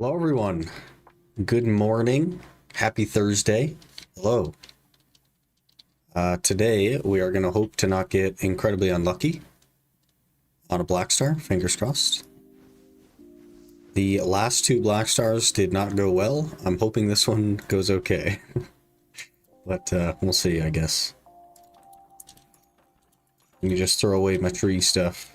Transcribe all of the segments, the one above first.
Hello, everyone. Good morning. Happy Thursday. Hello. Today, we are going to hope to not get incredibly unlucky on a Blackstar. Fingers crossed. The last two Blackstars did not go well. I'm hoping this one goes okay. But we'll see, I guess. Let me just throw away my tree stuff.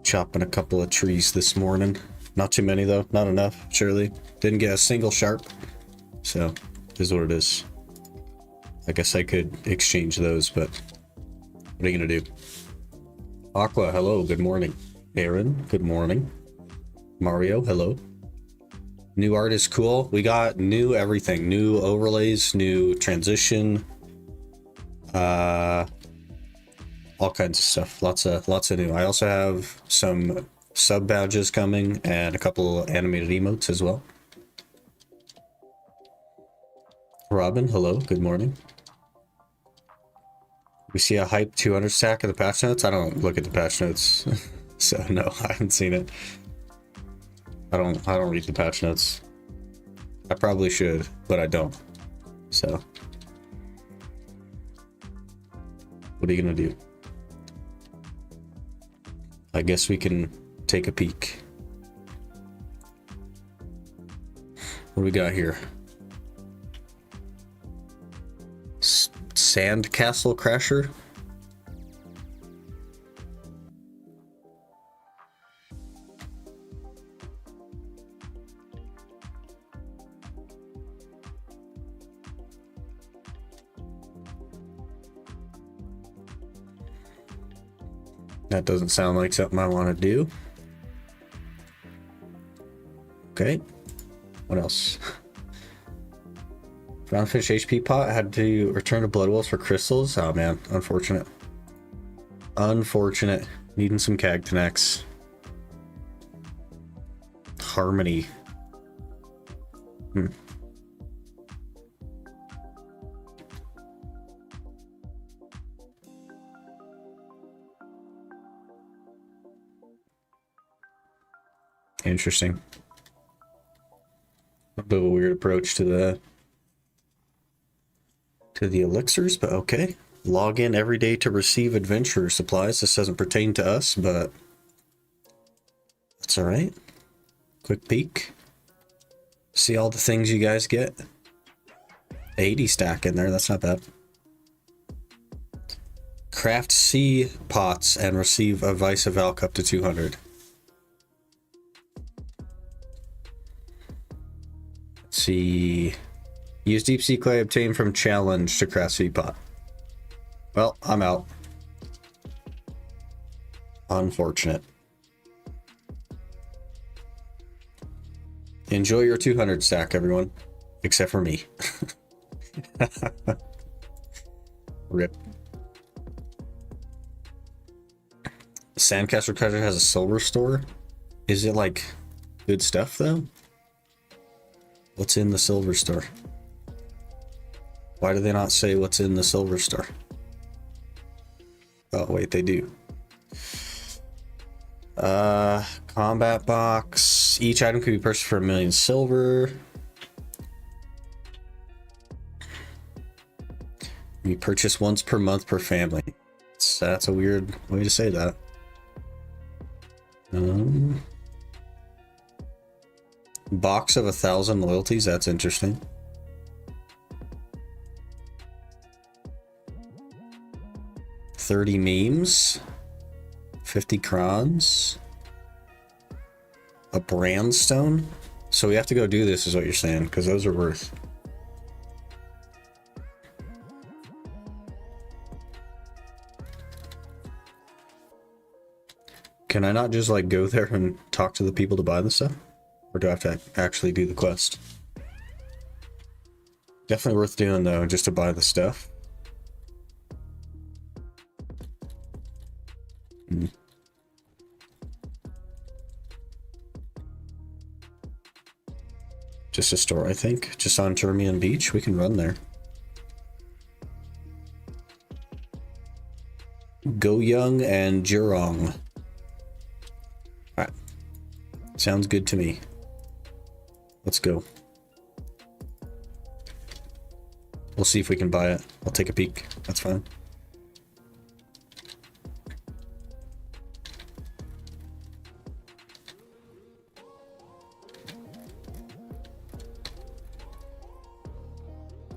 Chopping a couple of trees this morning. Not too many though, not enough, surely. Didn't get a single sharp, so it is what it is. I guess I could exchange those, but what are you gonna do? Aqua, hello, good morning. Aaron, good morning. Mario, hello. New art is cool. We got new everything, new overlays, new transition, all kinds of stuff. Lots of new. I also have some sub badges coming and a couple animated emotes as well. Robin, hello, good morning. We see a hype 200 stack of the patch notes. I don't look at the patch notes, so no, I haven't seen it. I don't read the patch notes. I probably should, but I don't. So what are you gonna do? I guess we can take a peek. What do we got here? Sandcastle Crasher? That doesn't sound like something I want to do. Okay. What else? Roundfish HP pot had to return to Blood Wolves for crystals. Oh man, unfortunate. Unfortunate. Needing some Cagtonex. Harmony. Interesting. A bit of a weird approach to the elixirs, but okay. Log in every day to receive adventure supplies. This doesn't pertain to us, but that's all right. Quick peek. See all the things you guys get. 80 stack in there, that's not bad. Craft C pots and receive a Vice of Valk up to 200. See, use deep sea clay obtained from challenge to craft seed pot. Well, I'm out. Unfortunate. Enjoy your 200 stack, everyone, except for me. Rip. Sandcastle Treasure has a silver store. Is it like good stuff though? What's in the silver store? Why do they not say what's in the silver store? Oh, wait, they do. Combat box. Each item can be purchased for 1,000,000 silver. You purchase once per month per family. That's a weird way to say that. Box of 1,000 loyalties. That's interesting. $30 memes. 50 crons. a brand stone. So we have to go do this, is what you're saying, because those are worth. Can I not just like go there and talk to the people to buy the stuff? Or do I have to actually do the quest? Definitely worth doing though, just to buy the stuff. Just a store, I think. Just on Termian Beach. We can run there. Go Young and Jurong. Alright. Sounds good to me. Let's go. We'll see if we can buy it. I'll take a peek. That's fine.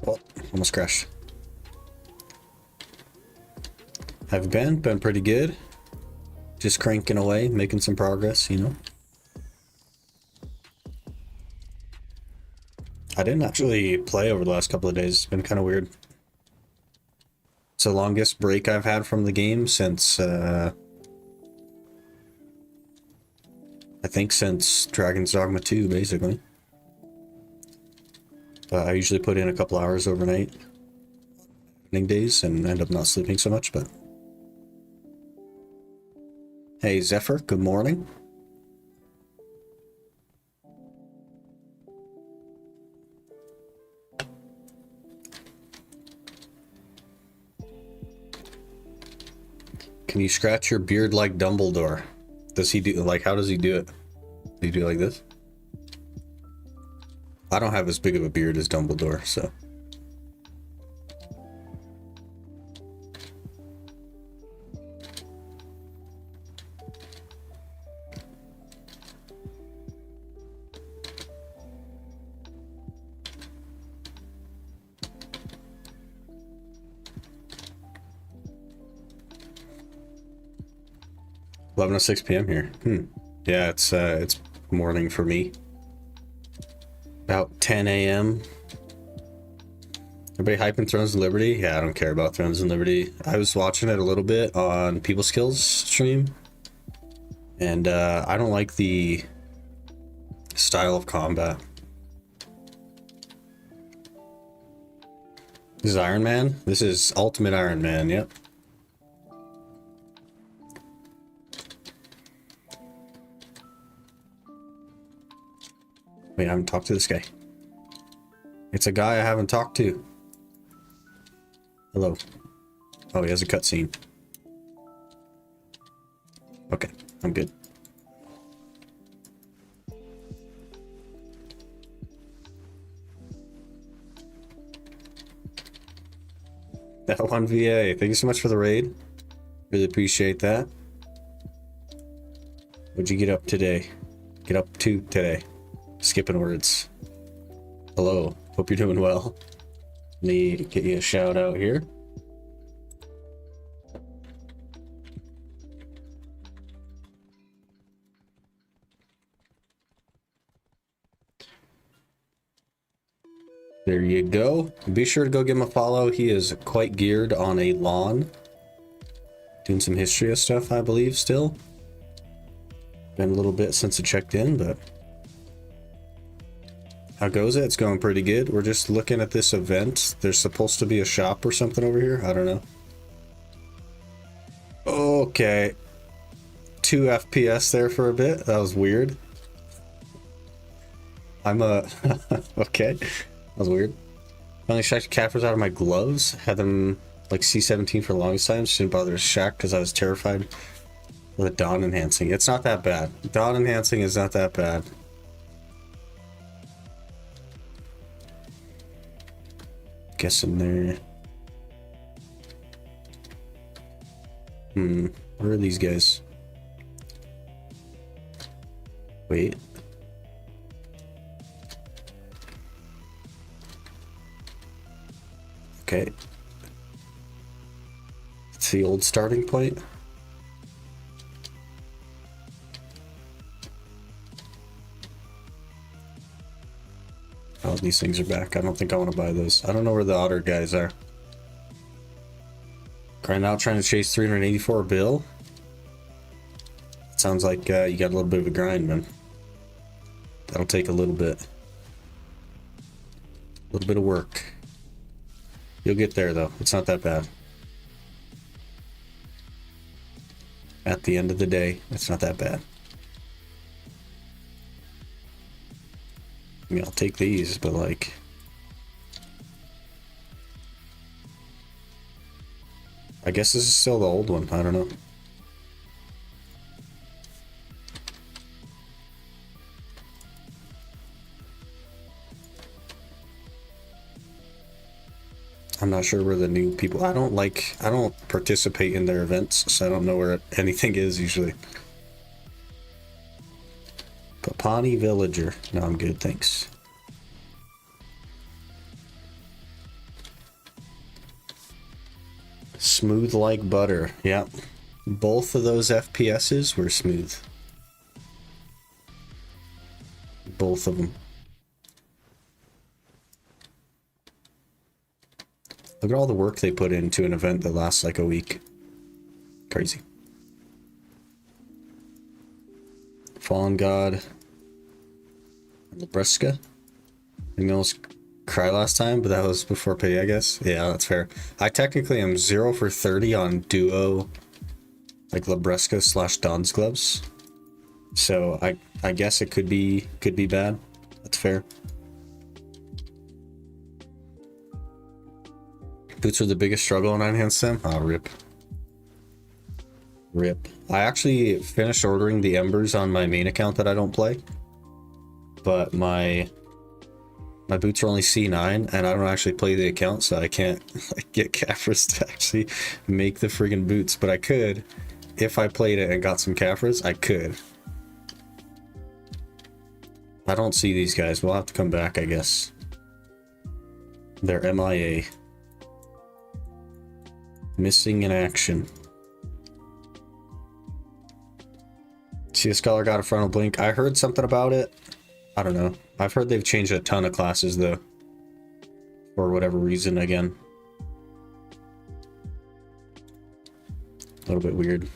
Oh, almost crashed. Have been pretty good. Just cranking away, making some progress, you know. I didn't actually play over the last couple of days. It's been kind of weird. It's the longest break I've had from the game since, I think since Dragon's Dogma 2, basically. I usually put in a couple hours overnight, evening days, and end up not sleeping so much, but... Hey, Zephyr, good morning. Can you scratch your beard like Dumbledore? Does he do, like, how does he do it? Does he do it like this? I don't have as big of a beard as Dumbledore, so... Eleven to 6 p.m. here. Yeah, it's morning for me. About 10 a.m. Everybody hyping Thrones of Liberty? Yeah, I don't care about Thrones of Liberty. I was watching it a little bit on People Skills stream, and I don't like the style of combat. This is Iron Man? This is Ultimate Iron Man, yep. Wait, I haven't talked to this guy. It's a guy I haven't talked to. Hello. Oh, he has a cutscene. Okay, I'm good. That one VA. Thank you so much for the raid. Really appreciate that. What'd you get up today? Get up to today? Skipping words. Hello. Hope you're doing well. Let me get you a shout out here. There you go. Be sure to go give him a follow. He is quite geared on a lawn. Doing some history of stuff, I believe, still. Been a little bit since I checked in, but... How goes it? It's going pretty good. We're just looking at this event. There's supposed to be a shop or something over here. I don't know. Okay. 2 FPS there for a bit. That was weird. I'm a... okay. That was weird. Finally shacked cappers out of my gloves. Had them like C17 for the longest time. Just didn't bother to shack because I was terrified of the dawn enhancing. It's not that bad. Dawn enhancing is not that bad. Guessing there. Where are these guys? Wait. Okay. It's the old starting point. Oh, these things are back. I don't think I want to buy those. I don't know where the otter guys are. Grind out trying to chase 384 bill. Sounds like you got a little bit of a grind, man. That'll take a little bit. A little bit of work. You'll get there, though. It's not that bad. At the end of the day, it's not that bad. I mean, I'll take these, but like... I guess this is still the old one. I don't know. I'm not sure where the new people... I don't participate in their events, so I don't know where anything is usually. Papani Villager. No, I'm good, thanks. Smooth like butter. Yep. Both of those FPSs were smooth. Both of them. Look at all the work they put into an event that lasts like a week. Crazy. Fallen God. Nebraska. I almost cried last time, but that was before pay, I guess. Yeah, that's fair. I technically am 0 for 30 on duo, like Labresca / Don's gloves. So I guess it could be bad. That's fair. Boots are the biggest struggle on Enhancement. Oh, rip. Rip. I actually finished ordering the embers on my main account that I don't play. But my boots are only C9 and I don't actually play the account, so I can't like get Caphras to actually make the friggin' boots. But I could, if I played it and got some Caphras, I could. I don't see these guys. We'll have to come back, I guess. They're MIA. Missing in action. See, a Scholar got a frontal blink. I heard something about it. I don't know. I've heard they've changed a ton of classes, though. For whatever reason, again. A little bit weird.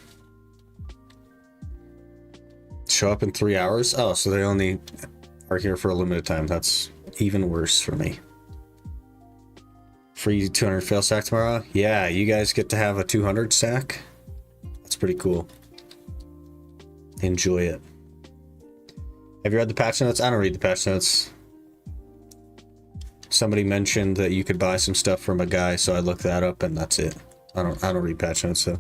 Show up in 3 hours? Oh, so they only are here for a limited time. That's even worse for me. Free 200 fail stack tomorrow? Yeah, you guys get to have a 200 stack. That's pretty cool. Enjoy it. Have you read the patch notes? I don't read the patch notes. Somebody mentioned that you could buy some stuff from a guy, so I looked that up and that's it. I don't read patch notes, so.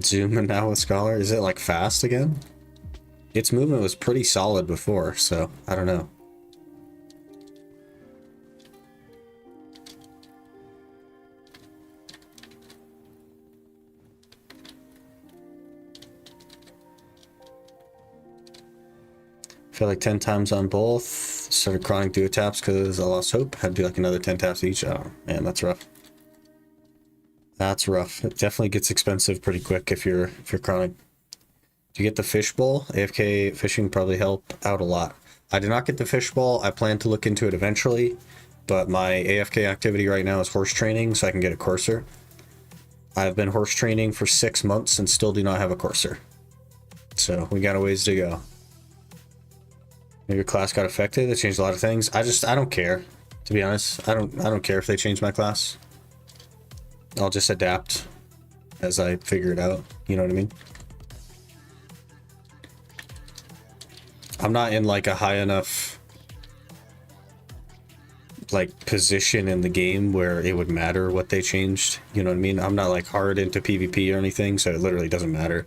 Zoom and now with Scholar. Is it like fast again? Its movement was pretty solid before, so I don't know. Feel like 10 times on both. Started chronic duo taps because I lost hope. Had to do like another 10 taps each. Oh man, that's rough. That's rough. It definitely gets expensive pretty quick if you're chronic. Do you get the fishbowl? AFK fishing probably help out a lot. I did not get the fishbowl. I plan to look into it eventually, but my AFK activity right now is horse training, so I can get a courser. I've been horse training for 6 months and still do not have a courser. So we got a ways to go. Maybe your class got affected. They changed a lot of things. I don't care, to be honest. I don't care if they change my class. I'll just adapt as I figure it out. You know what I mean? I'm not in like a high enough like position in the game where it would matter what they changed. You know what I mean? I'm not like hard into PvP or anything, so it literally doesn't matter.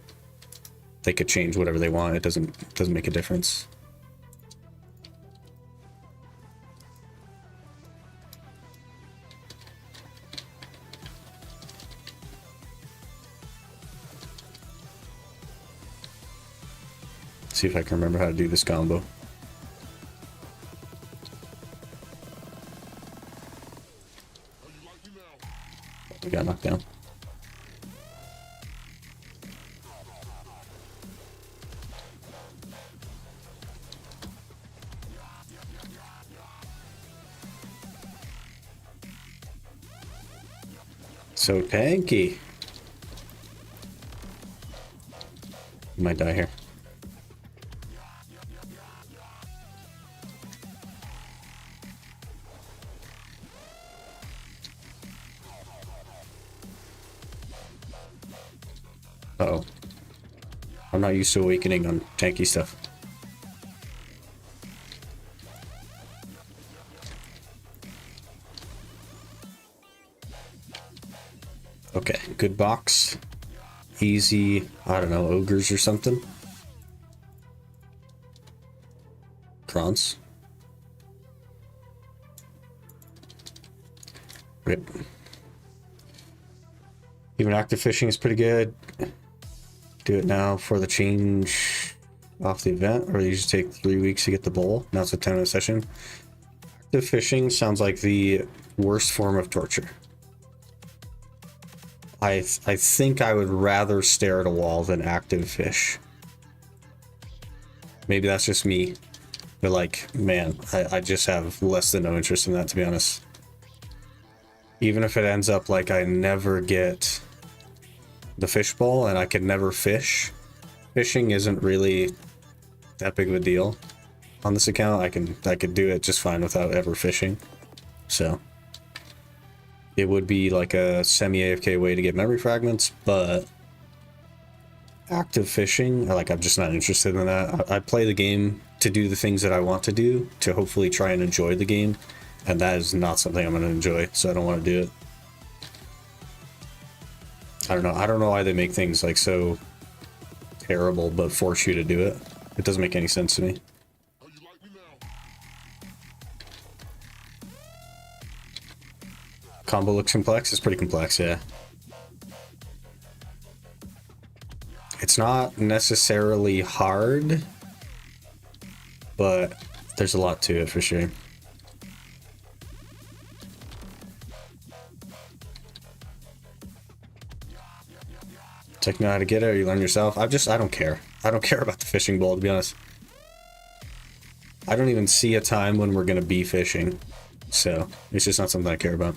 They could change whatever they want. It doesn't make a difference. See if I can remember how to do this combo. We got knocked down. So tanky. Might die here. Uh-oh. I'm not used to awakening on tanky stuff. Okay, good box. Easy, I don't know, ogres or something. Krons. Rip. Even active fishing is pretty good. Do it now for the change off the event, or you just take 3 weeks to get the bowl. Now it's a 10-minute session. Active fishing sounds like the worst form of torture. I think I would rather stare at a wall than active fish. Maybe that's just me. But like, man, I just have less than no interest in that, to be honest. Even if it ends up like I never get the fishbowl and I could never fish, fishing isn't really that big of a deal on this account. I could do it just fine without ever fishing. So it would be like a semi-AFK way to get memory fragments, but active fishing, like, I'm just not interested in that. I play the game to do the things that I want to do, to hopefully try and enjoy the game, and that is not something I'm going to enjoy, so I don't want to do it. I don't know why they make things like so terrible but force you to do it. It doesn't make any sense to me. Combo looks complex. It's pretty complex, yeah. It's not necessarily hard, but there's a lot to it for sure. Check know how to get it, or you learn yourself. I don't care. I don't care about the fishing bowl, to be honest. I don't even see a time when we're gonna be fishing, so it's just not something I care about.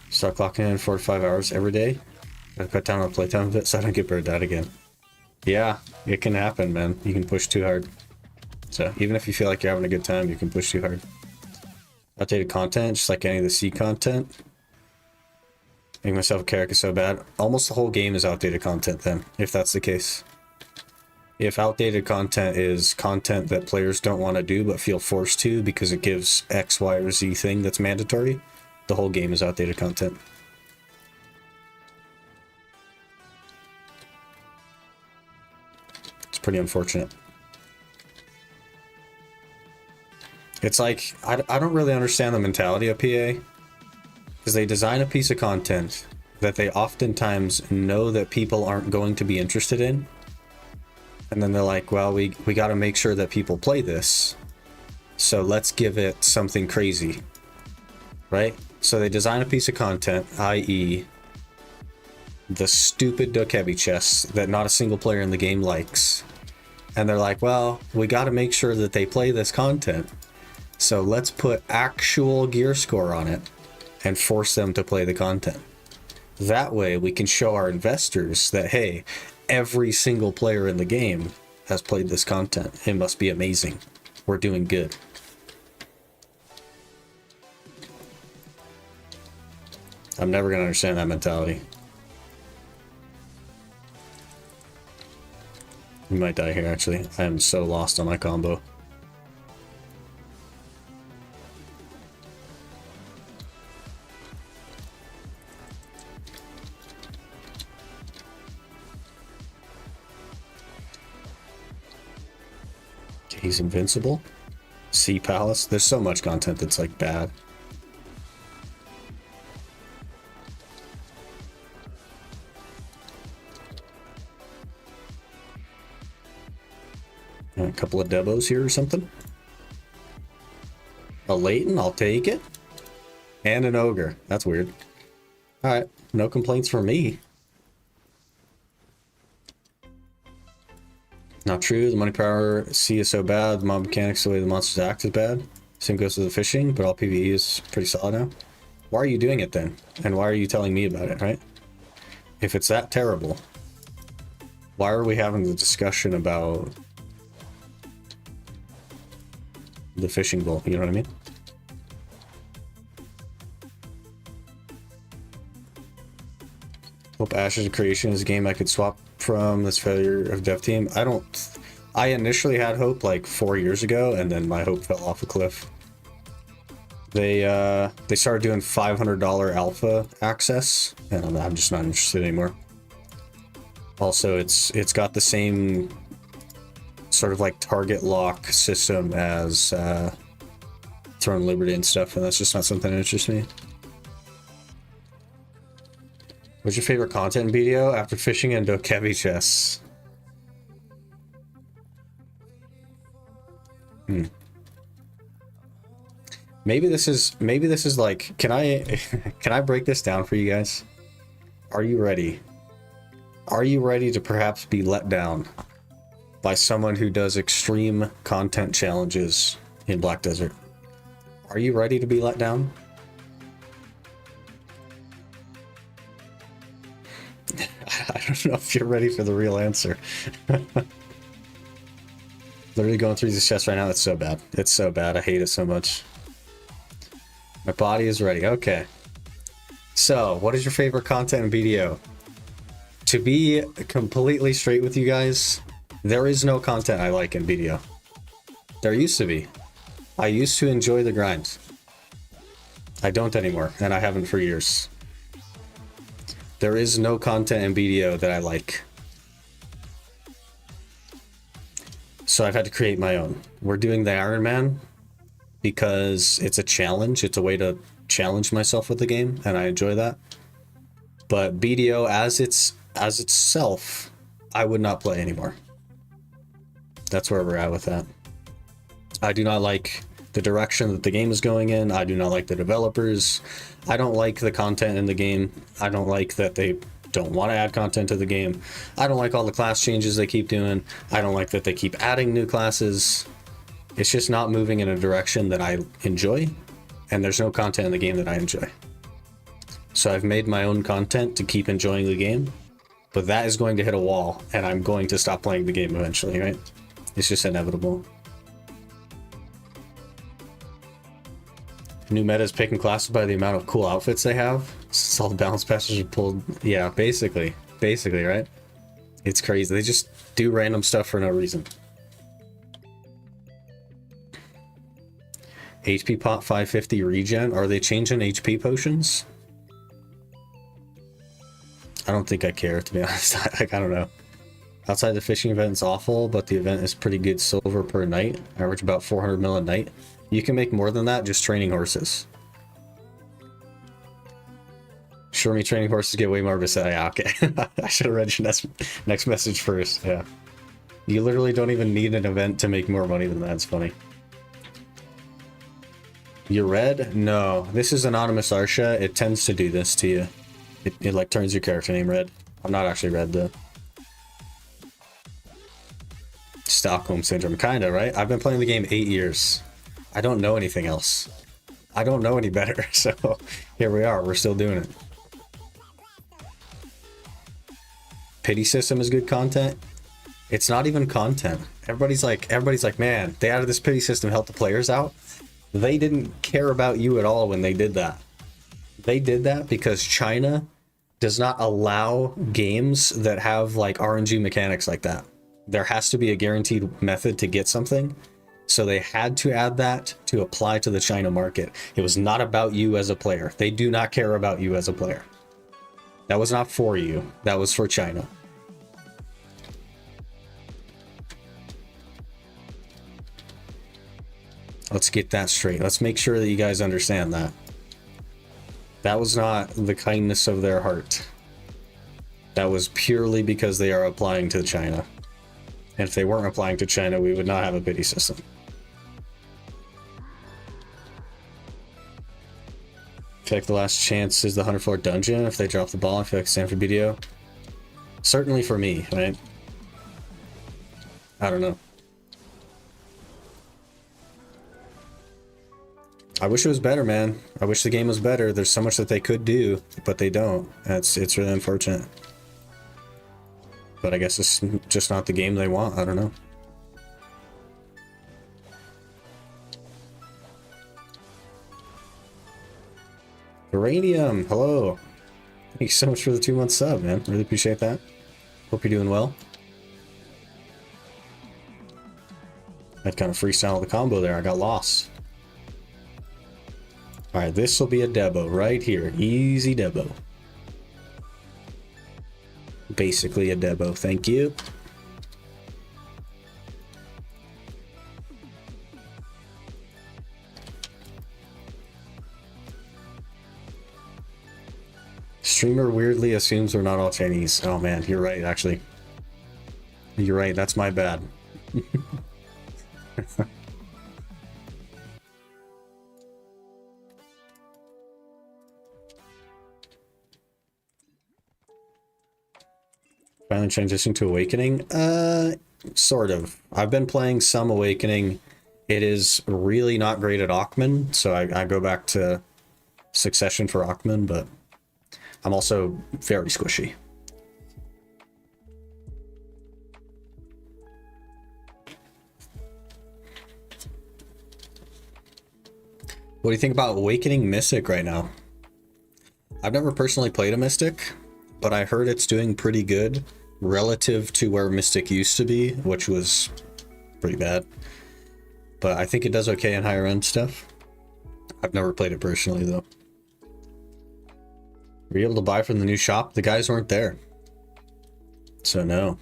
Start clocking in 4 to 5 hours every day. Gotta cut down on playtime a bit so I don't get burned out again. Yeah, it can happen, man. You can push too hard. So even if you feel like you're having a good time, you can push too hard. Outdated content, just like any of the C content. Make myself a character so bad. Almost the whole game is outdated content then, if that's the case. If outdated content is content that players don't want to do but feel forced to because it gives X, Y, or Z thing that's mandatory, the whole game is outdated content. It's pretty unfortunate. It's like, I don't really understand the mentality of PA, because they design a piece of content that they oftentimes know that people aren't going to be interested in, and then they're like, well, we got to make sure that people play this, so let's give it something crazy, right? So they design a piece of content, i.e. the stupid Dokkaebi chests that not a single player in the game likes, and they're like, well, we got to make sure that they play this content, so let's put actual gear score on it and force them to play the content. That way we can show our investors that, hey, every single player in the game has played this content. It must be amazing. We're doing good. I'm never gonna understand that mentality. We might die here, actually. I am so lost on my combo. He's invincible. Sea Palace. There's so much content that's like bad. And a couple of Debos here or something. A Leighton, I'll take it. And an Ogre. That's weird. Alright, no complaints from me. Not true. The money power C is so bad. The mob mechanics, the way the monsters act is bad. Same goes to the fishing, but all PvE is pretty solid now. Why are you doing it then? And why are you telling me about it, right? If it's that terrible, why are we having the discussion about the fishing bowl? You know what I mean? Hope Ashes of Creation is a game I could swap from this failure of dev team. I initially had hope like 4 years ago, and then my hope fell off a cliff. They started doing $500 alpha access, and I'm just not interested anymore. Also, it's got the same sort of like target lock system as Throne of Liberty and stuff, and that's just not something that interests me. What's your favorite content video after fishing and dokebi chests? Maybe this is like, can I break this down for you guys? Are you ready? Are you ready to perhaps be let down by someone who does extreme content challenges in Black Desert? Are you ready to be let down? I don't know if you're ready for the real answer. Literally going through these chests right now. It's so bad. It's so bad. I hate it so much. My body is ready. Okay. So, what is your favorite content in BDO? To be completely straight with you guys, there is no content I like in BDO. There used to be. I used to enjoy the grind. I don't anymore, and I haven't for years. There is no content in BDO that I like. So I've had to create my own. We're doing the Iron Man because it's a challenge. It's a way to challenge myself with the game, and I enjoy that. But BDO as itself, I would not play anymore. That's where we're at with that. I do not like the direction that the game is going in. I do not like the developers. I don't like the content in the game. I don't like that they don't want to add content to the game. I don't like all the class changes they keep doing. I don't like that they keep adding new classes. It's just not moving in a direction that I enjoy, and there's no content in the game that I enjoy. So I've made my own content to keep enjoying the game, but that is going to hit a wall, and I'm going to stop playing the game eventually, right? It's just inevitable. New meta is picking classes by the amount of cool outfits they have. Since all the balance passes are pulled. Yeah, basically, right? It's crazy. They just do random stuff for no reason. HP pot 550 regen. Are they changing HP potions? I don't think I care, to be honest. I don't know. Outside the fishing event, it's awful, but the event is pretty good silver per night. Average about 400 mil a night. You can make more than that just training horses. Sure, me training horses get way more of a say. Yeah, okay. I should have read your next message first. Yeah. You literally don't even need an event to make more money than that. It's funny. You're red? No. This is anonymous Arsha. It tends to do this to you. It like turns your character name red. I'm not actually red though. Stockholm Syndrome, kinda, right? I've been playing the game 8 years. I don't know anything else. I don't know any better, so here we are. We're still doing it. Pity system is good content. It's not even content. Everybody's like, man, they added this pity system to help the players out. They didn't care about you at all when they did that. They did that because China does not allow games that have like RNG mechanics like that. There has to be a guaranteed method to get something. So they had to add that to apply to the China market. It was not about you as a player. They do not care about you as a player. That was not for you. That was for China. Let's get that straight. Let's make sure that you guys understand that. That was not the kindness of their heart. That was purely because they are applying to China. And if they weren't applying to China, we would not have a pity system. I feel like the last chance is the 100 floor dungeon. If they drop the ball, I feel like Stanford BDO. Certainly for me, right? I don't know. I wish it was better, man. I wish the game was better. There's so much that they could do, but they don't. It's really unfortunate. But I guess it's just not the game they want. I don't know. Uranium, hello. Thank you so much for the 2-month sub, man. Really appreciate that. Hope you're doing well. I'd kind of freestyle the combo there. I got lost. Alright, this will be a debo right here. Easy debo. Basically a debo. Thank you. Streamer weirdly assumes we're not all Chinese. Oh man, you're right, actually. You're right, that's my bad. Finally transitioning to Awakening? Sort of. I've been playing some Awakening. It is really not great at Aukman, so I go back to Succession for Aukman, but I'm also very squishy. What do you think about Awakening Mystic right now? I've never personally played a Mystic, but I heard it's doing pretty good relative to where Mystic used to be, which was pretty bad. But I think it does okay in higher end stuff. I've never played it personally though. Were you able to buy from the new shop? The guys weren't there. So no.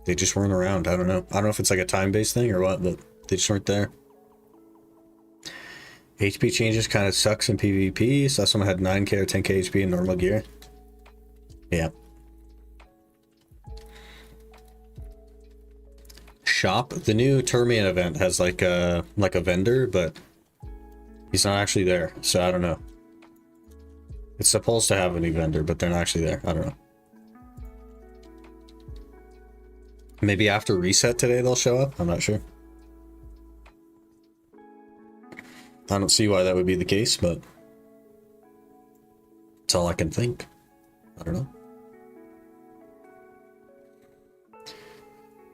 They just weren't around. I don't know. I don't know if it's like a time-based thing or what, but they just weren't there. HP changes kind of sucks in PvP. So someone had 9k or 10k HP in normal gear. Yeah. Shop. The new Termian event has like a vendor, but he's not actually there. So I don't know. It's supposed to have a new vendor, but they're not actually there. I don't know. Maybe after reset today they'll show up. I'm not sure. I don't see why that would be the case, but that's all I can think. I don't know.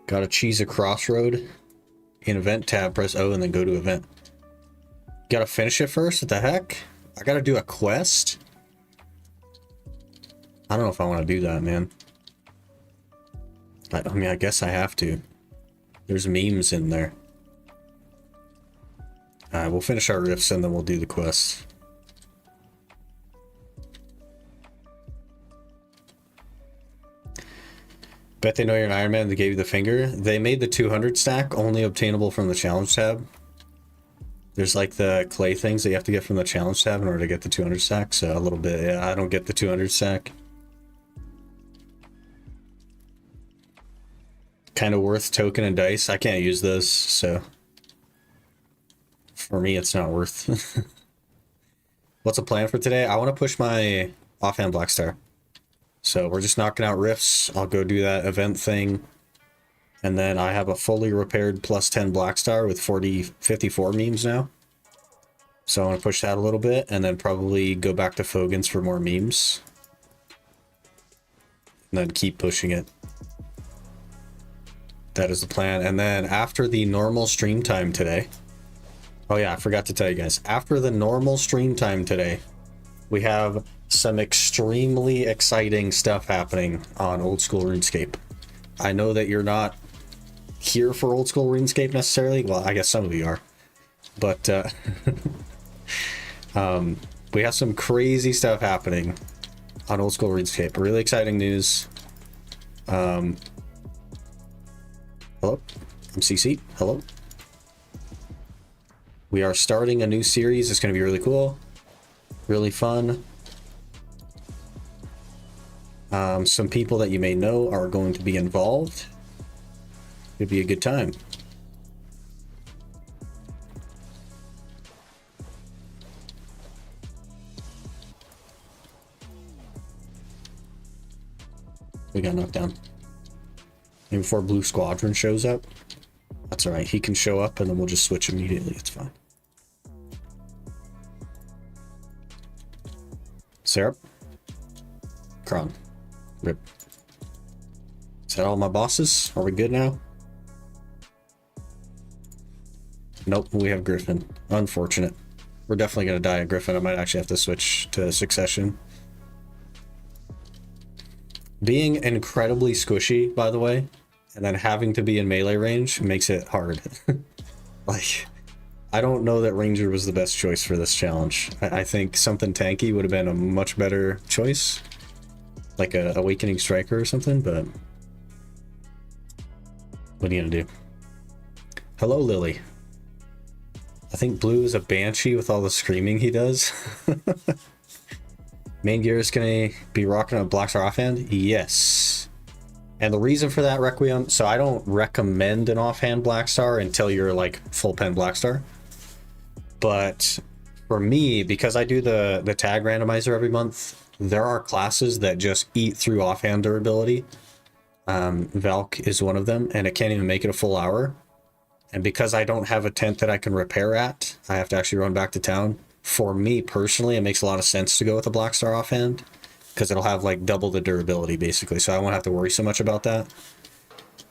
Gotta choose a crossroad. In event tab, press O and then go to event. Gotta finish it first? What the heck? I gotta do a quest? I don't know if I want to do that, man. I mean, I guess I have to. There's memes in there. Alright, we'll finish our riffs and then we'll do the quest. Bet they know you're an Iron Man. They gave you the finger. They made the 200 stack only obtainable from the challenge tab. There's like the clay things that you have to get from the challenge tab in order to get the 200 stack. So a little bit, yeah, I don't get the 200 stack. Kind of worth token and dice. I can't use those, so for me it's not worth. What's the plan for today? I want to push my offhand Blackstar. So we're just knocking out riffs. I'll go do that event thing. And then I have a fully repaired plus 10 Blackstar with 54 memes now. So I want to push that a little bit and then probably go back to Fogan's for more memes. And then keep pushing it. That is the plan. And then after the normal stream time today, oh yeah, I forgot to tell you guys, after the normal stream time today, we have some extremely exciting stuff happening on Old School RuneScape. I know that you're not here for Old School RuneScape necessarily. Well, I guess some of you are. But we have some crazy stuff happening on Old School RuneScape. Really exciting news. Hello, I'm CC. Hello. We are starting a new series. It's going to be really cool, really fun. Some people that you may know are going to be involved. It'd be a good time. We got knocked down. And before Blue Squadron shows up, that's alright. He can show up and then we'll just switch immediately. It's fine. Syrup. Kron. Rip. Is that all my bosses? Are we good now? Nope, we have Griffin. Unfortunate. We're definitely going to die at Griffin. I might actually have to switch to Succession. Being incredibly squishy, by the way, and then having to be in melee range makes it hard. Like, I don't know that Ranger was the best choice for this challenge. I think something tanky would have been a much better choice. Like a Awakening Striker or something, but... what are you gonna do? Hello, Lily. I think Blue is a Banshee with all the screaming he does. Main gear is gonna be rocking a Blackstar offhand? Yes. And the reason for that, Requiem, so I don't recommend an offhand Blackstar until you're like full pen Blackstar. But for me, because I do the tag randomizer every month, there are classes that just eat through offhand durability. Valk is one of them, and it can't even make it a full hour. And because I don't have a tent that I can repair at, I have to actually run back to town. For me personally, it makes a lot of sense to go with a Blackstar offhand, because it'll have like double the durability basically, so I won't have to worry so much about that.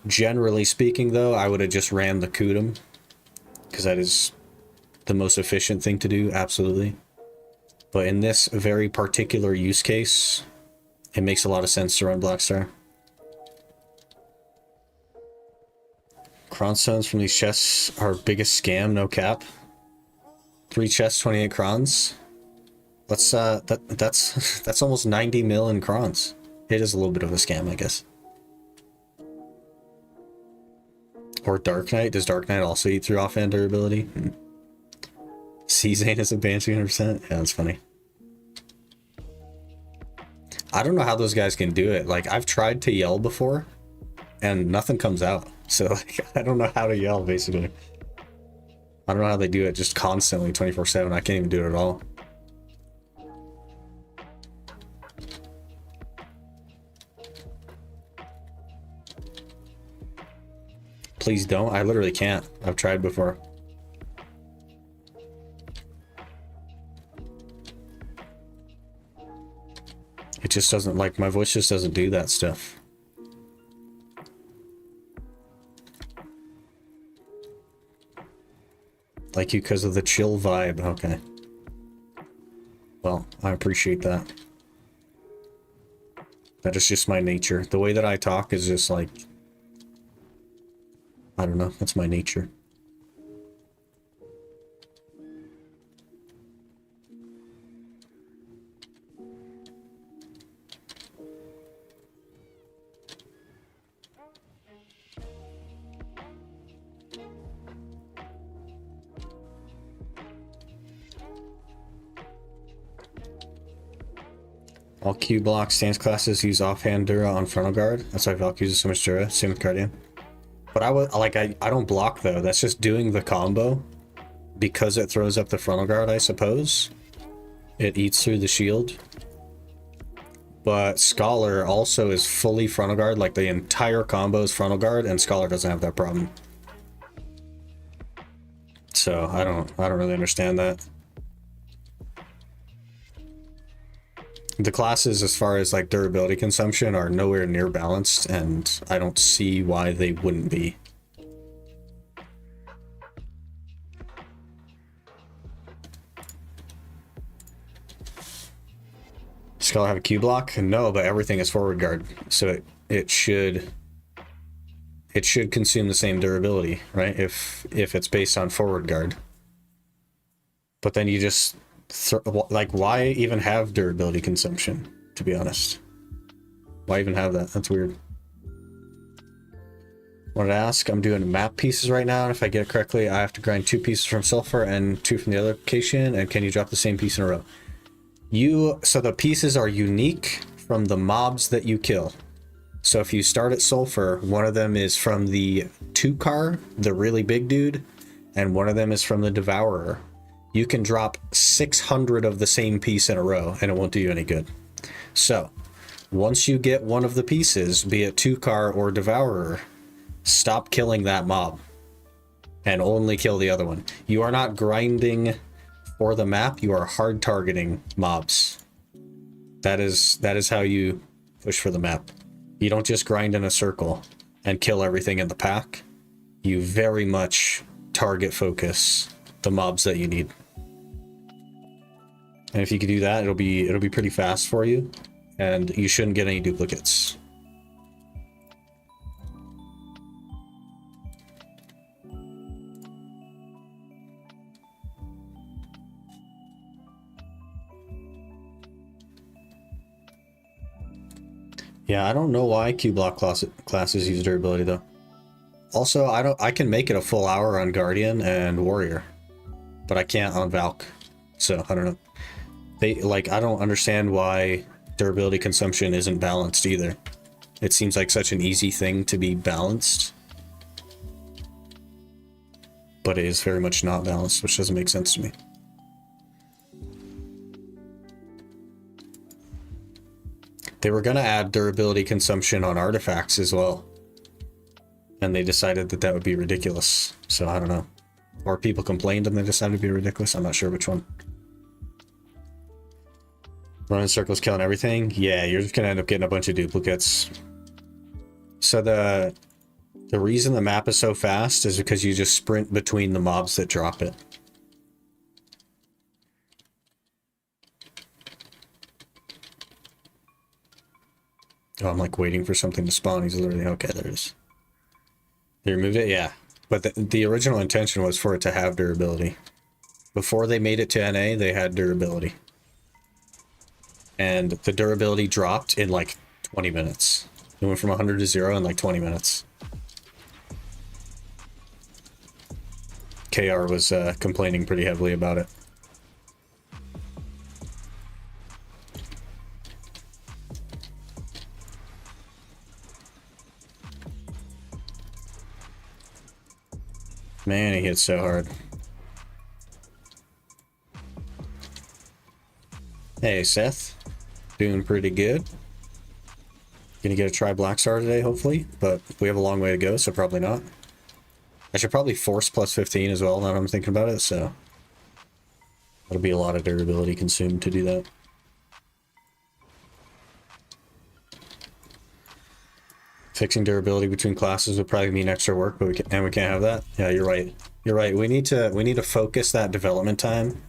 Generally speaking though, I would have just ran the Kudum, because that is the most efficient thing to do, absolutely. But in this very particular use case, it makes a lot of sense to run Blackstar. Cronstones from these chests are biggest scam, no cap. 3 chests, 28 crons. Let's that's almost 90 mil in crons. It is a little bit of a scam, I guess. Or Dark Knight. Does Dark Knight also eat through offhand durability? C-Zane is a Banshee 100%. Yeah, that's funny. I don't know how those guys can do it. Like, I've tried to yell before, and nothing comes out. So, like, I don't know how to yell, basically. I don't know how they do it just constantly, 24/7. I can't even do it at all. Please don't. I literally can't. I've tried before. It just doesn't, like, my voice just doesn't do that stuff. Like you because of the chill vibe. Okay. Well, I appreciate that. That is just my nature. The way that I talk is just like... I don't know. That's my nature. All Q block stance classes use offhand Dura on frontal guard. That's why Valk uses so much Dura. Same with Guardian. But I don't block though. That's just doing the combo. Because it throws up the frontal guard, I suppose. It eats through the shield. But Scholar also is fully frontal guard. Like the entire combo is frontal guard, and Scholar doesn't have that problem. So I don't really understand that. The classes, as far as like durability consumption, are nowhere near balanced, and I don't see why they wouldn't be. Skull have a Q block? No, but everything is forward guard, so it should consume the same durability, right? If it's based on forward guard. But then you just like, why even have durability consumption, to be honest? Why even have that? That's weird. Wanted to ask, I'm doing map pieces right now, and if I get it correctly, I have to grind 2 pieces from Sulfur and 2 from the other location, and can you drop the same piece in a row? So the pieces are unique from the mobs that you kill. So if you start at Sulfur, one of them is from the Tukar, the really big dude, and one of them is from the Devourer. You can drop 600 of the same piece in a row, and it won't do you any good. So, once you get one of the pieces, be it Tukar or Devourer, stop killing that mob, and only kill the other one. You are not grinding for the map, you are hard targeting mobs. That is how you push for the map. You don't just grind in a circle and kill everything in the pack. You very much target focus the mobs that you need. And if you can do that, it'll be pretty fast for you, and you shouldn't get any duplicates. Yeah, I don't know why Q block classes use durability though. Also, I can make it a full hour on Guardian and Warrior, but I can't on Valk. So I don't know. I don't understand why durability consumption isn't balanced either. It seems like such an easy thing to be balanced, but it is very much not balanced, which doesn't make sense to me. They were going to add durability consumption on artifacts as well, and they decided that would be ridiculous. So I don't know. Or people complained and they decided to be ridiculous. I'm not sure which one. Running circles, killing everything. Yeah, you're just going to end up getting a bunch of duplicates. So the reason the map is so fast is because you just sprint between the mobs that drop it. Oh, I'm like waiting for something to spawn. He's literally, okay, there it is. They removed it? Yeah. But the original intention was for it to have durability. Before they made it to NA, they had durability. And the durability dropped in like 20 minutes. It went from 100 to 0 in like 20 minutes. KR was complaining pretty heavily about it. Man, he hits so hard. Hey, Seth. Doing pretty good. Gonna get a try Blackstar today, hopefully, but we have a long way to go, so probably not. I should probably force plus 15 as well, now that I'm thinking about it, so that'll be a lot of durability consumed to do that. Fixing durability between classes would probably mean extra work, but we can't have that. Yeah, you're right. You're right. We need to focus that development time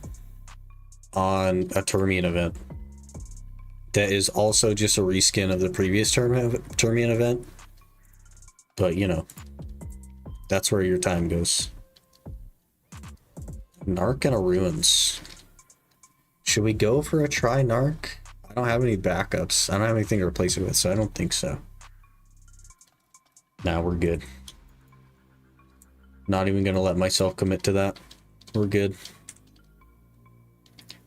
on a Termian event that is also just a reskin of the previous Termian event. But you know, that's where your time goes. Narc and a Ruins. Should we go for a try Narc? I don't have any backups. I don't have anything to replace it with, so I don't think so. Nah, we're good. Not even gonna let myself commit to that. We're good.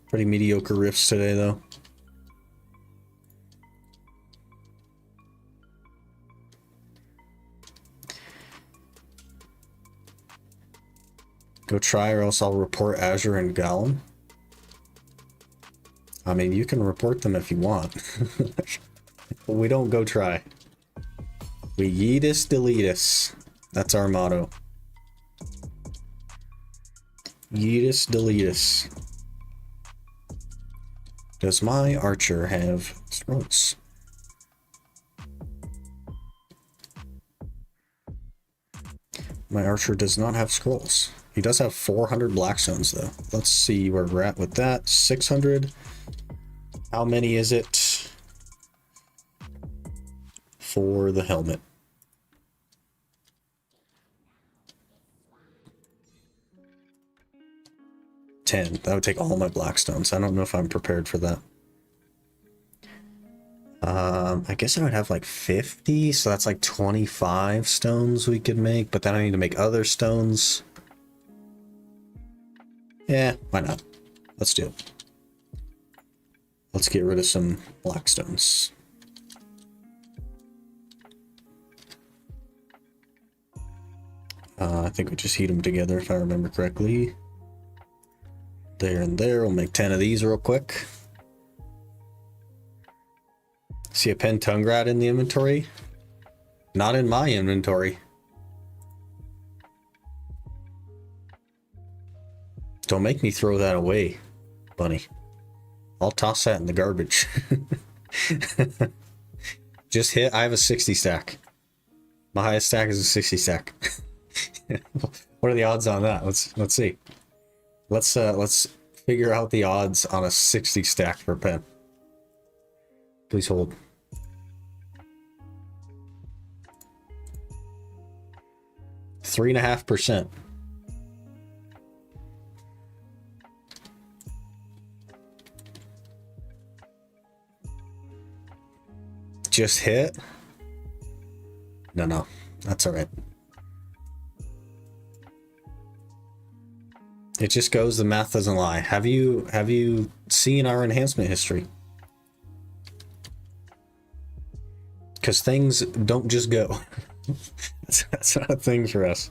Pretty mediocre riffs today, though. Go try, or else I'll report Azure and Gallon. I mean, you can report them if you want. But we don't go try. We yeetus deletus. That's our motto. Yeetus deletus. Does my archer have scrolls? My archer does not have scrolls. He does have 400 blackstones though. Let's see where we're at with that. 600. How many is it for the helmet? 10. That would take all my blackstones. I don't know if I'm prepared for that. I guess I would have like 50, so that's like 25 stones we could make, but then I need to make other stones. Yeah, why not? Let's do it. Let's get rid of some blackstones. I think we just heat them together if I remember correctly. There and there. We'll make 10 of these real quick. See a Pentungrat in the inventory? Not in my inventory. Don't make me throw that away, bunny. I'll toss that in the garbage. Just hit. I have a 60 stack. My highest stack is a 60 stack. What are the odds on that? Let's see. Let's figure out the odds on a 60 stack for pen. Please hold. %3.5%. Just hit? No, that's all right. It just goes, the math doesn't lie. Have you seen our enhancement history? Because things don't just go. That's not a thing for us.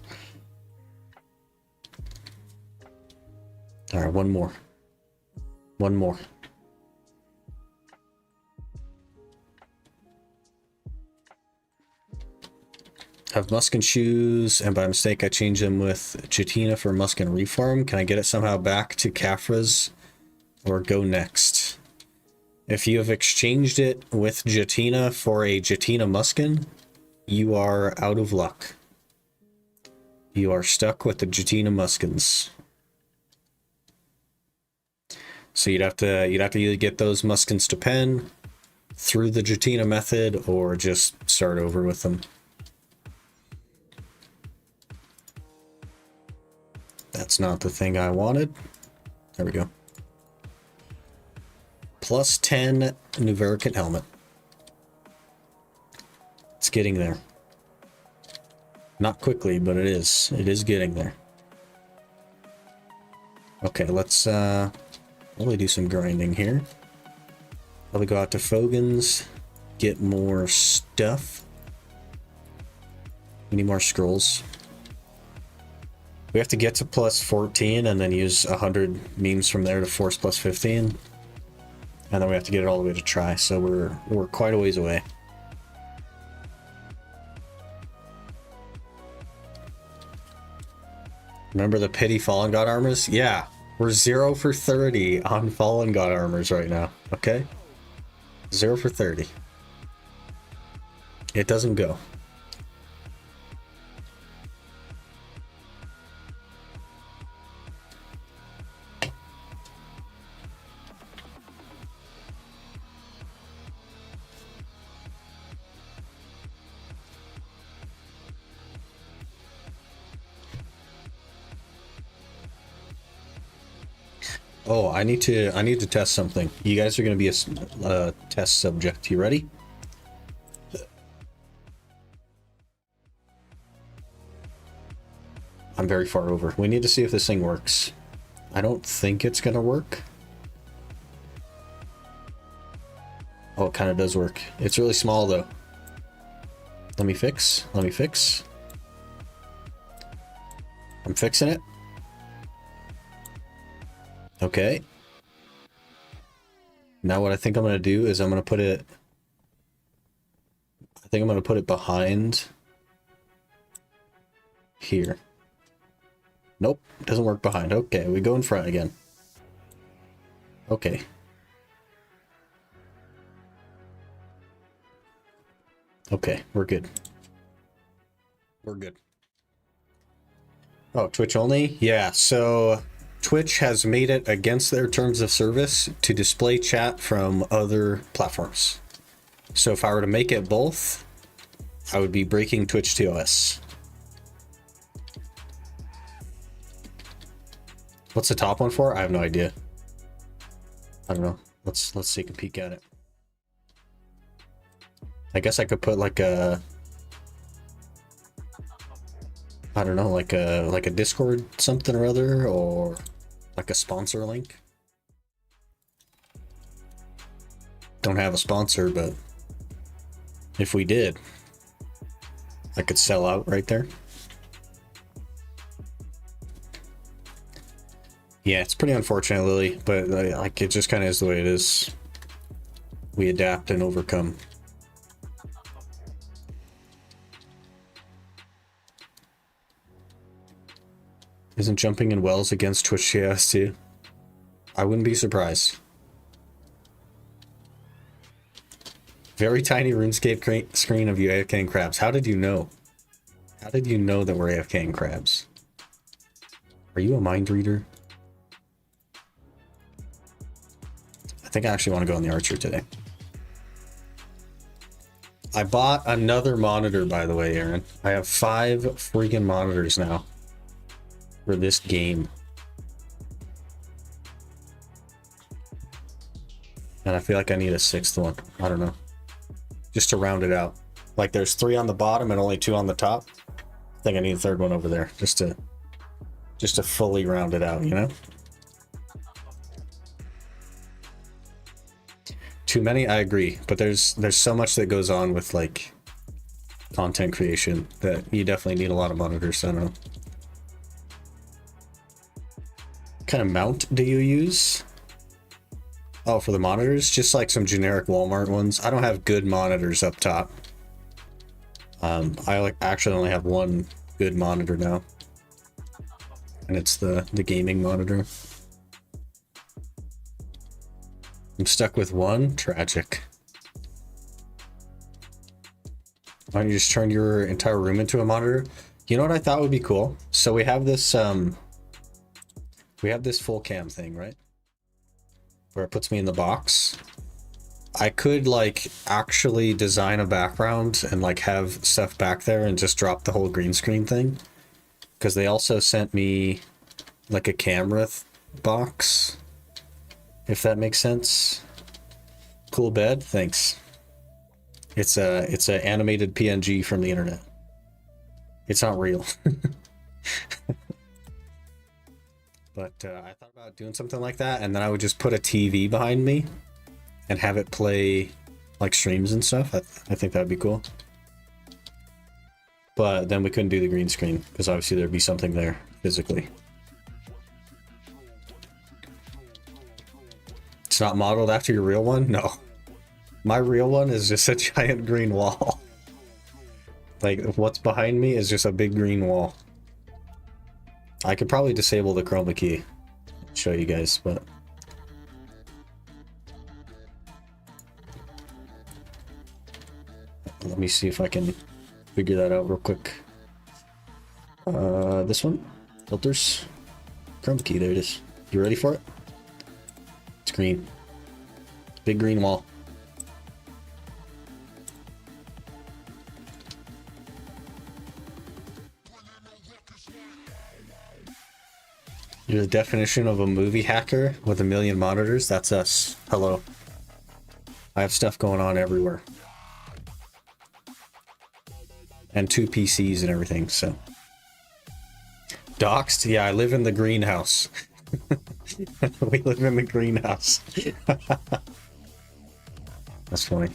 All right, one more. One more. Have Muskin shoes, and by mistake I changed them with Jatina for Muskin reform. Can I get it somehow back to Kafra's or go next? If you have exchanged it with Jatina for a Jatina Muskin, you are out of luck. You are stuck with the Jatina Muskins. So you'd have to either get those Muskins to pen through the Jatina method or just start over with them. That's not the thing I wanted. There we go. Plus 10 Nuvericant helmet. It's getting there. Not quickly, but it is. It is getting there. Okay, let's really do some grinding here. Probably go out to Fogan's, get more stuff. We need more scrolls. We have to get to plus 14 and then use 100 memes from there to force plus 15. And then we have to get it all the way to try, so we're quite a ways away. Remember the pity Fallen God armors? Yeah, we're 0 for 30 on Fallen God armors right now, okay? 0 for 30. It doesn't go. Oh, I need to test something. You guys are going to be a test subject. You ready? I'm very far over. We need to see if this thing works. I don't think it's going to work. Oh, it kind of does work. It's really small though. Let me fix. Let me fix. I'm fixing it. Okay. Now what I think I'm going to do is I'm going to put it... I think I'm going to put it behind here. Nope, doesn't work behind. Okay, we go in front again. Okay. Okay, we're good. We're good. Oh, Twitch only? Yeah, so Twitch has made it against their terms of service to display chat from other platforms. So if I were to make it both, I would be breaking Twitch TOS. What's the top one for? I have no idea. I don't know. Let's take a peek at it. I guess I could put like a, I don't know, like a Discord something or other, or like a sponsor link. Don't have a sponsor, but if we did, I could sell out right there. Yeah, it's pretty unfortunate, Lily, but like it just kind of is the way it is. We adapt and overcome. Isn't jumping in wells against Twitch TOS too? I wouldn't be surprised. Very tiny RuneScape screen of you AFKing crabs. How did you know? How did you know that we're AFKing crabs? Are you a mind reader? I think I actually want to go on the Archer today. I bought another monitor, by the way, Aaron. I have 5 freaking monitors now for this game. And I feel like I need a 6th one. I don't know. Just to round it out. Like there's 3 on the bottom and only 2 on the top. I think I need a 3rd one over there just to fully round it out, you know? Too many, I agree, but there's so much that goes on with like content creation that you definitely need a lot of monitors. I don't know. What kind of mount do you use? Oh, for the monitors, just like some generic Walmart ones. I don't have good monitors up top. I actually only have one good monitor now, and it's the gaming monitor. I'm stuck with one. Tragic. Why don't you just turn your entire room into a monitor? You know what I thought would be cool? So we have this full cam thing, right? Where it puts me in the box. I could like actually design a background and like have stuff back there and just drop the whole green screen thing. Because they also sent me like a camera box. If that makes sense. Cool bed, thanks. It's a animated PNG from the internet. It's not real. But I thought about doing something like that, and then I would just put a TV behind me and have it play like streams and stuff. I think that'd be cool. But then we couldn't do the green screen because obviously there'd be something there physically. It's not modeled after your real one? No. My real one is just a giant green wall. Like, what's behind me is just a big green wall. I could probably disable the chroma key. Show you guys, but... Let me see if I can figure that out real quick. This one? Filters? Chroma key, there it is. You ready for it? It's green. Big green wall. You're the definition of a movie hacker with 1 million monitors. That's us. Hello. I have stuff going on everywhere. And 2 PCs and everything, so. Doxed? Yeah, I live in the greenhouse. We live in the greenhouse. That's funny.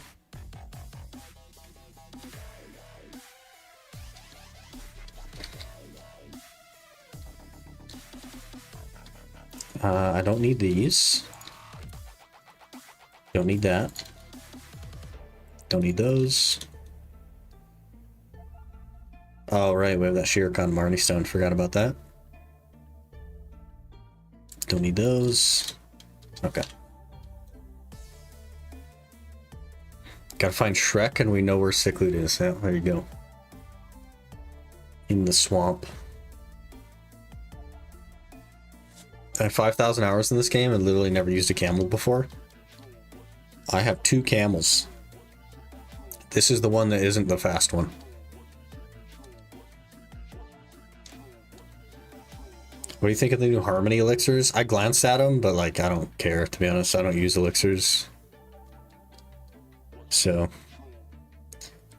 I don't need these. Don't need that. Don't need those. Oh, right, we have that Shirkan Marnie stone. Forgot about that. Don't need those. Okay. Gotta find Shrek, and we know where Sickloot is. Yeah, there you go. In the swamp. I have 5,000 hours in this game and literally never used a camel before. I have 2 camels. This is the one that isn't the fast one. What do you think of the new Harmony elixirs? I glanced at them, but like I don't care, to be honest. I don't use elixirs. So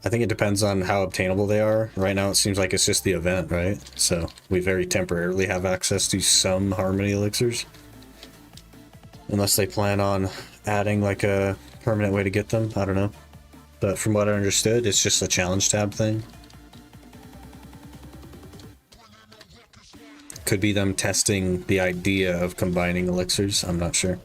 I think it depends on how obtainable they are. Right now it seems like it's just the event, right? So we very temporarily have access to some Harmony elixirs. Unless they plan on adding like a permanent way to get them. I don't know. But from what I understood, it's just a challenge tab thing. Could be them testing the idea of combining elixirs. I'm not sure.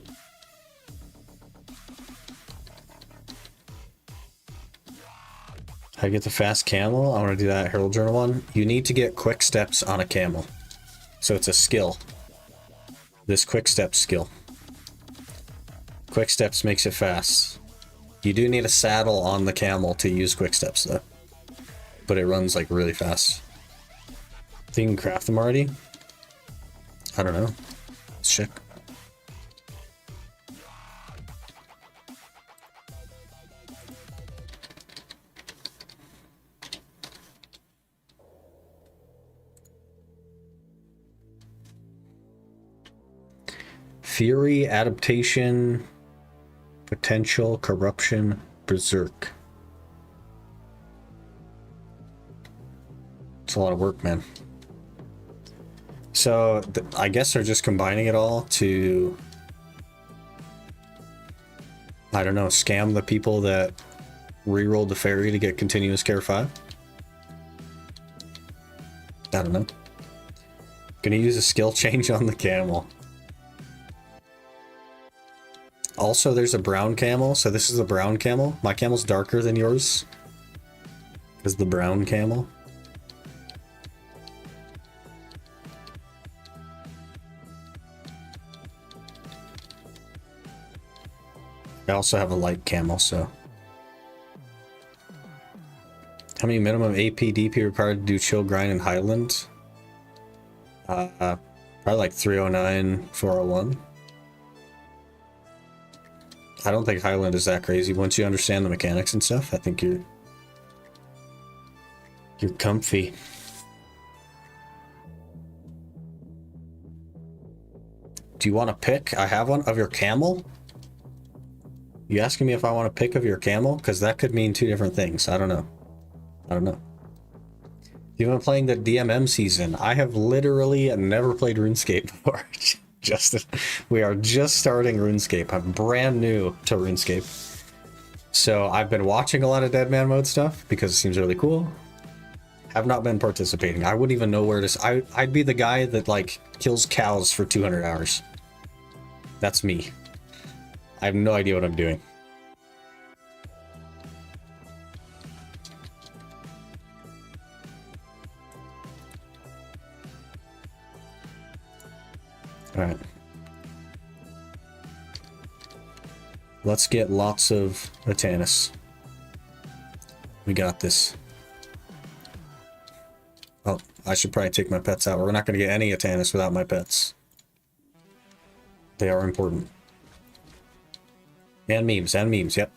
How to get the fast camel? I want to do that Herald Journal one. You need to get quick steps on a camel. So it's a skill. This quick steps skill. Quick steps makes it fast. You do need a saddle on the camel to use quick steps though. But it runs like really fast. Think you can craft them already? I don't know. Let's check. Fury, adaptation, potential, corruption, berserk. It's a lot of work, man. So I guess they're just combining it all to, I don't know, scam the people that rerolled the fairy to get continuous care 5. I don't know. Gonna use a skill change on the camel. Also, there's a brown camel, so this is the brown camel. My camel's darker than yours. Is the brown camel. I also have a light camel, so. How many minimum AP DP required to do chill grind in Highland? Probably like 309, 401. I don't think Highland is that crazy. Once you understand the mechanics and stuff, I think you're comfy. Do you want to pick? I have one of your camel. You asking me if I want to pick of your camel? Because that could mean 2 different things. I don't know. I don't know. You've been playing the DMM season. I have literally never played RuneScape before. We are just starting RuneScape. I'm brand new to RuneScape. So I've been watching a lot of Dead Man Mode stuff because it seems really cool. Have not been participating. I wouldn't even know where to... I'd be the guy that like kills cows for 200 hours. That's me. I have no idea what I'm doing. Alright. Let's get lots of Atanus. We got this. Oh, I should probably take my pets out. We're not going to get any Atanus without my pets. They are important. And memes, yep.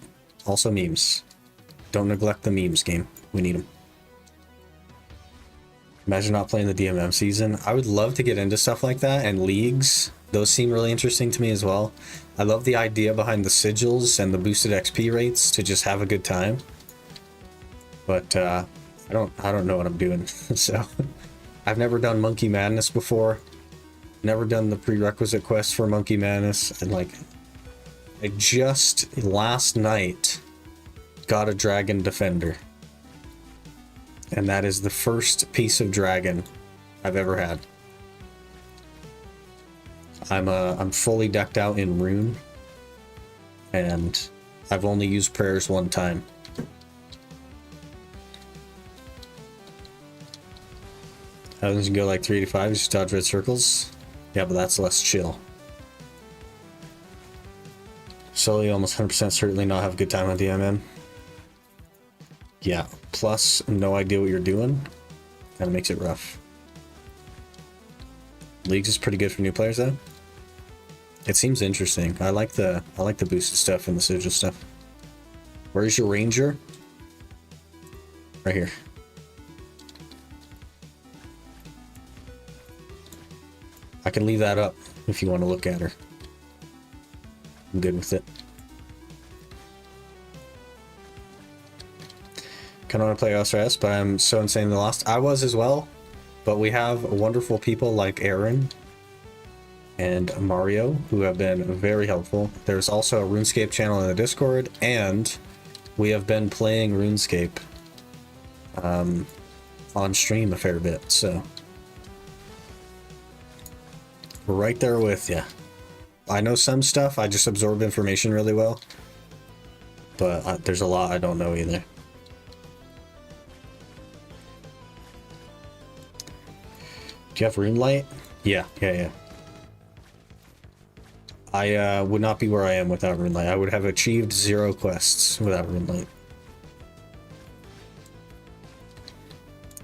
Also memes. Don't neglect the memes game. We need them. Imagine not playing the DMM season. I would love to get into stuff like that, and leagues. Those seem really interesting to me as well. I love the idea behind the sigils and the boosted XP rates to just have a good time. But I don't know what I'm doing. So I've never done Monkey Madness before. Never done the prerequisite quest for Monkey Madness, and like I just last night got a Dragon Defender. And that is the first piece of dragon I've ever had. I'm fully decked out in rune, and I've only used prayers 1 time. How does it go like 385? You just dodge red circles? Yeah, but that's less chill. Sully almost 100% certainly not have a good time on DMM. Yeah, plus no idea what you're doing. Kind of makes it rough. Leagues is pretty good for new players though. It seems interesting. I like the boosted stuff and the sigil stuff. Where's your ranger? Right here. I can leave that up if you want to look at her. I'm good with it. Kind of want to play OSRS, but I'm so insanely lost. I was as well, but we have wonderful people like Aaron and Mario who have been very helpful. There's also a RuneScape channel in the Discord, and we have been playing RuneScape on stream a fair bit, so we're right there with you. I know some stuff, I just absorb information really well, but there's a lot I don't know either. Do you have rune light? Yeah. I would not be where I am without RuneLight. I would have achieved 0 quests without RuneLight.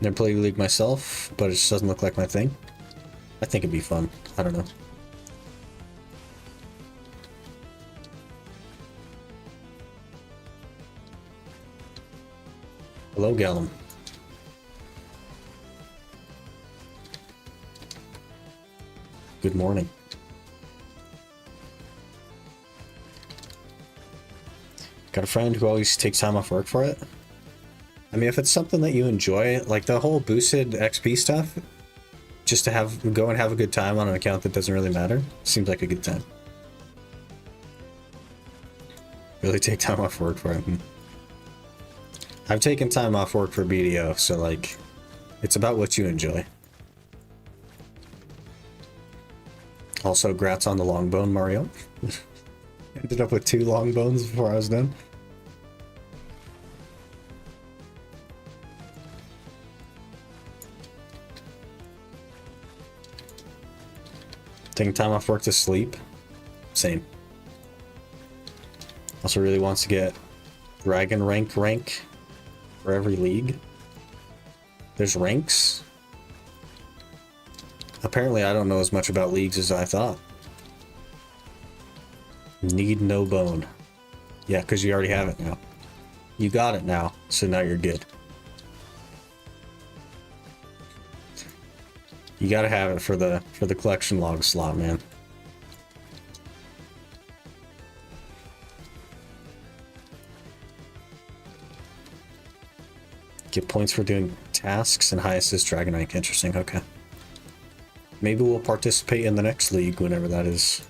Never played League myself, but it just doesn't look like my thing. I think it'd be fun. I don't know. Hello, Gallum. Good morning. Got a friend who always takes time off work for it. I mean, if it's something that you enjoy, like the whole boosted XP stuff, just to go and have a good time on an account that doesn't really matter, seems like a good time. Really take time off work for it. I've taken time off work for BDO, so like, it's about what you enjoy. Also, grats on the long bone, Mario. Ended up with 2 long bones before I was done. Taking time off work to sleep. Same. Also really wants to get dragon rank for every league. There's ranks. Apparently I don't know as much about leagues as I thought. Need no bone. Yeah, because you already have it now. You got it now, so now you're good. You gotta have it for the collection log slot, man. Get points for doing tasks and high assist dragon rank. Interesting, okay. Maybe we'll participate in the next league whenever that is.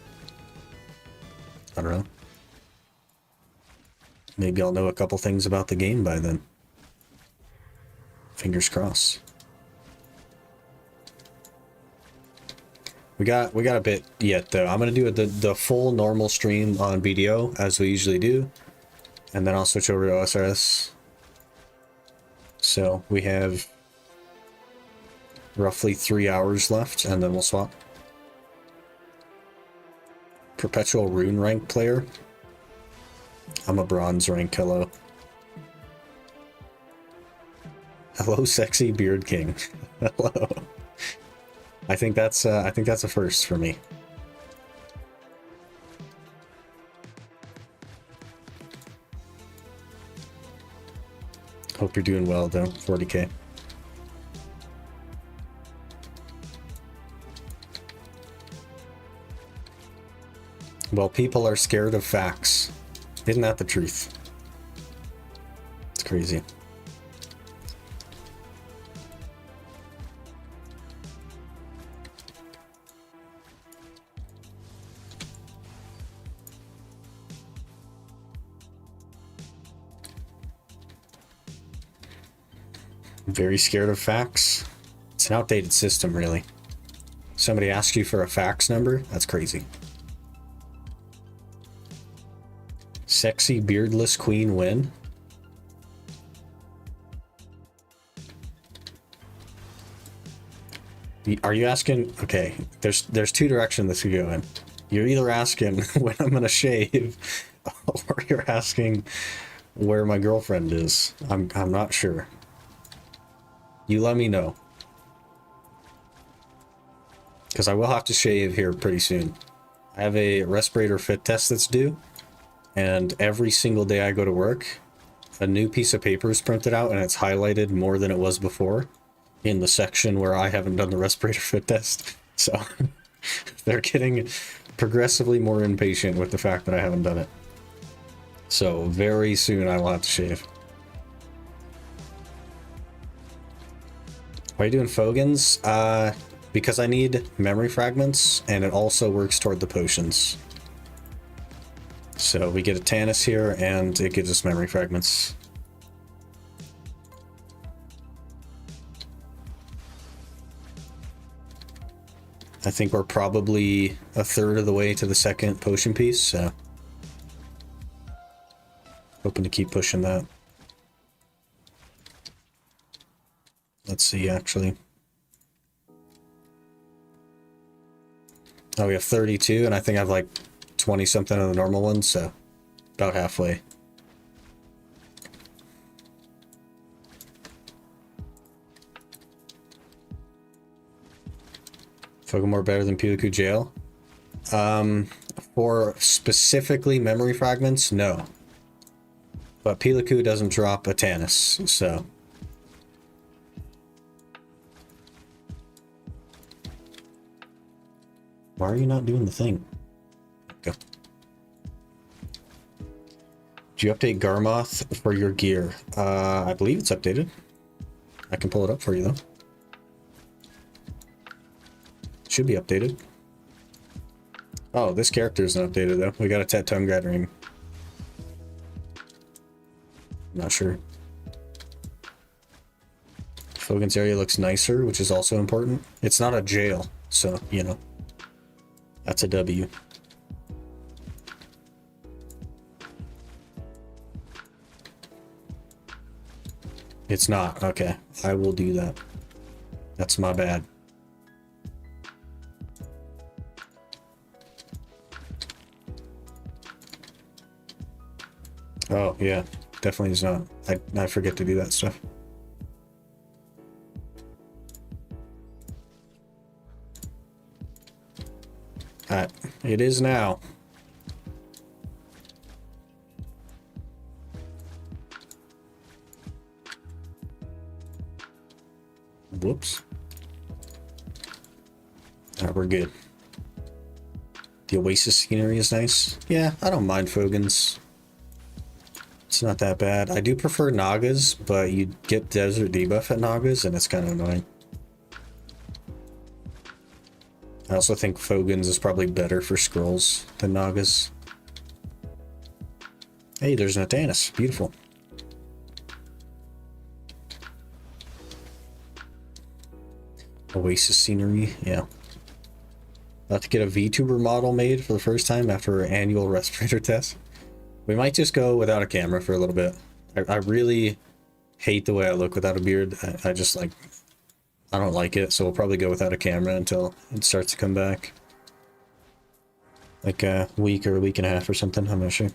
I don't know. Maybe I'll know a couple things about the game by then. Fingers crossed. We got a bit yet though. I'm gonna do the full normal stream on BDO as we usually do, and then I'll switch over to OSRS. So we have roughly 3 hours left, and then we'll swap. Perpetual rune rank player. I'm a bronze rank. Hello. Hello, sexy beard king. Hello. I think that's a first for me. Hope you're doing well though. 40k. Well, people are scared of facts. Isn't that the truth? It's crazy. Very scared of facts. It's an outdated system, really. Somebody asks you for a fax number? That's crazy. Sexy beardless queen win. Are you asking? Okay, there's 2 directions this could go in. You're either asking when I'm gonna shave, or you're asking where my girlfriend is. I'm not sure. You let me know. Because I will have to shave here pretty soon. I have a respirator fit test that's due. And every single day I go to work, a new piece of paper is printed out and it's highlighted more than it was before in the section where I haven't done the respirator fit test. So they're getting progressively more impatient with the fact that I haven't done it. So very soon I will have to shave. Why are you doing Fogans? Because I need memory fragments, and it also works toward the potions. So we get a Tannis here, and it gives us memory fragments. I think we're probably a third of the way to the second potion piece, so hoping to keep pushing that. Let's see, actually. Oh, we have 32, and I think I have like 20 something on the normal one, so about halfway. Fogomore better than Pilaku Jail? For specifically memory fragments, no. But Pilaku doesn't drop a Tannis, so... Why are you not doing the thing? Go. Did you update Garmoth for your gear? I believe it's updated. I can pull it up for you, though. Should be updated. Oh, this character isn't updated, though. We got a Tet Tongue Gathering. Not sure. Fogan's area looks nicer, which is also important. It's not a jail, so, you know. That's a W. It's not. Okay. I will do that. That's my bad. Oh, yeah. Definitely is not. I forget to do that stuff. It is now. Whoops. Alright, we're good. The Oasis scenery is nice. Yeah, I don't mind Fogan's. It's not that bad. I do prefer Nagas, but you get desert debuff at Nagas, and it's kind of annoying. I also think Fogan's is probably better for scrolls than Nagas. Hey, there's an Atanis. Beautiful. Oasis scenery, yeah. About to get a VTuber model made for the first time after our annual respirator test. We might just go without a camera for a little bit. I really hate the way I look without a beard. I just like... I don't like it, so we'll probably go without a camera until it starts to come back. Like a week or a week and a half or something, I'm not sure.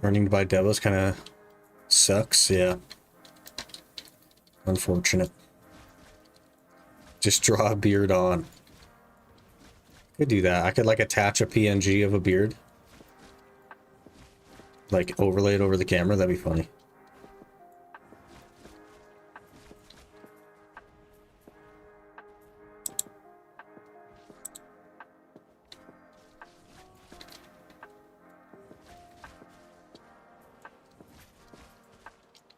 Learning to buy Devils kind of sucks, yeah. Unfortunate. Just draw a beard on. Could do that. I could like attach a PNG of a beard. Like overlay it over the camera, that'd be funny.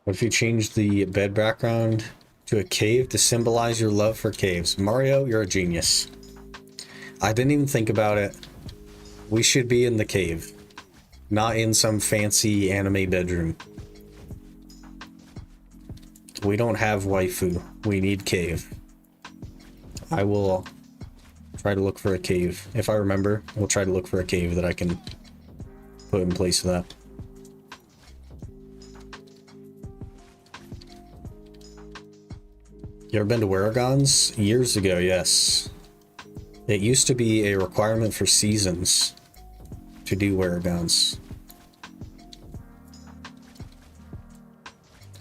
What if you change the bed background to a cave to symbolize your love for caves? Mario, you're a genius. I didn't even think about it. We should be in the cave, not in some fancy anime bedroom. We don't have waifu. We need cave. I will try to look for a cave. If I remember, we'll try to look for a cave that I can put in place of that. You ever been to Waragons? Years ago, yes. It used to be a requirement for seasons to do Waragons.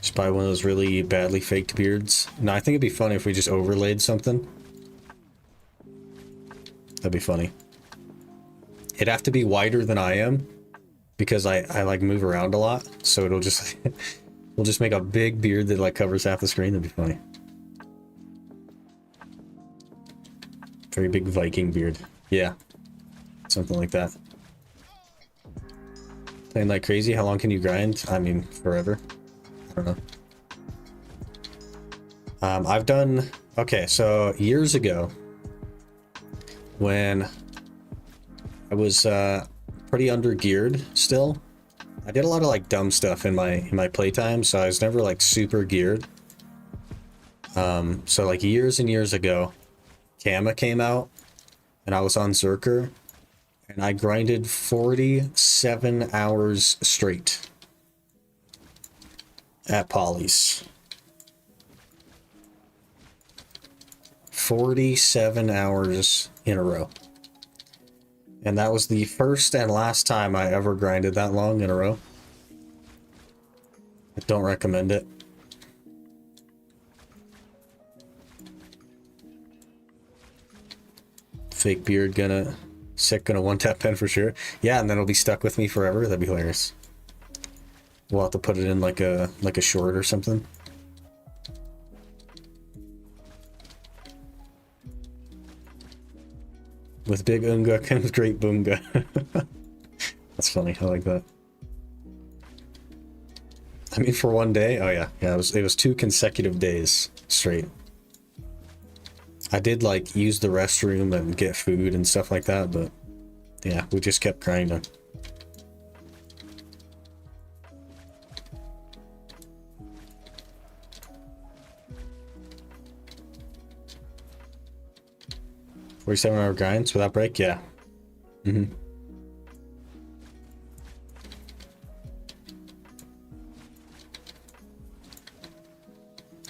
Just buy one of those really badly faked beards. No, I think it'd be funny if we just overlaid something. That'd be funny. It'd have to be wider than I am, because I like move around a lot, so it'll just we'll just make a big beard that like covers half the screen. That'd be funny. Very big Viking beard. Yeah. Something like that. Playing like crazy? How long can you grind? I mean, forever. I don't know. I've done... Okay, so years ago, when I was pretty under-geared still, I did a lot of like dumb stuff in my playtime, so I was never like super geared. So like years and years ago, Kama came out, and I was on Zerker, and I grinded 47 hours straight at Polly's. 47 hours in a row. And that was the first and last time I ever grinded that long in a row. I don't recommend it. Fake beard gonna one tap pen for sure. Yeah, and then it'll be stuck with me forever. That'd be hilarious. We'll have to put it in like a short or something. With big unga comes great boonga. That's funny. I like that. I mean, for one day. Oh yeah, yeah. It was 2 consecutive days straight. I did like use the restroom and get food and stuff like that, but yeah, we just kept grinding. $47-hour grinds without break? Yeah.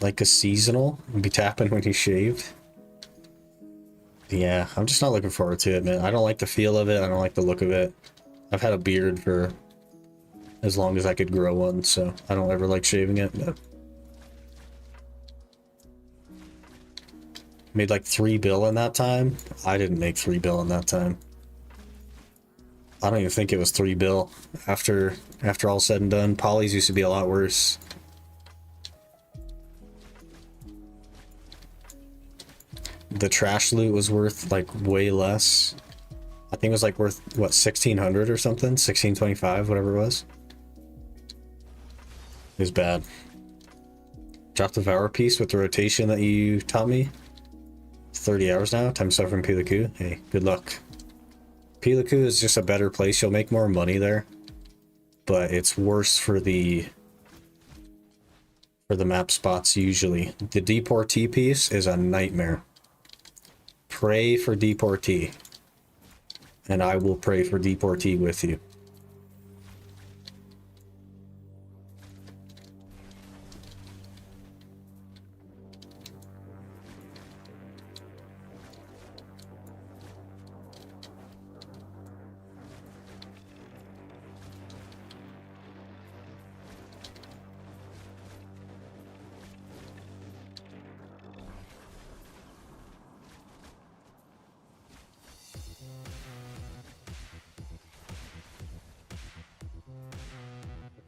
Like a seasonal? And be tapping when you shaved? Yeah, I'm just not looking forward to it, man. I don't like the feel of it. I don't like the look of it. I've had a beard for as long as I could grow one, so I don't ever like shaving it. But made like 3 bill in that time. I didn't make 3 bill in that time. I don't even think it was 3 bill after all said and done. Polys used to be a lot worse. The trash loot was worth like way less. I think it was like worth what, 1600 or something, 1625, whatever it was. It was bad. Drop the Devour piece with the rotation that you taught me. 30 hours now. Time to start from Pilaku. Hey, good luck. Pilaku is just a better place. You'll make more money there, but it's worse for the map spots usually. The deportee piece is a nightmare. Pray for deportee, and I will pray for deportee with you.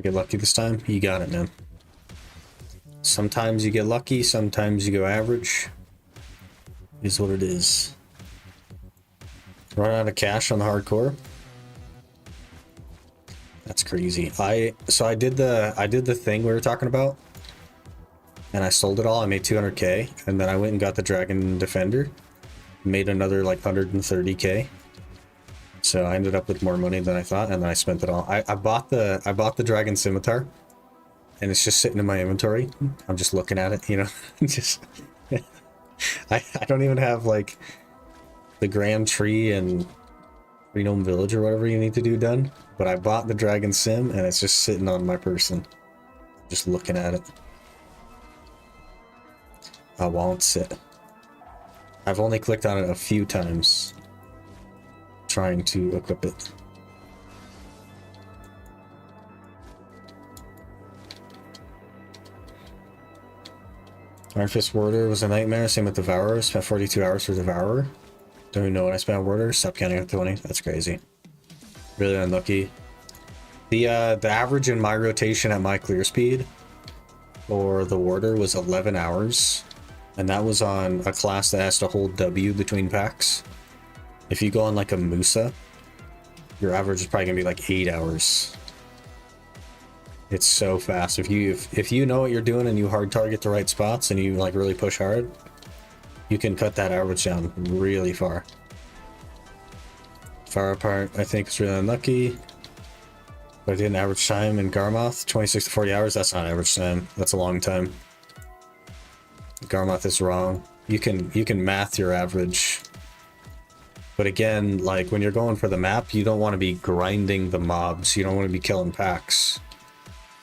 Get lucky this time? You got it, man. Sometimes you get lucky, sometimes you go average. Is what it is. Run out of cash on the hardcore. That's crazy. So I did the thing we were talking about, and I sold it all. I made 200k, and then I went and got the Dragon Defender, made another like 130k. So I ended up with more money than I thought, and then I spent it all. I bought the Dragon Scimitar, and it's just sitting in my inventory. I'm just looking at it, you know. Just I don't even have like the Grand Tree and Renome Village or whatever you need to do done, but I bought the Dragon Sim, and it's just sitting on my person, just looking at it. I won't sit. I've only clicked on it a few times, trying to equip it. Iron Fist Warder was a nightmare. Same with Devourer. Spent 42 hours for Devourer. Don't even know what I spent on Warder. Stop counting at 20. That's crazy. Really unlucky. The average in my rotation at my clear speed for the Warder was 11 hours. And that was on a class that has to hold W between packs. If you go on like a Musa, your average is probably gonna be like 8 hours. It's so fast. If you know what you're doing and you hard target the right spots and you like really push hard, you can cut that average down really far. Far apart, I think it's really unlucky. But I did an average time in Garmoth, 26 to 40 hours. That's not average time. That's a long time. Garmoth is wrong. You can math your average. But again, like when you're going for the map, you don't want to be grinding the mobs. You don't want to be killing packs.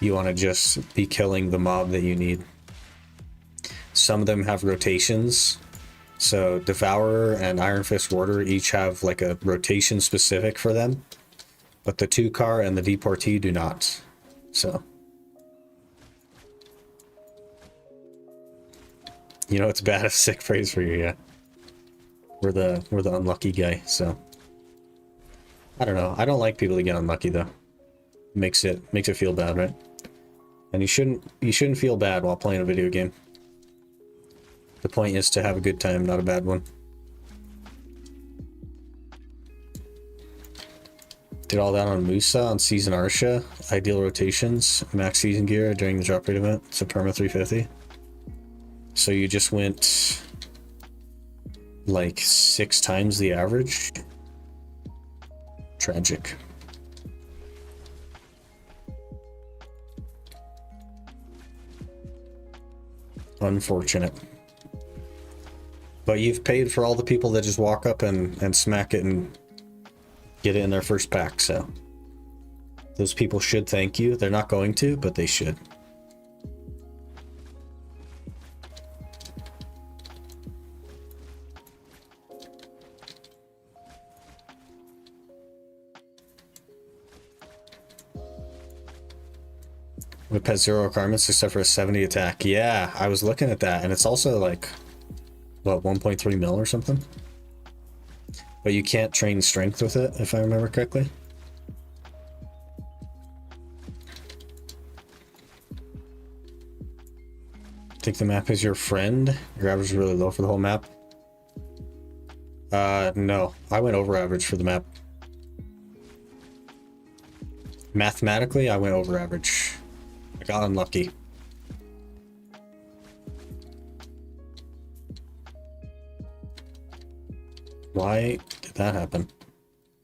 You want to just be killing the mob that you need. Some of them have rotations. So Devourer and Iron Fist Warder each have like a rotation specific for them, but the 2-car and the Deportee do not. So, you know, it's bad as sick phrase for you, yeah. We're the unlucky guy, so I don't know. I don't like people to get unlucky though. Makes it feel bad, right? And you shouldn't feel bad while playing a video game. The point is to have a good time, not a bad one. Did all that on Musa, on Season Arsha, ideal rotations, max season gear during the drop rate event, so perma 350. So you just went like 6 times the average? Tragic. Unfortunate. But you've paid for all the people that just walk up and smack it and get it in their first pack, so those people should thank you. They're not going to, but they should. Whip has 0 requirements except for a 70 attack. Yeah, I was looking at that, and it's also like, what, 1.3 mil or something? But you can't train strength with it, if I remember correctly. Think the map is your friend? Your average is really low for the whole map? No. I went over average for the map. Mathematically, I went over average. I got unlucky. Why did that happen?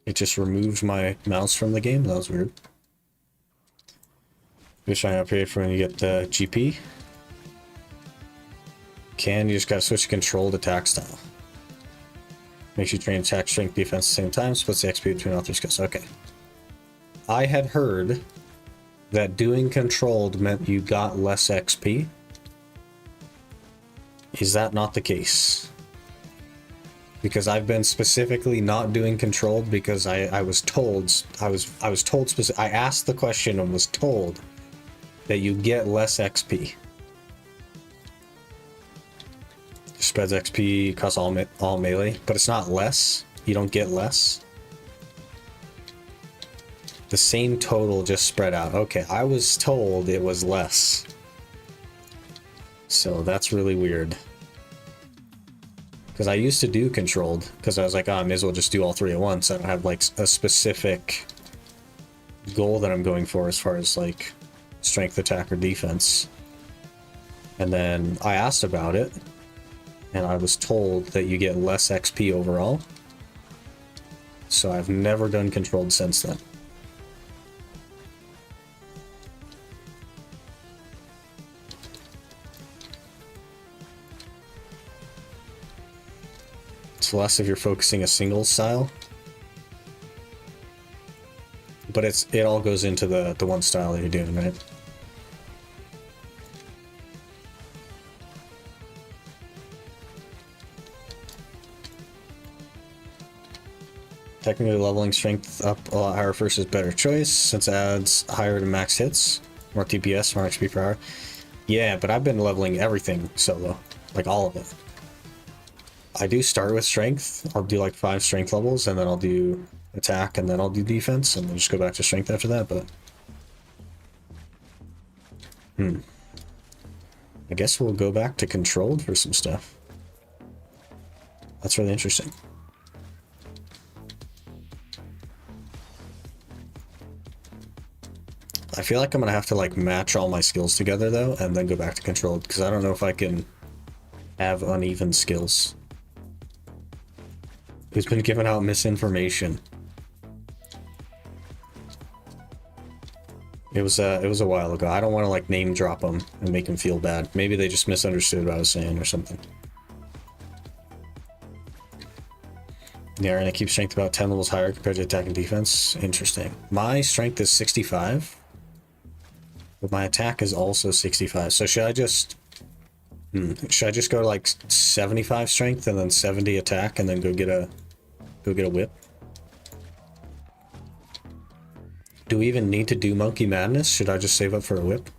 It just removed my mouse from the game? That was weird. Wish I upgrade for when you get the GP. You just gotta switch controlled attack style. Makes you train attack, strength, defense at the same time, splits the XP between all 3 skills. Okay. I had heard that doing controlled meant you got less XP. Is that not the case? Because I've been specifically not doing controlled because I was told I asked the question and was told that you get less XP. Spreads XP across all melee, but it's not less. You don't get less. The same total just spread out. Okay, I was told it was less. So that's really weird. Because I used to do controlled, because I was like, oh, I may as well just do all 3 at once. I don't have like a specific goal that I'm going for as far as like strength, attack, or defense. And then I asked about it, and I was told that you get less XP overall. So I've never done controlled since then. It's less if you're focusing a single style. But it all goes into the one style that you're doing, right? Technically, leveling strength up a lot higher first is better choice, since it adds higher to max hits, more DPS, more HP per hour. Yeah, but I've been leveling everything solo, like all of it. I do start with strength. I'll do like 5 strength levels, and then I'll do attack, and then I'll do defense, and then just go back to strength after that, but... I guess we'll go back to controlled for some stuff. That's really interesting. I feel like I'm gonna have to like match all my skills together though, and then go back to controlled, because I don't know if I can have uneven skills. Who's been giving out misinformation? It was a while ago. I don't want to like name drop them and make them feel bad. Maybe they just misunderstood what I was saying or something. Yeah, and I keep strength about 10 levels higher compared to attack and defense. Interesting. My strength is 65, but my attack is also 65. So should I just Should I just go to like 75 strength and then 70 attack and then go get a whip? Do we even need to do Monkey Madness? Should I just save up for a whip?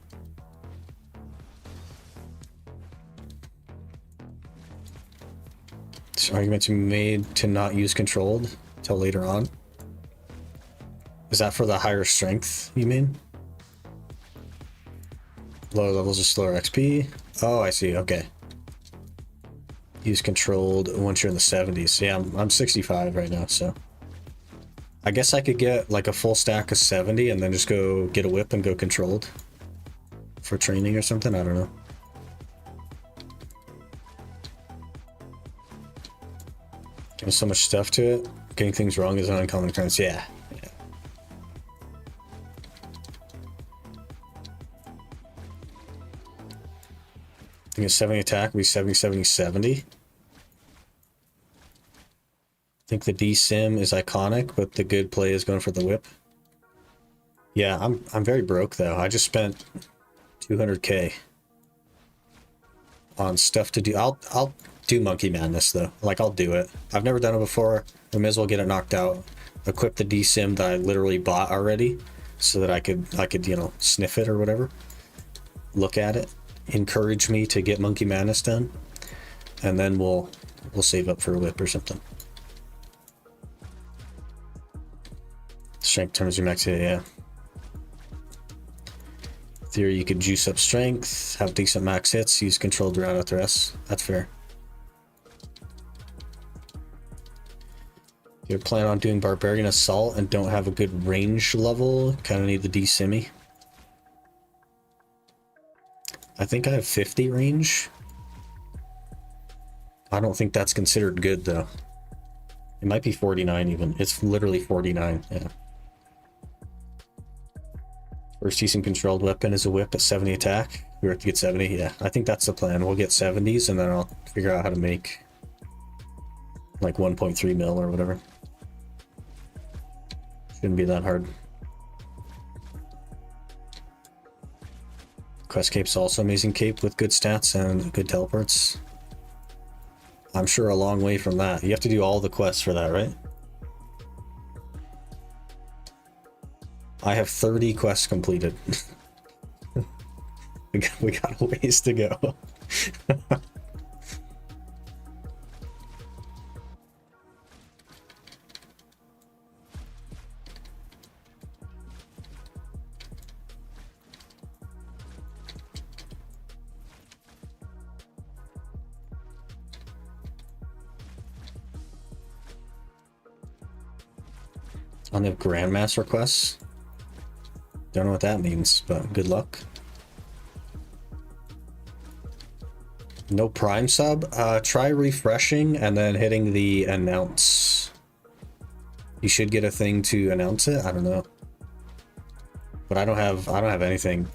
This argument to be made to not use controlled till later on. Is that for the higher strength, you mean? Lower levels are slower XP. Oh, I see. Okay. Use controlled once you're in the 70s. Yeah, I'm 65 right now, so. I guess I could get like a full stack of 70 and then just go get a whip and go controlled for training or something. I don't know. There's so much stuff to it. Getting things wrong is an uncommon occurrence. Yeah. I think a 70 attack would be 70, 70, 70. I think the D-Sim is iconic, but the good play is going for the whip. Yeah, I'm very broke though. I just spent 200k on stuff to do. I'll do Monkey Madness though. Like I'll do it. I've never done it before. I may as well get it knocked out. Equip the D-Sim that I literally bought already, so that I could you know, sniff it or whatever. Look at it. Encourage me to get Monkey Madness done, and then we'll save up for a whip or something. Strength turns your max hit, yeah. Theory, you could juice up strength, have decent max hits, use controlled around with the rest. That's fair. If you plan on doing Barbarian Assault and don't have a good range level, kind of need the D-Simmy. I think I have 50 range. I don't think that's considered good though. It might be 49 even. It's literally 49, yeah. First decent controlled weapon is a whip at 70 attack. We have to get 70, yeah. I think that's the plan. We'll get 70s and then I'll figure out how to make like 1.3 mil or whatever. Shouldn't be that hard. Quest Cape's also amazing cape with good stats and good teleports. I'm sure a long way from that. You have to do all the quests for that, right? I have 30 quests completed. we got a ways to go. On the Grandmaster quests. Don't know what that means, but good luck. No Prime sub? Try refreshing and then hitting the announce. You should get a thing to announce it. I don't know. But I don't have anything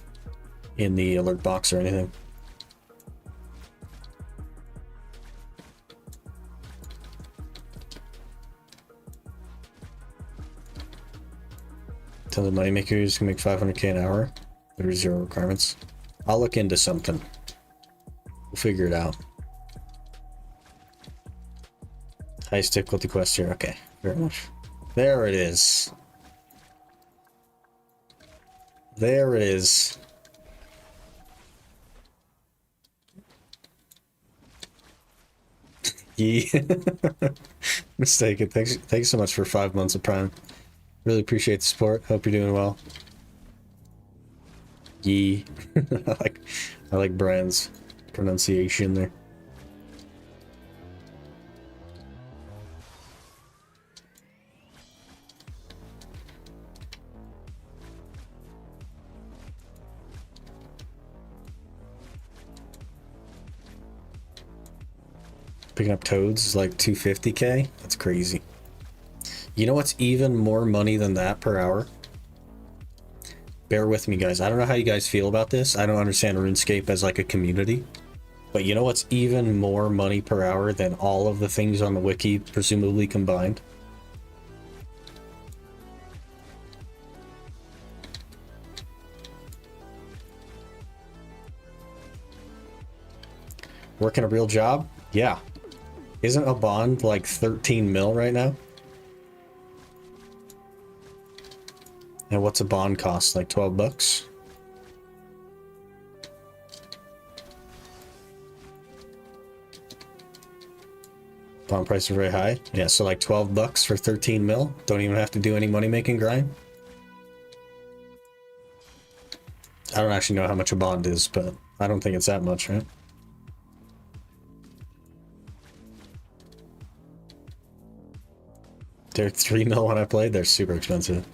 in the alert box or anything. Tell the moneymakers can make 500k an hour. There are 0 requirements. I'll look into something. We'll figure it out. Highest difficulty quest here. Okay, fair enough. There it is. There it is. Yee. Mistaken. Thanks so much for 5 months of Prime. Really appreciate the support. Hope you're doing well. Yee. I like Brian's pronunciation there. Picking up toads is like 250k. That's crazy. You know what's even more money than that per hour? Bear with me, guys. I don't know how you guys feel about this. I don't understand RuneScape as like a community. But you know what's even more money per hour than all of the things on the wiki, presumably combined? Working a real job? Yeah. Isn't a bond like 13 mil right now? And what's a bond cost? Like 12 bucks? Bond price is very high. Yeah, so like 12 bucks for 13 mil. Don't even have to do any money making grind. I don't actually know how much a bond is, but I don't think it's that much, right? They're 3 mil when I played. They're super expensive.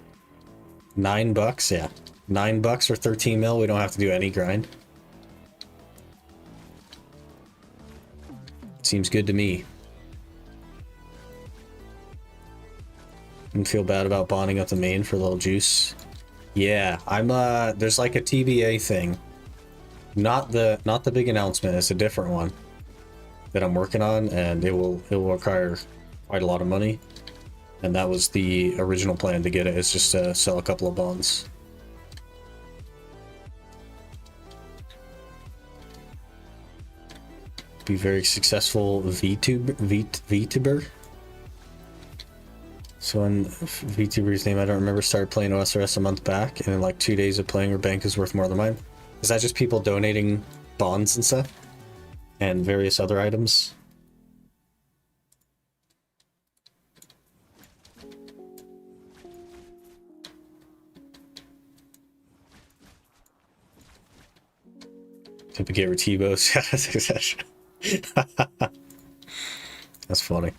9 bucks, yeah. 9 bucks for 13 mil. We don't have to do any grind. Seems good to me. Don't feel bad about bonding up the main for a little juice. Yeah, I'm there's like a TBA thing. Not the big announcement, it's a different one that I'm working on, and it will require quite a lot of money. And that was the original plan to get it, is just to sell a couple of bonds. Be very successful VTuber. So in VTuber's name, I don't remember, started playing OSRS a month back, and in like 2 days of playing, her bank is worth more than mine. Is that just people donating bonds and stuff? And various other items? Typically Retibos. That's funny.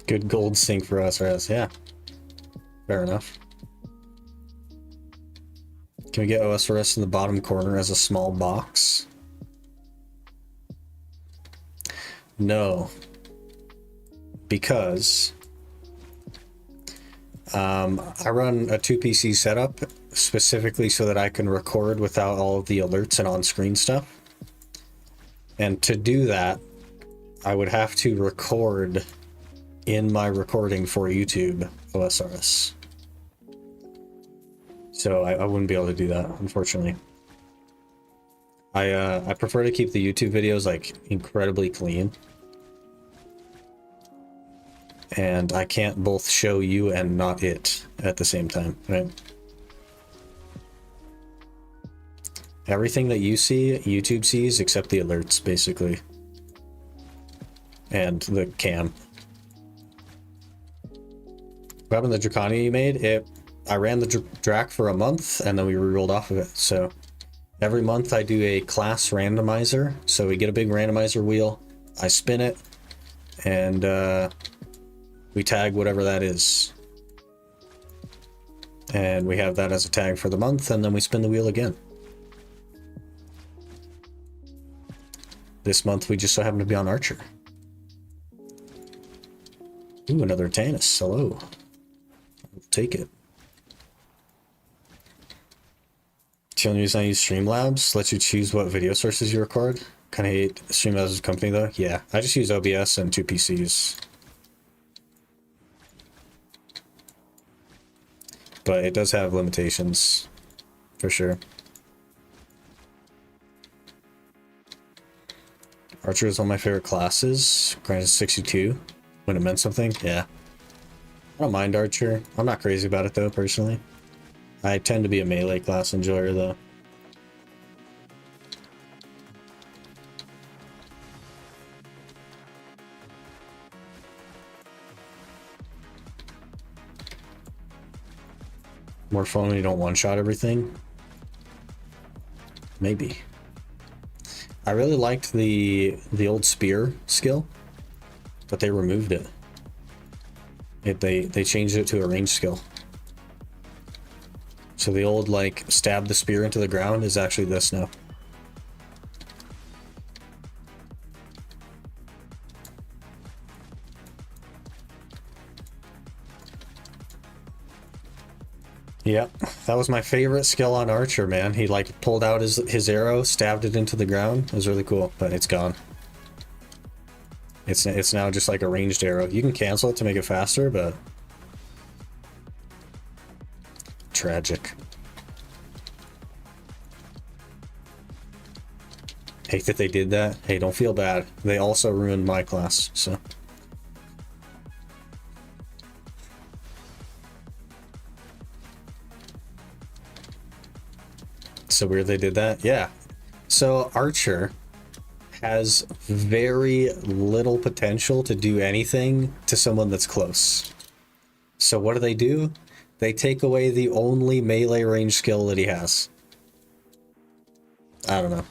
Good gold sink for OSRS, yeah. Fair enough. Can we get OSRS in the bottom corner as a small box? No. Because I run a 2PC setup specifically so that I can record without all of the alerts and on-screen stuff. And to do that, I would have to record in my recording for YouTube OSRS. So I wouldn't be able to do that, unfortunately. I prefer to keep the YouTube videos like incredibly clean. And I can't both show you and not it at the same time, right? Everything that you see, YouTube sees, except the alerts, basically. And the cam. What happened to the Dracania you made? I ran the Drac for a month, and then we re-rolled off of it. So every month I do a class randomizer. So we get a big randomizer wheel, I spin it, and we tag whatever that is. And we have that as a tag for the month, and then we spin the wheel again. This month we just so happen to be on Archer. Ooh, another Tannis. Hello. I'll take it. The only reason I use Streamlabs lets you choose what video sources you record. Kind of hate Streamlabs as a company though. Yeah, I just use OBS and 2 PCs. But it does have limitations, for sure. Archer is one of my favorite classes. Granted 62 when it meant something. Yeah. I don't mind Archer. I'm not crazy about it though, personally. I tend to be a melee class enjoyer though. More fun when you don't one-shot everything? Maybe. I really liked the old spear skill, but they removed it. They changed it to a range skill. So the old, like, stab the spear into the ground is actually this now. Yep, that was my favorite skill on Archer, man. He like pulled out his arrow, stabbed it into the ground. It was really cool, but it's gone. It's now just like a ranged arrow. You can cancel it to make it faster, but tragic. Hate that they did that. Hey, don't feel bad. They also ruined my class, so. So weird they did that. Yeah. So Archer has very little potential to do anything to someone that's close. So what do? They take away the only melee range skill that he has. I don't know.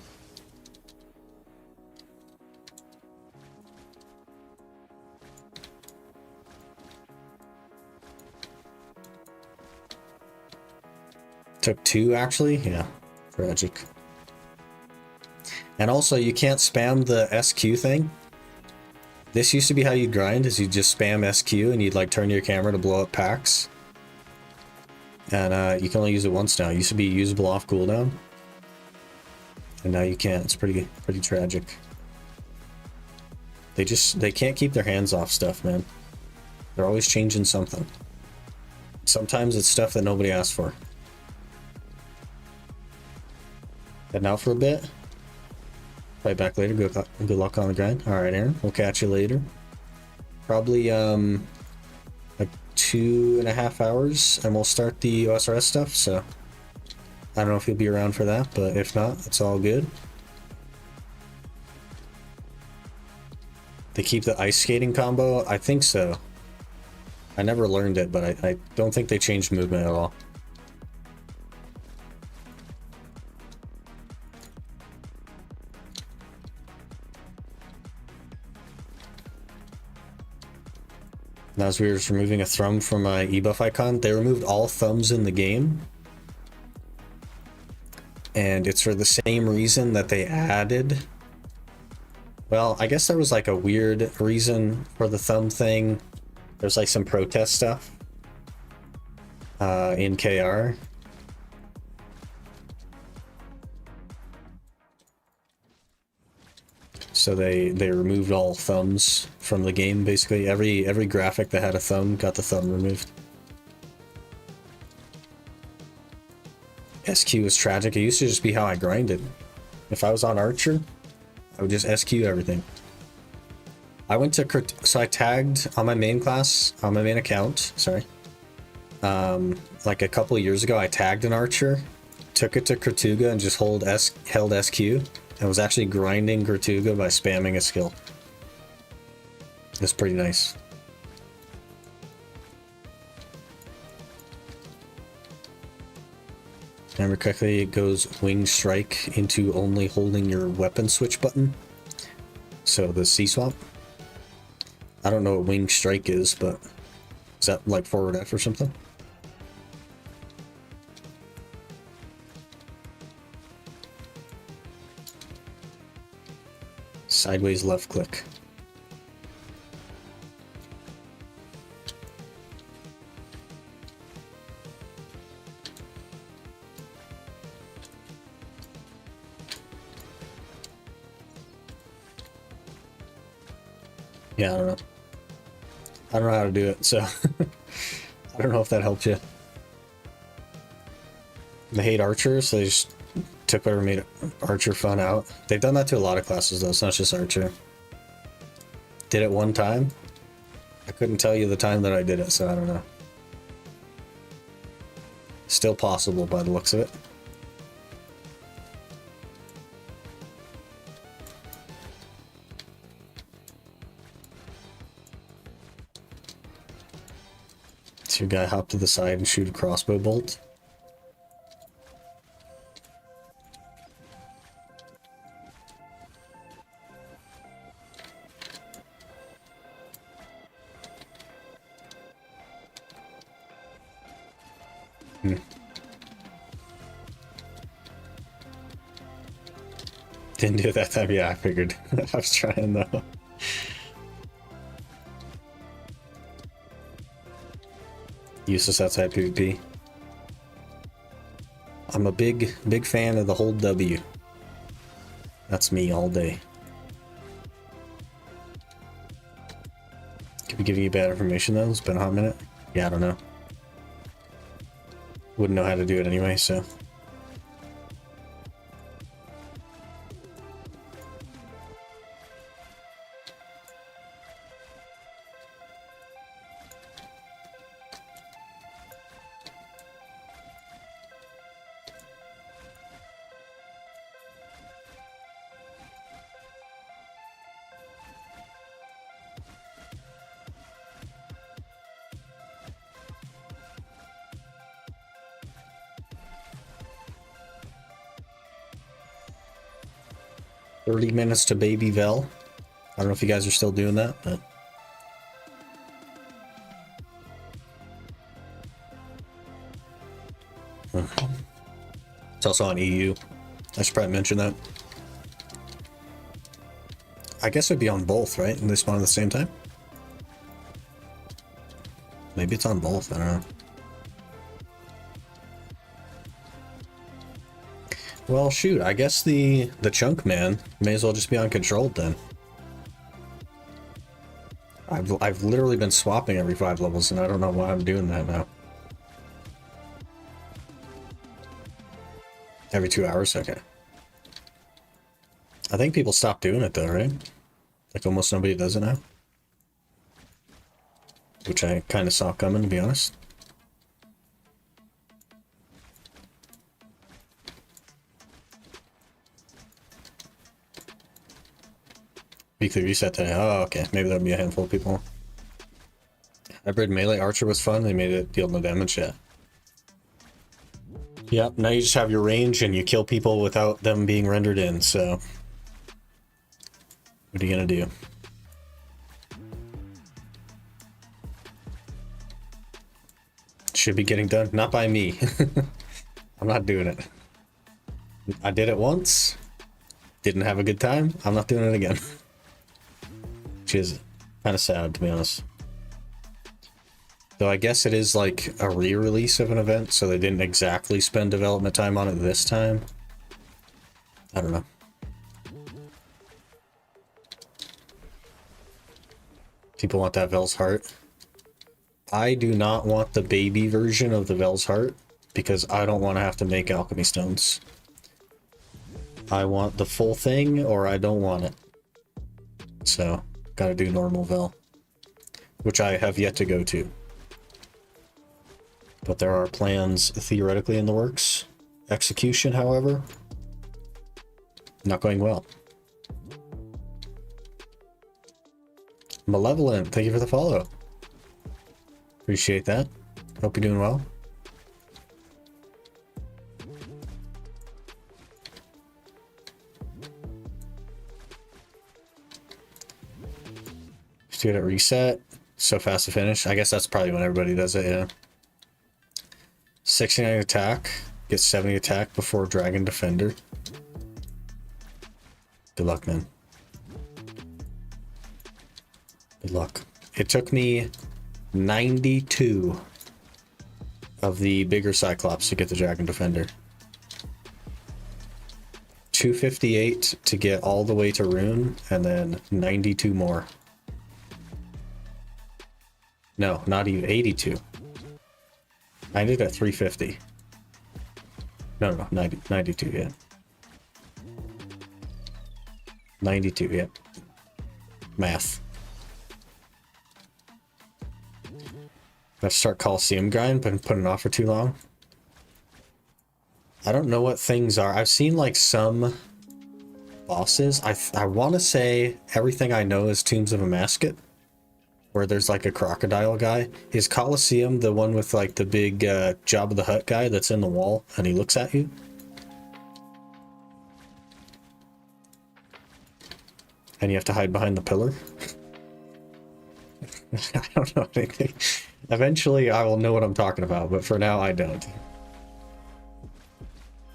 Took 2 actually? Yeah. Tragic. And also, you can't spam the SQ thing. This used to be how you'd grind, is you'd just spam SQ and you'd like turn your camera to blow up packs. And you can only use it once now. It used to be usable off cooldown. And now you can't. It's pretty tragic. They can't keep their hands off stuff, man. They're always changing something. Sometimes it's stuff that nobody asked for. Heading out for a bit. Probably back later. Good luck on the grind. Alright, Aaron. We'll catch you later. Probably like 2.5 hours and we'll start the OSRS stuff, so I don't know if you'll be around for that, but if not, it's all good. They keep the ice skating combo? I think so. I never learned it, but I don't think they changed movement at all. And as we were just removing a thumb from my ebuff icon, they removed all thumbs in the game. And it's for the same reason that they added... Well, I guess there was like a weird reason for the thumb thing. There's like some protest stuff in KR. So they removed all thumbs from the game, basically. Every graphic that had a thumb got the thumb removed. SQ is tragic. It used to just be how I grinded. If I was on Archer, I would just SQ everything. I went to... So I tagged on my main class, on my main account, sorry. Like a couple of years ago, I tagged an Archer, took it to Kertuga and just held SQ. I was actually grinding Kertuga by spamming a skill. It's pretty nice. Remember correctly, it goes wing strike into only holding your weapon switch button. So the C swap. I don't know what wing strike is, but is that like forward F or something? Sideways left click. Yeah, I don't know. I don't know how to do it, so I don't know if that helped you. They hate Archer, so they just took whatever made Archer fun out. They've done that to a lot of classes, though. It's not just Archer. Did it one time. I couldn't tell you the time that I did it, so I don't know. Still possible by the looks of it. So your guy hop to the side and shoot a crossbow bolt. Didn't do it that time. Yeah, I figured. I was trying though. Useless outside PvP. I'm a big fan of the whole W. That's me all day. Could be giving you bad information though. It's been a hot minute. Yeah, I don't know. Wouldn't know how to do it anyway, so. "30 minutes to baby Vel." I don't know if you guys are still doing that, but it's also on EU. I should probably mention that. I guess it'd be on both, right? And they spawn at the same time? Maybe it's on both, I don't know. Well, shoot, I guess the chunk man may as well just be on controlled then. I've literally been swapping every 5 levels, and I don't know why I'm doing that now. Every 2 hours? Okay. I think people stopped doing it though, right? Like almost nobody does it now. Which I kind of saw coming, to be honest. Weekly reset today. Oh, okay. Maybe there'll be a handful of people. Hybrid melee archer was fun. They made it deal no damage yet. Yep, now you just have your range and you kill people without them being rendered in, so. What are you gonna do? Should be getting done. Not by me. I'm not doing it. I did it once. Didn't have a good time. I'm not doing it again. Which is kind of sad, to be honest. Though I guess it is like a re-release of an event, so they didn't exactly spend development time on it this time. I don't know. People want that Vel's Heart. I do not want the baby version of the Vel's Heart because I don't want to have to make alchemy stones. I want the full thing or I don't want it. So, gotta do normal Vel, which I have yet to go to. But there are plans theoretically in the works. Execution, however, not going well. Malevolent, thank you for the follow. Appreciate that. Hope you're doing well. Just do it at reset. So fast to finish. I guess that's probably when everybody does it, yeah. 69 attack. Get 70 attack before Dragon Defender. Good luck, man. Good luck. It took me 92 of the bigger Cyclops to get the Dragon Defender. 258 to get all the way to Rune, and then 92 more. No, not even 82. I did at 350. No, 92, yeah. 92, yeah. Math. I have to start Coliseum grind, but putting it off for too long. I don't know what things are. I've seen like some bosses. I want to say everything I know is Tombs of a Mascot, where there's like a crocodile guy. Is Coliseum the one with like the big Jabba the Hutt guy that's in the wall and he looks at you? And you have to hide behind the pillar? I don't know anything. Eventually I will know what I'm talking about, but for now I don't.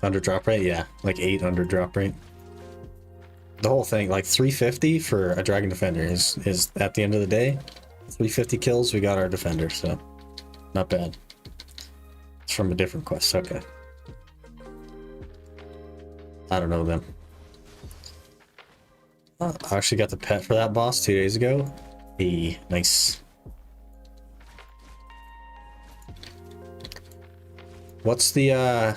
Under drop rate? Yeah, like 8 under drop rate. The whole thing, like 350 for a Dragon Defender is at the end of the day, 350 kills, we got our Defender, so not bad. It's from a different quest, okay. I don't know them. I actually got the pet for that boss 2 days ago. Hey, nice. What's the,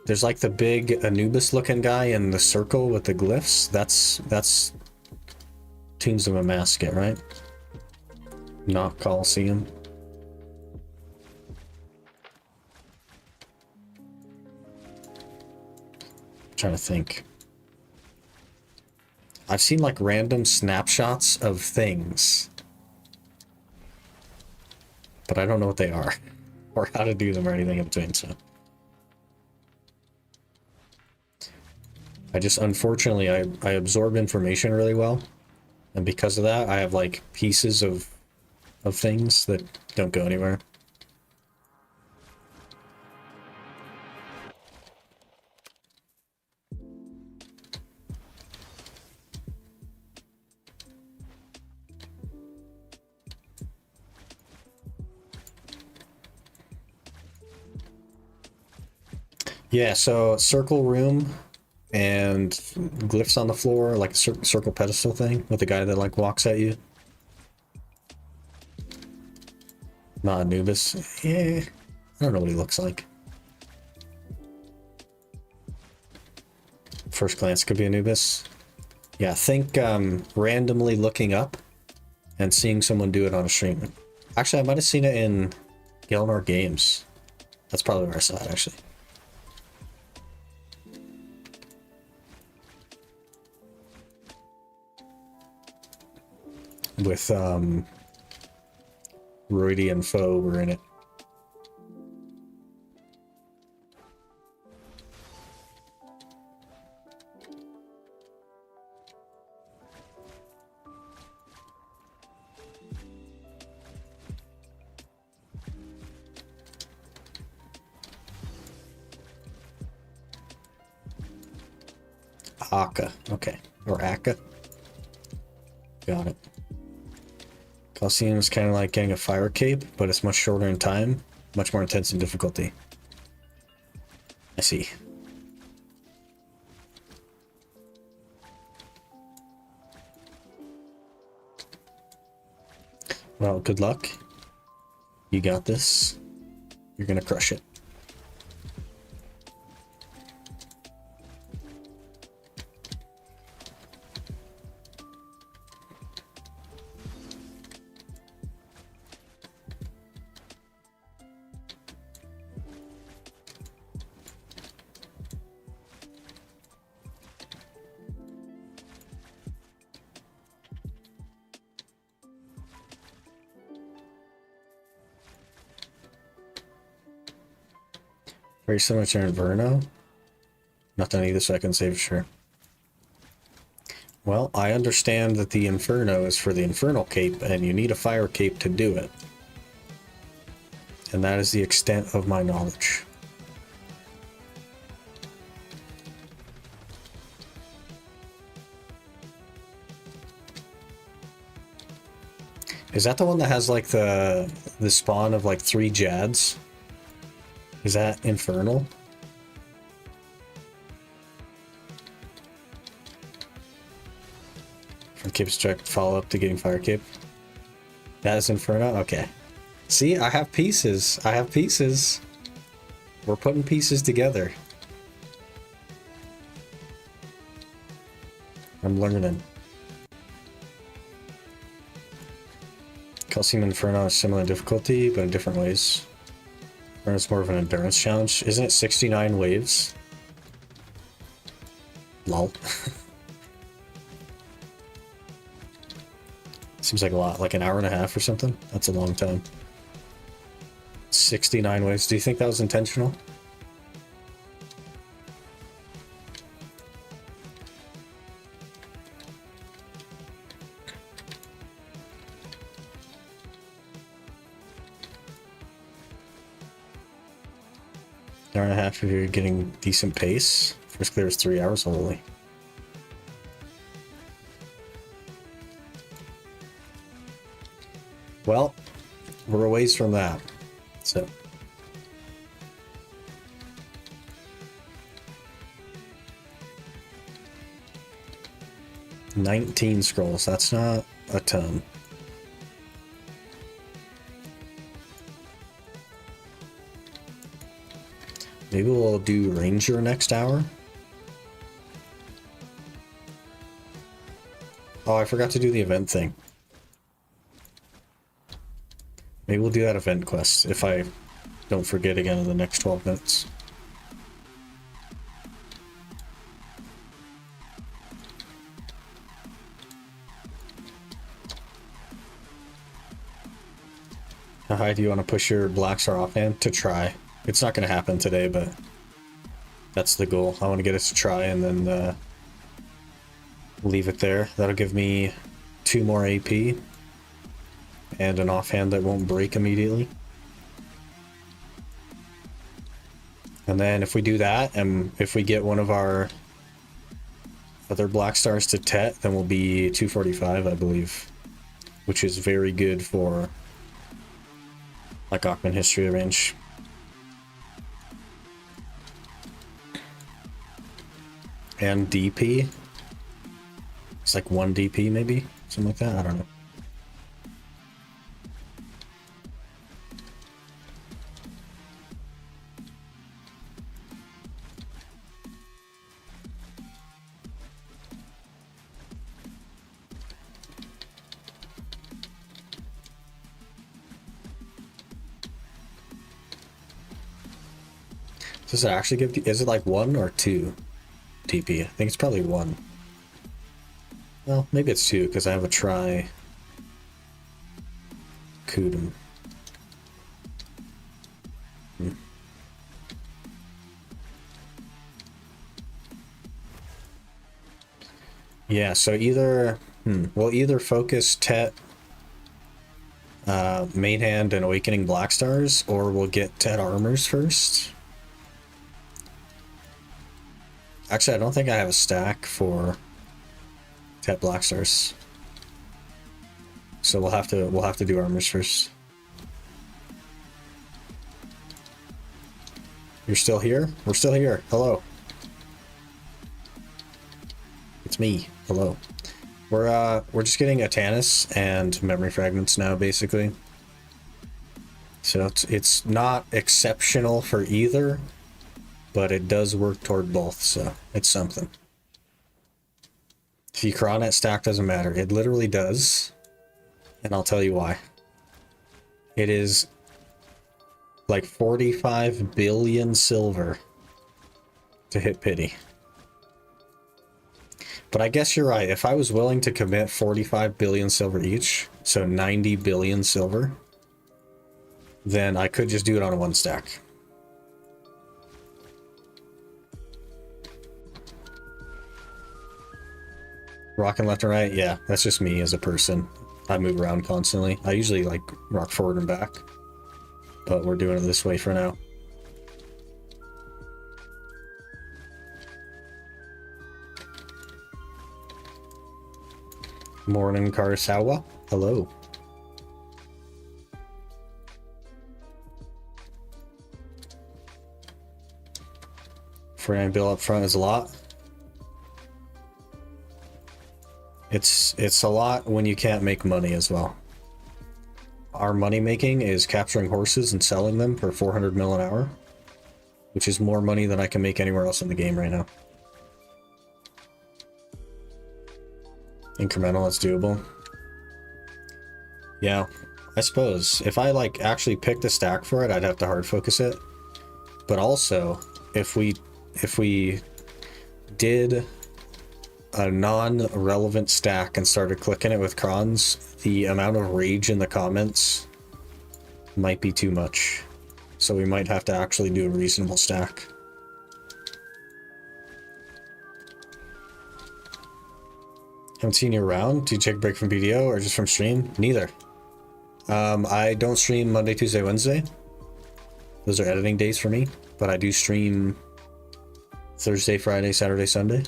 there's like the big Anubis looking guy in the circle with the glyphs. That's Tombs of a Masket, right? Not Coliseum. I'm trying to think. I've seen like random snapshots of things, but I don't know what they are or how to do them or anything in between, so. I just, unfortunately, I absorb information really well, and because of that, I have like pieces of things that don't go anywhere. Yeah, so circle room and glyphs on the floor, like a circle pedestal thing with the guy that like walks at you. Not Anubis. Yeah, I don't know what he looks like. First glance could be Anubis. Yeah, think randomly looking up and seeing someone do it on a stream. Actually, I might have seen it in Gilmore Games. That's probably where I saw it, actually. With Roidy and Foe were in it. Aka, okay, or Aka. Got it. Coliseum is kind of like getting a fire cape, but it's much shorter in time, much more intense in difficulty. I see. Well, good luck. You got this. You're gonna crush it. Very similar to Inferno. Not that either, so I can say for sure. Well, I understand that the Inferno is for the Infernal Cape, and you need a fire cape to do it. And that is the extent of my knowledge. Is that the one that has like the spawn of like 3 Jads? Is that Infernal? From Cape Strike follow up to getting Fire Cape. That is Inferno? Okay. See, I have pieces. I have pieces. We're putting pieces together. I'm learning. Coliseum and Inferno is similar in difficulty, but in different ways. It's more of an endurance challenge. Isn't it 69 waves? Lol. Seems like a lot, like an hour and a half or something. That's a long time. 69 waves. Do you think that was intentional? Hour and a half if you're getting decent pace. First clear is 3 hours only. Well, we're a ways from that. So 19 scrolls. That's not a ton. Maybe we'll do Ranger next hour. Oh, I forgot to do the event thing. Maybe we'll do that event quest if I don't forget again in the next 12 minutes. How high do you want to push your Blackstar offhand? To try. It's not going to happen today, but that's the goal. I want to get us to try and then leave it there. That'll give me 2 more AP and an offhand that won't break immediately. And then if we do that, and if we get one of our other Blackstars to Tet, then we'll be 245, I believe, which is very good for like Augment History range. And DP. It's like 1 DP maybe, something like that, I don't know. Does it actually give, is it like 1 or 2 DP? I think it's probably 1. Well, maybe it's 2 because I have a try Kudum. Yeah, so either we'll either focus Tet, Main Hand, and Awakening Blackstars, or we'll get Tet Armors first. Actually, I don't think I have a stack for Tet Blackstars, so we'll have to do Armors first. You're still here? We're still here. Hello. It's me. Hello. We're just getting a Tannis and memory fragments now, basically. So it's not exceptional for either, but it does work toward both, so it's something. If you Coronet stack, doesn't matter. It literally does, and I'll tell you why. It is like 45 billion silver to hit pity. But I guess you're right. If I was willing to commit 45 billion silver each, so 90 billion silver, then I could just do it on a 1 stack. Rocking left and right? Yeah, that's just me as a person. I move around constantly. I usually like rock forward and back, but we're doing it this way for now. Morning, Karasawa. Hello. $49 bill up front is a lot. It's a lot when you can't make money as well. Our money making is capturing horses and selling them for 400 mil an hour, which is more money than I can make anywhere else in the game right now. Incremental, that's doable. Yeah, I suppose if I like actually picked a stack for it, I'd have to hard focus it. But also, if we did a non-relevant stack and started clicking it with crons, the amount of rage in the comments might be too much. So we might have to actually do a reasonable stack. Haven't seen you around. Do you take a break from BDO or just from stream? Neither. I don't stream Monday, Tuesday, Wednesday. Those are editing days for me, but I do stream Thursday, Friday, Saturday, Sunday.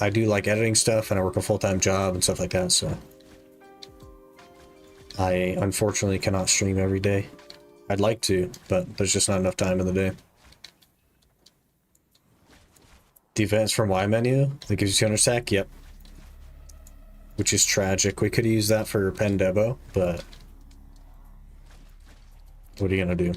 I do like editing stuff, and I work a full-time job and stuff like that, so I unfortunately cannot stream every day. I'd like to, but there's just not enough time in the day. The events from Y menu that gives you 200 stack? Yep. Which is tragic. We could use that for Pendebo, but what are you gonna do?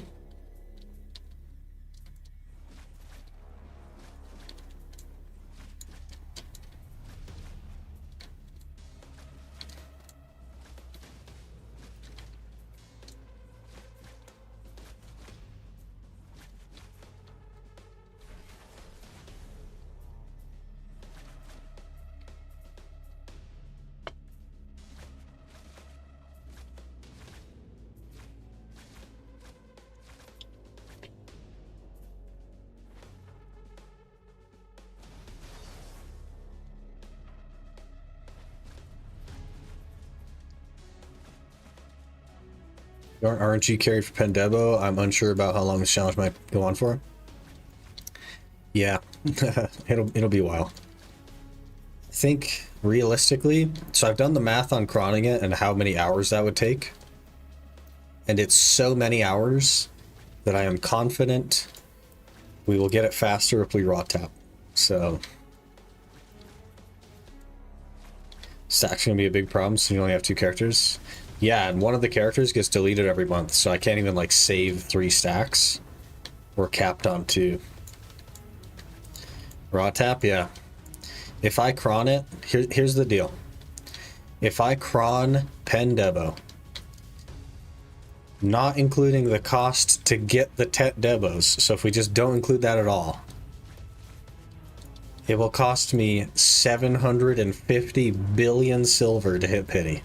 You aren't RNG carried for Pendebo. I'm unsure about how long this challenge might go on for. Yeah, it'll be a while. I think realistically, so I've done the math on crawling it and how many hours that would take. And it's so many hours that I am confident we will get it faster if we raw tap. So stack's gonna be a big problem, so you only have 2 characters. Yeah, and one of the characters gets deleted every month, so I can't even like save 3 stacks. We're capped on 2. Raw tap, yeah. If I cron it, here's the deal. If I cron Pendebo, not including the cost to get the Tet Debos, so if we just don't include that at all, it will cost me 750 billion silver to hit pity.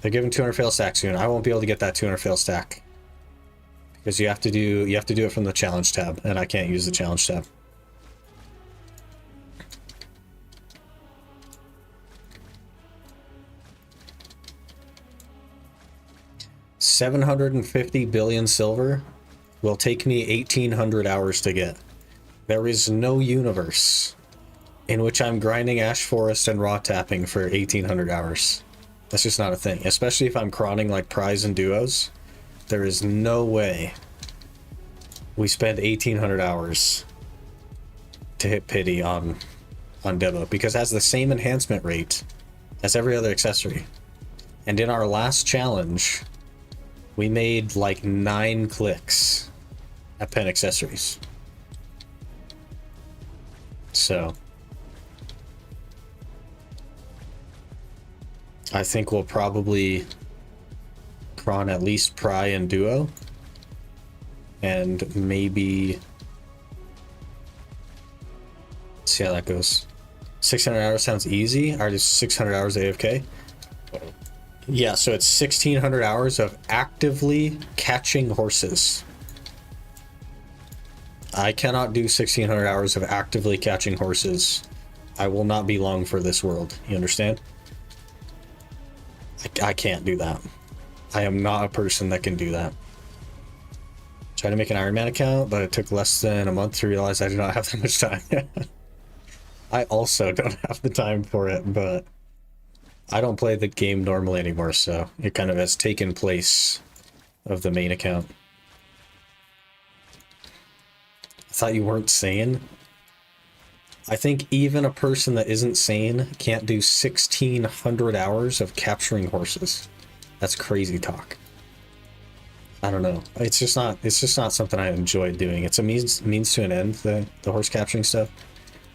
They're giving 200 fail stack soon. I won't be able to get that 200 fail stack because you have to do it from the challenge tab, and I can't use the challenge tab. $750 billion silver will take me 1,800 hours to get. There is no universe in which I'm grinding Ash Forest and raw tapping for 1,800 hours. That's just not a thing, especially if I'm cronning like prize and duos. There is no way we spend 1,800 hours to hit pity on Debo, because it has the same enhancement rate as every other accessory. And in our last challenge, we made like 9 clicks at pen accessories. So I think we'll probably cron at least Pry and Duo. And maybe... let's see how that goes. 600 hours sounds easy. Are just 600 hours AFK? Yeah, so it's 1,600 hours of actively catching horses. I cannot do 1,600 hours of actively catching horses. I will not be long for this world. You understand? I can't do that. I am not a person that can do that. Tried to make an Iron Man account, but it took less than a month to realize I do not have that much time. I also don't have the time for it, but I don't play the game normally anymore, so it kind of has taken place of the main account. I thought you weren't sane. I think even a person that isn't sane can't do 1,600 hours of capturing horses. That's crazy talk. I don't know. It's just not something I enjoy doing. It's a means to an end, the horse capturing stuff.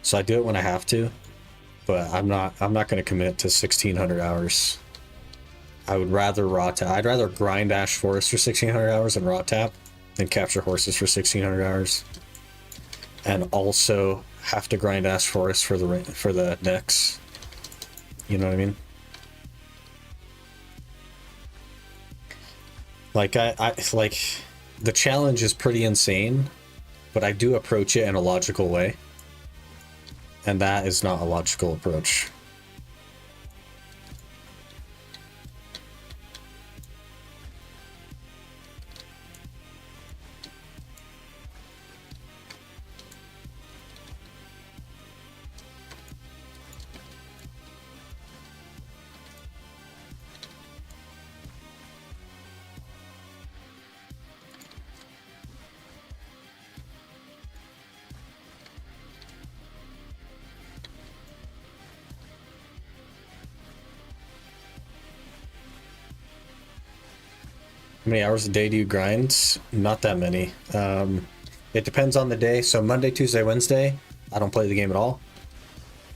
So I do it when I have to, but I'm not going to commit to 1,600 hours. I would rather raw tap. I'd rather grind Ash Forest for 1,600 hours and raw tap than capture horses for 1,600 hours. And also have to grind Ash Forest for the necks. You know what I mean? Like I like the challenge is pretty insane, but I do approach it in a logical way. And that is not a logical approach. How many hours a day do you grind? Not that many. It depends on the day. So Monday, Tuesday, Wednesday, I don't play the game at all.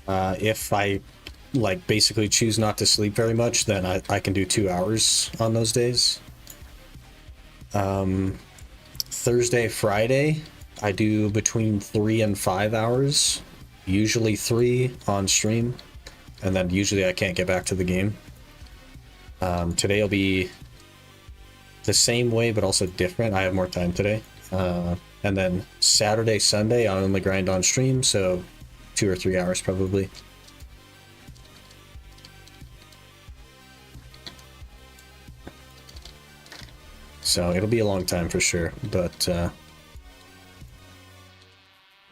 If I like basically choose not to sleep very much, then I can do 2 hours on those days. Thursday, Friday, I do between 3 and 5 hours, usually 3 on stream, and then usually I can't get back to the game. Today will be the same way, but also different. I have more time today. And then Saturday, Sunday, I only grind on stream, so 2 or 3 hours probably. So it'll be a long time for sure, but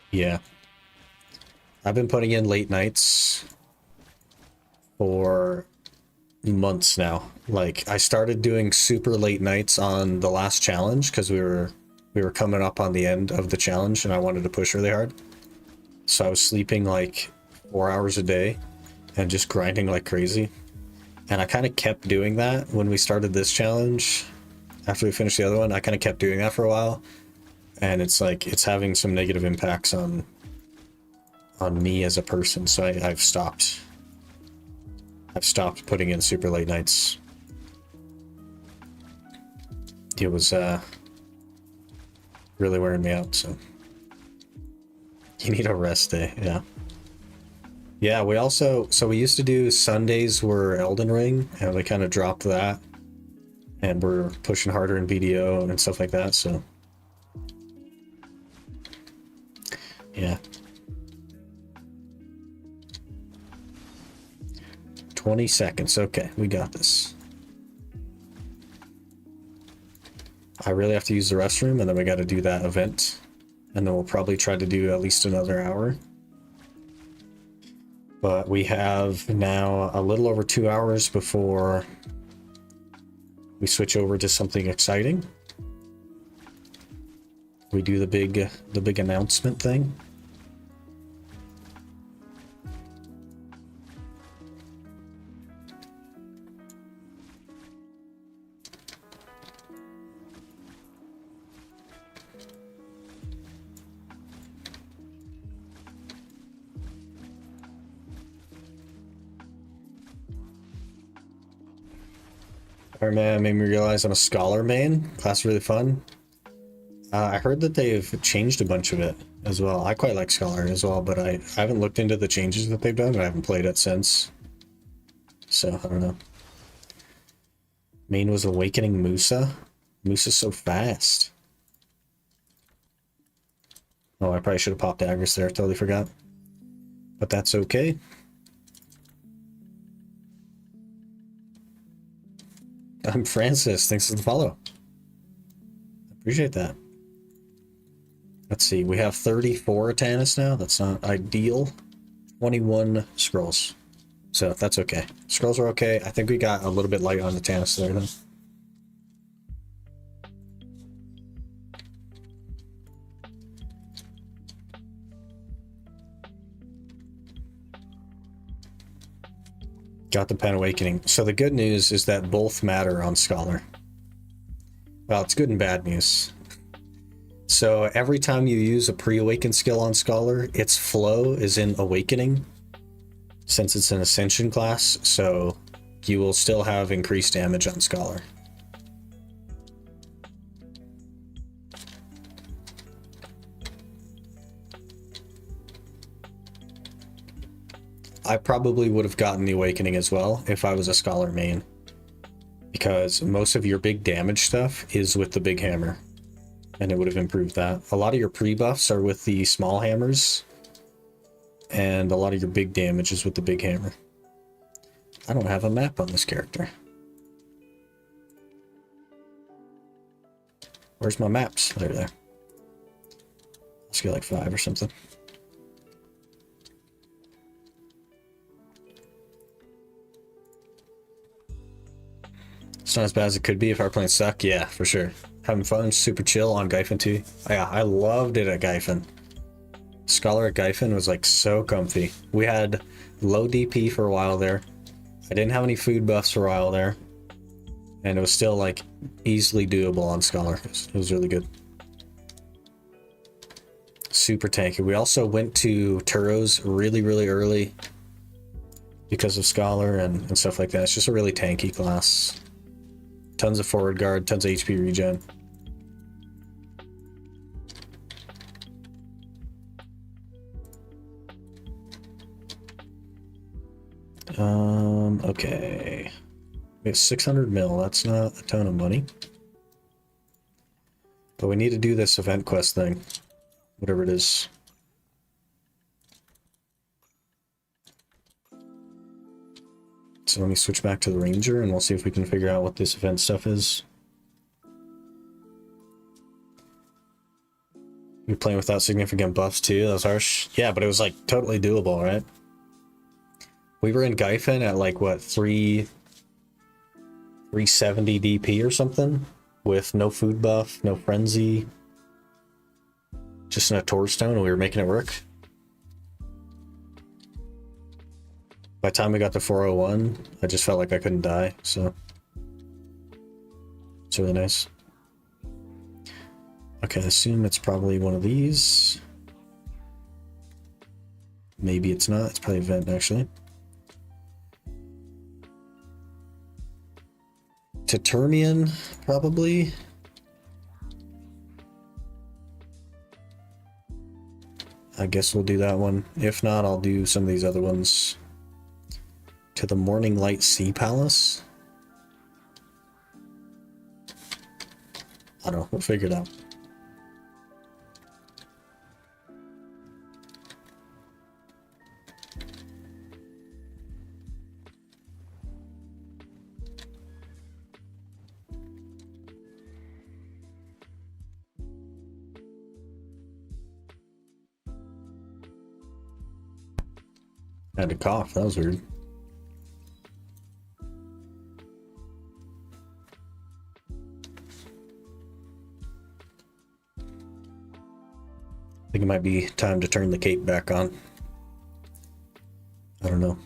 yeah. I've been putting in late nights for months now. Like, I started doing super late nights on the last challenge because we were coming up on the end of the challenge and I wanted to push really hard. So I was sleeping like 4 hours a day and just grinding like crazy. And I kind of kept doing that when we started this challenge. After we finished the other one, I kind of kept doing that for a while. And it's like, it's having some negative impacts on me as a person. So I've stopped putting in super late nights. It was really wearing me out, so you need a rest day. Yeah, we used to do Sundays were Elden Ring, and we kind of dropped that, and we're pushing harder in BDO and stuff like that, so yeah. 20 seconds. Okay, we got this. I really have to use the restroom, and then we got to do that event. And then we'll probably try to do at least another hour. But we have now a little over 2 hours before we switch over to something exciting. We do the big announcement thing. Our man made me realize I'm a Scholar main. Class is really fun. I heard that they've changed a bunch of it as well. I quite like Scholar as well, but I haven't looked into the changes that they've done, and I haven't played it since. So, I don't know. Main was Awakening Musa. Musa's so fast. Oh, I probably should have popped Agris there. Totally forgot. But that's okay. I'm Francis. Thanks for the follow. Appreciate that. Let's see. We have 34 Atanas now. That's not ideal. 21 scrolls. So that's okay. Scrolls are okay. I think we got a little bit light on the Atanas there, though. Got the Pen Awakening. So the good news is that both matter on Scholar. Well, it's good and bad news. So every time you use a pre-awakened skill on Scholar, its flow is in Awakening, since it's an Ascension class, so you will still have increased damage on Scholar. I probably would have gotten the Awakening as well if I was a Scholar main, because most of your big damage stuff is with the big hammer, and it would have improved that. A lot of your pre-buffs are with the small hammers, and a lot of your big damage is with the big hammer. I don't have a map on this character. Where's my maps? They're there. Let's get like 5 or something. It's not as bad as it could be if our plans suck. Yeah, for sure. Having fun, super chill on Gyphon too. Yeah, I loved it at Gyphon. Scholar at Gyphon was like so comfy. We had low DP for a while there. I didn't have any food buffs for a while there. And it was still like easily doable on Scholar. It was really good. Super tanky. We also went to Turos really, really early because of Scholar and stuff like that. It's just a really tanky class. Tons of forward guard, tons of HP regen. Okay. We have 600 mil. That's not a ton of money. But we need to do this event quest thing. Whatever it is. So let me switch back to the Ranger and we'll see if we can figure out what this event stuff is. You're playing without significant buffs too? That was harsh. Yeah, but it was like totally doable, right? We were in Gyfin at like what, 370 DP or something? With no food buff, no frenzy. Just in a Torch Stone and we were making it work. By the time we got to 401, I just felt like I couldn't die, so it's really nice. Okay, I assume it's probably one of these. Maybe it's not. It's probably event, actually. Tetermian, probably. I guess we'll do that one. If not, I'll do some of these other ones. To the Morning Light Sea Palace. I don't know, we'll figure it out. I had to cough, that was weird. I think it might be time to turn the cape back on. I don't know.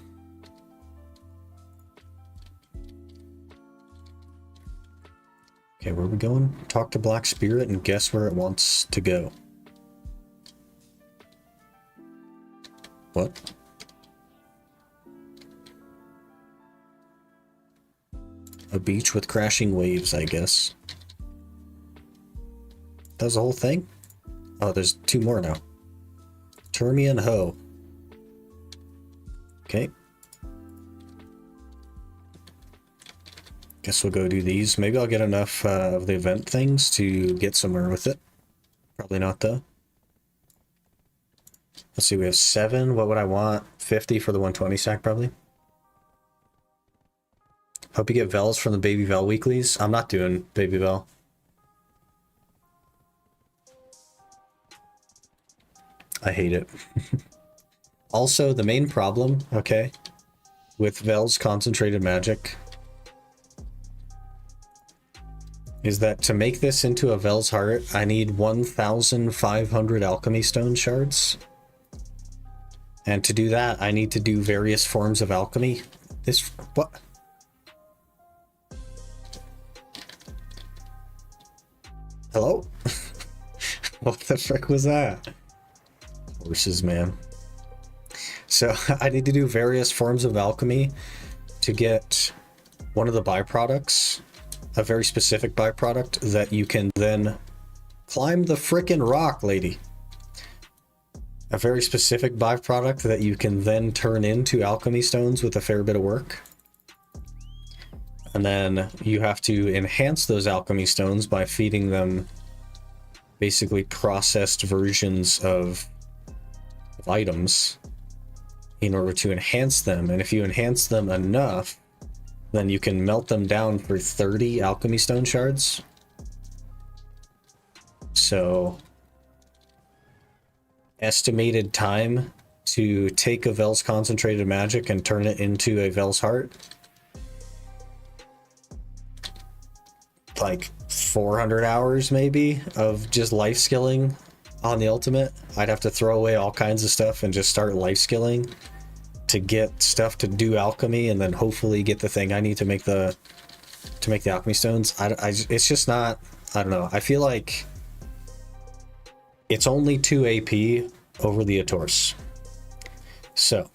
Okay, where are we going? Talk to Black Spirit and guess where it wants to go. What? A beach with crashing waves, I guess. That was the whole thing? Oh, there's two more now. Termian Ho. Okay. Guess we'll go do these. Maybe I'll get enough of the event things to get somewhere with it. Probably not, though. Let's see, we have 7. What would I want? 50 for the 120 stack, probably. Hope you get Vels from the Baby Vel weeklies. I'm not doing Baby Vel. I hate it. Also, the main problem, okay, with Vel's concentrated magic is that to make this into a Vel's Heart, I need 1,500 alchemy stone shards. And to do that, I need to do various forms of alchemy. This, what? Hello? What the frick was that? Horses, man. So I need to do various forms of alchemy to get one of the byproducts, a very specific byproduct that you can then climb the frickin' rock, lady. A very specific byproduct that you can then turn into alchemy stones with a fair bit of work. And then you have to enhance those alchemy stones by feeding them basically processed versions of items in order to enhance them. And if you enhance them enough, then you can melt them down for 30 alchemy stone shards. So estimated time to take a Vel's concentrated magic and turn it into a Vel's Heart, like 400 hours maybe of just life skilling on the ultimate. I'd have to throw away all kinds of stuff and just start life skilling to get stuff to do alchemy, and then hopefully get the thing I need to make the to make the alchemy stones. It's just not, I don't know. I feel like it's only 2 AP over the Ator's. So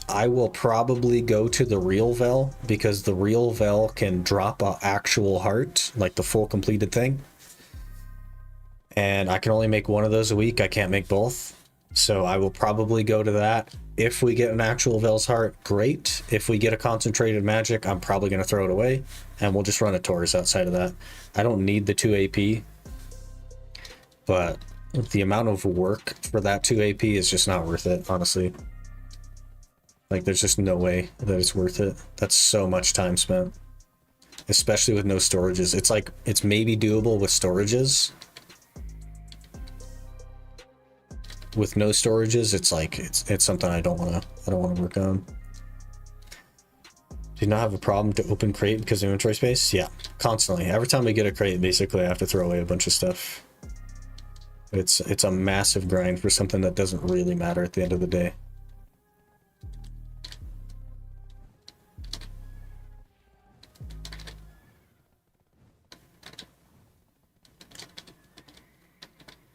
I will probably go to the real Vel, because the real Vel can drop an actual heart, like the full completed thing. And I can only make one of those a week. I can't make both. So I will probably go to that. If we get an actual Vel's heart, great. If we get a concentrated magic, I'm probably going to throw it away. And we'll just run a Taurus outside of that. I don't need the 2 AP. But the amount of work for that 2 AP is just not worth it, honestly. Like, there's just no way that it's worth it. That's so much time spent. Especially with no storages. It's like, it's maybe doable with storages. With no storages, it's like, it's something I don't want to work on. Do you not have a problem to open crate because of inventory space? Yeah, constantly. Every time we get a crate, basically I have to throw away a bunch of stuff. It's a massive grind for something that doesn't really matter at the end of the day.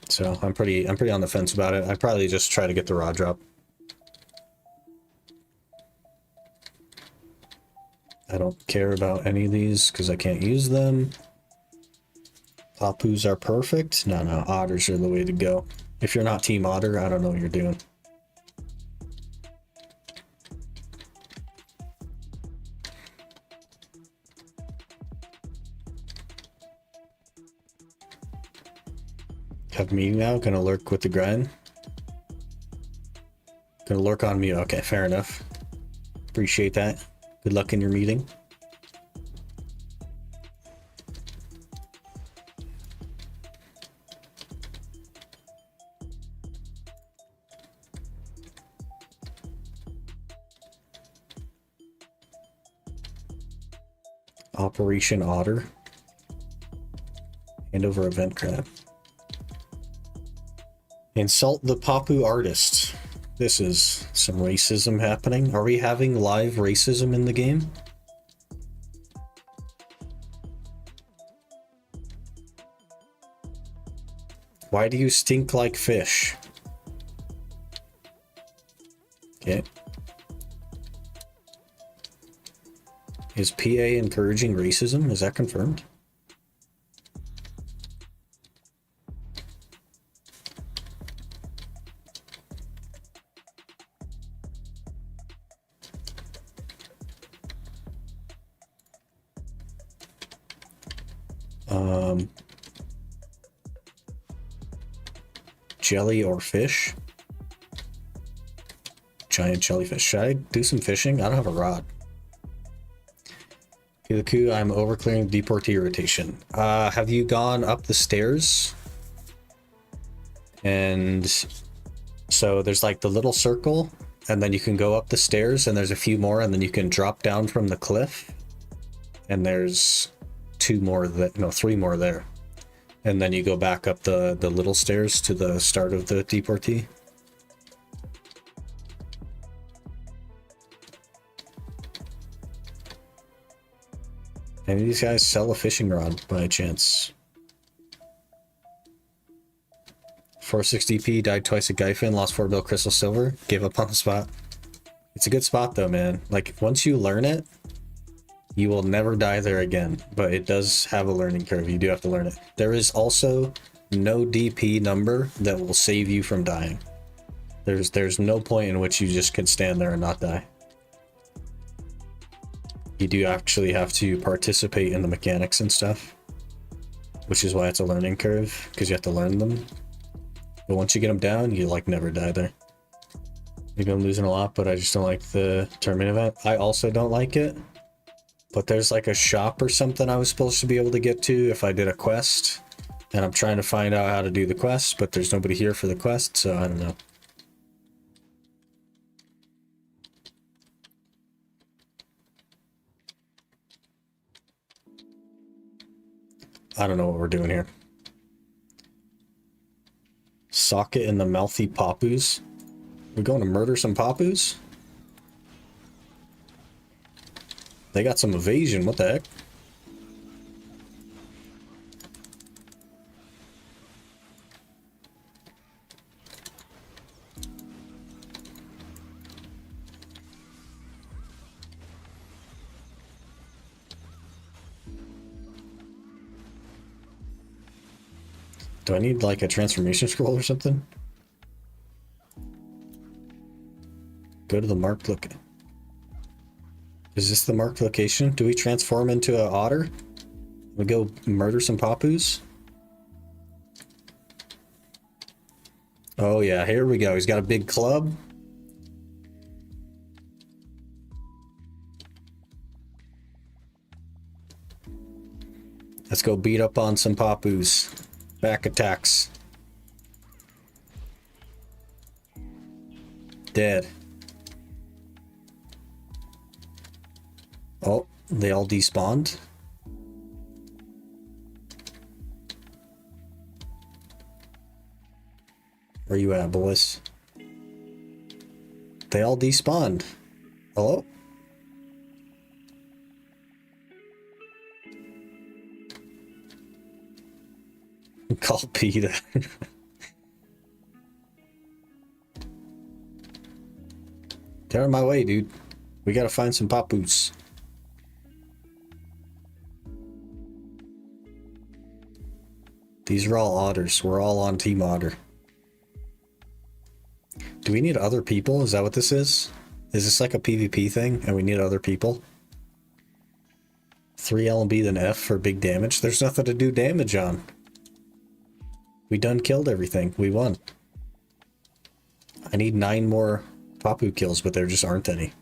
So I'm pretty on the fence about it. I'd probably just try to get the raw drop. I don't care about any of these because I can't use them. Papus are perfect. No, otters are the way to go. If you're not Team Otter, I don't know what you're doing. Have me now, gonna lurk with the grind. Gonna lurk on me. Okay, fair enough. Appreciate that. Good luck in your meeting. Operation Otter. Hand over event crab. Insult the Papu artist. This is some racism happening. Are we having live racism in the game? Why do you stink like fish? Okay. Is PA encouraging racism? Is that confirmed? Jelly or fish? Giant jellyfish. Should I do some fishing? I don't have a rod. Kilaku, I'm overclearing deportee rotation. Have you gone up the stairs? And so there's like the little circle, and then you can go up the stairs, and there's a few more, and then you can drop down from the cliff. And there's 2 more that, no, 3 more there. And then you go back up the little stairs to the start of the deportee. Any of these guys sell a fishing rod by chance? 460p, died twice at Gyfin, lost 4 bill crystal silver, gave up on the spot. It's a good spot though, man. Like, once you learn it, you will never die there again, but it does have a learning curve. You do have to learn it. There is also no DP number that will save you from dying. There's no point in which you just can stand there and not die. You do actually have to participate in the mechanics and stuff, which is why it's a learning curve, because you have to learn them. But once you get them down, you like never die there. Maybe I'm losing a lot, but I just don't like the tournament event. I also don't like it. But there's like a shop or something I was supposed to be able to get to if I did a quest. And I'm trying to find out how to do the quest, but there's nobody here for the quest, so I don't know. I don't know what we're doing here. Socket in the mouthy Papus. We're going to murder some Papus? They got some evasion, what the heck? Do I need like a transformation scroll or something? Go to the marked look. Is this the marked location? Do we transform into an otter? We go murder some papus? Oh yeah, here we go. He's got a big club. Let's go beat up on some papus. Back attacks. Dead. Oh, they all despawned. Where you at, boys? They all despawned. Hello? Call PETA. They're on my way, dude. We gotta find some papus. These are all otters. We're all on Team Otter. Do we need other people? Is that what this is? Is this like a PvP thing and we need other people? 3 LMB then F for big damage. There's nothing to do damage on. We done killed everything. We won. I need 9 more Papu kills, but there just aren't any.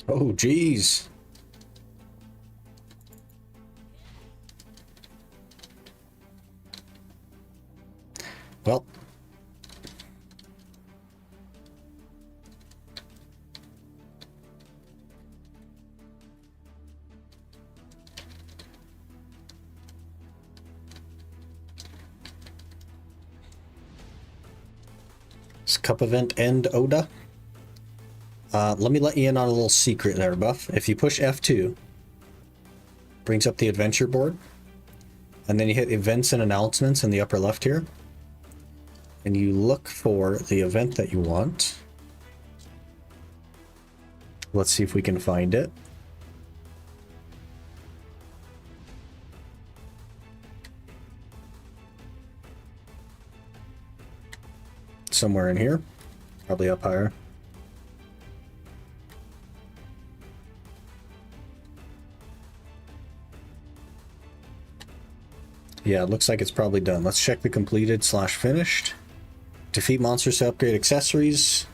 Oh, geez. Well. Does cup event end, Oda? Let me let you in on a little secret there, Buff. If you push F2, brings up the adventure board, and then you hit events and announcements in the upper left here, and you look for the event that you want. Let's see if we can find it. Somewhere in here, probably up higher. Yeah, it looks like it's probably done. Let's check the completed/finished. Defeat monsters to upgrade accessories.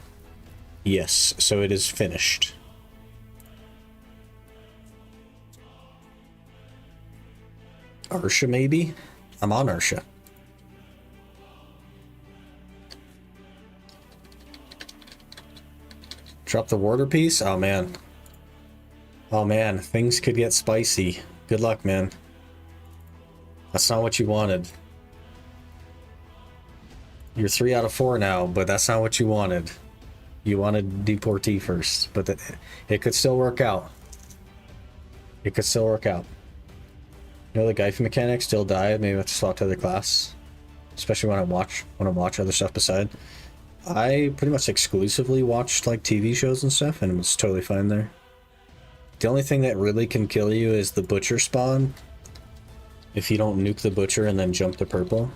Yes, so it is finished. Ursha, maybe? I'm on Ursha. Drop the warder piece? Oh, man. Oh, man. Things could get spicy. Good luck, man. That's not what you wanted. You're 3 out of 4 now, but that's not what you wanted. You wanted deportee first, but it could still work out. It could still work out. You know, the Geifen mechanic still died. Maybe I have to swap to other class, especially when I watch other stuff beside. I pretty much exclusively watched like TV shows and stuff, and it was totally fine there. The only thing that really can kill you is the butcher spawn. If you don't nuke the butcher and then jump to purple.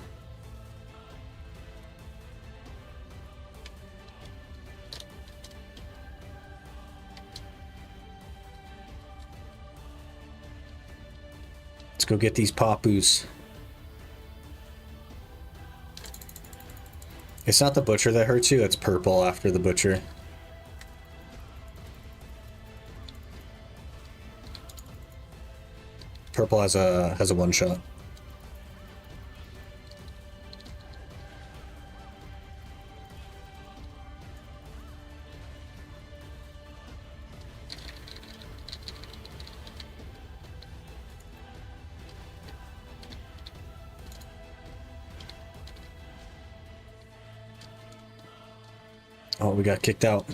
Let's go get these papus. It's not the butcher that hurts you, it's purple after the butcher. Purple has a one shot. Oh, we got kicked out.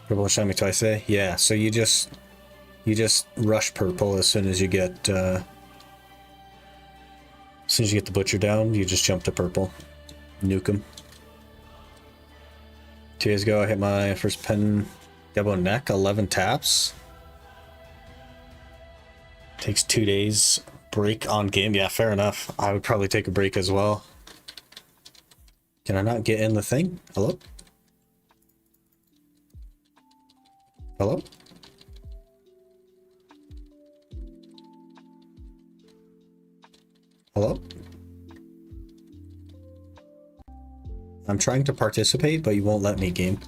Purple shot me twice today. Yeah, so you just rush purple as soon as you get the butcher down. You just jump to purple, nuke him. 2 days ago, I hit my first pen Debo neck, 11 taps. Takes 2 days break on game. Yeah, fair enough. I would probably take a break as well. Can I not get in the thing? Hello? Hello? Hello? I'm trying to participate, but you won't let me, game.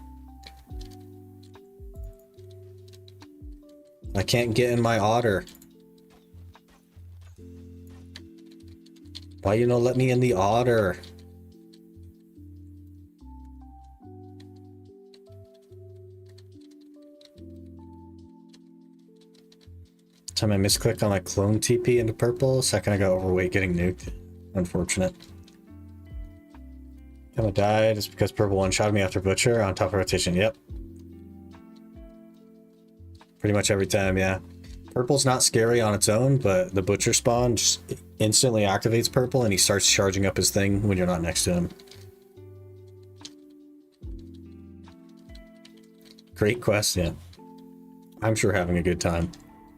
I can't get in my otter. Why you not let me in the otter? Time I misclicked on my clone TP into purple. Second I got overweight getting nuked. Unfortunate. Time I died is because purple one-shot me after butcher on top of rotation. Yep. Pretty much every time, yeah. Purple's not scary on its own, but the butcher spawn just instantly activates purple and he starts charging up his thing when you're not next to him. Great quest, yeah. I'm sure having a good time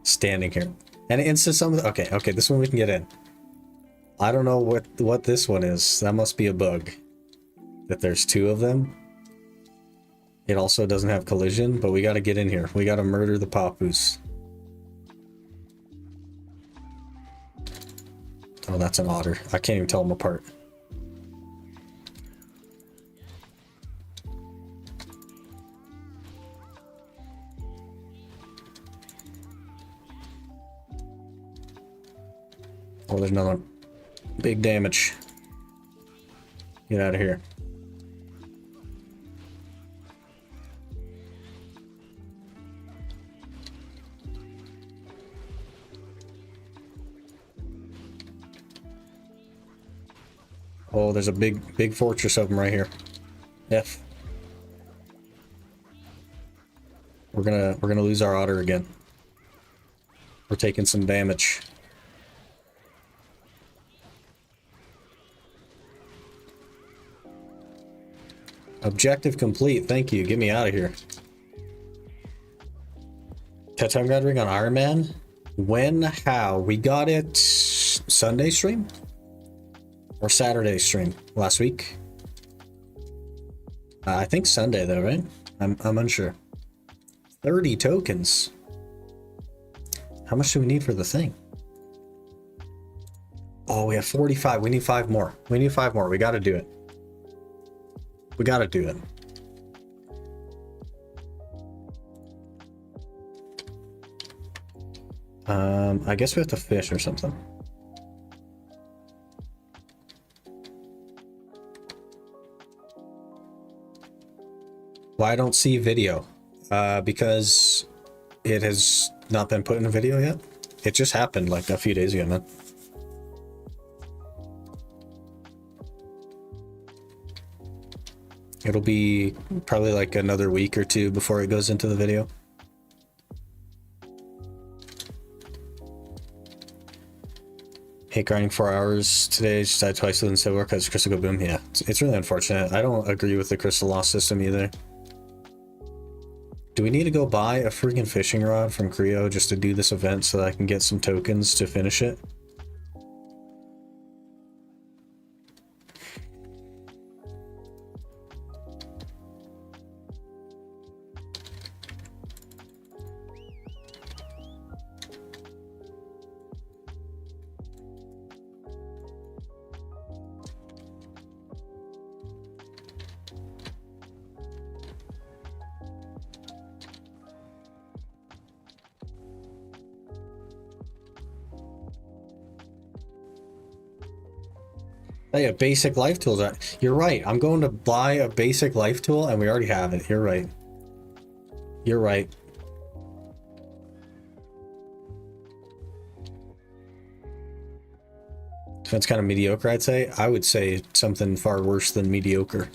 standing here. And instant summon. Okay, this one we can get in. I don't know what this one is. That must be a bug. That there's 2 of them. It also doesn't have collision, but we gotta get in here. We gotta murder the Papus. Oh, that's an otter. I can't even tell them apart. Oh, there's another one. Big damage. Get out of here. Oh, there's a big fortress of them right here. F. We're gonna lose our otter again. We're taking some damage. Objective complete. Thank you. Get me out of here. Time God ring on Iron Man. When? How? We got it Sunday stream or Saturday stream last week. I think Sunday though, right? I'm unsure. 30 tokens. How much do we need for the thing? Oh, we have 45. We need 5 more. We need 5 more. We got to do it. We got to do it. I guess we have to fish or something. Why I don't see video? Because it has not been put in a video yet. It just happened like a few days ago, man. It'll be probably like another week or 2 before it goes into the video. Hate grinding 4 hours today. Just died twice within civil war because crystal go boom. Yeah, it's really unfortunate. I don't agree with the crystal loss system either. Do we need to go buy a freaking fishing rod from Creo just to do this event so that I can get some tokens to finish it? Hey, a basic life tool. You're right. I'm going to buy a basic life tool and we already have it. You're right. You're right. That's kind of mediocre, I'd say. I would say something far worse than mediocre.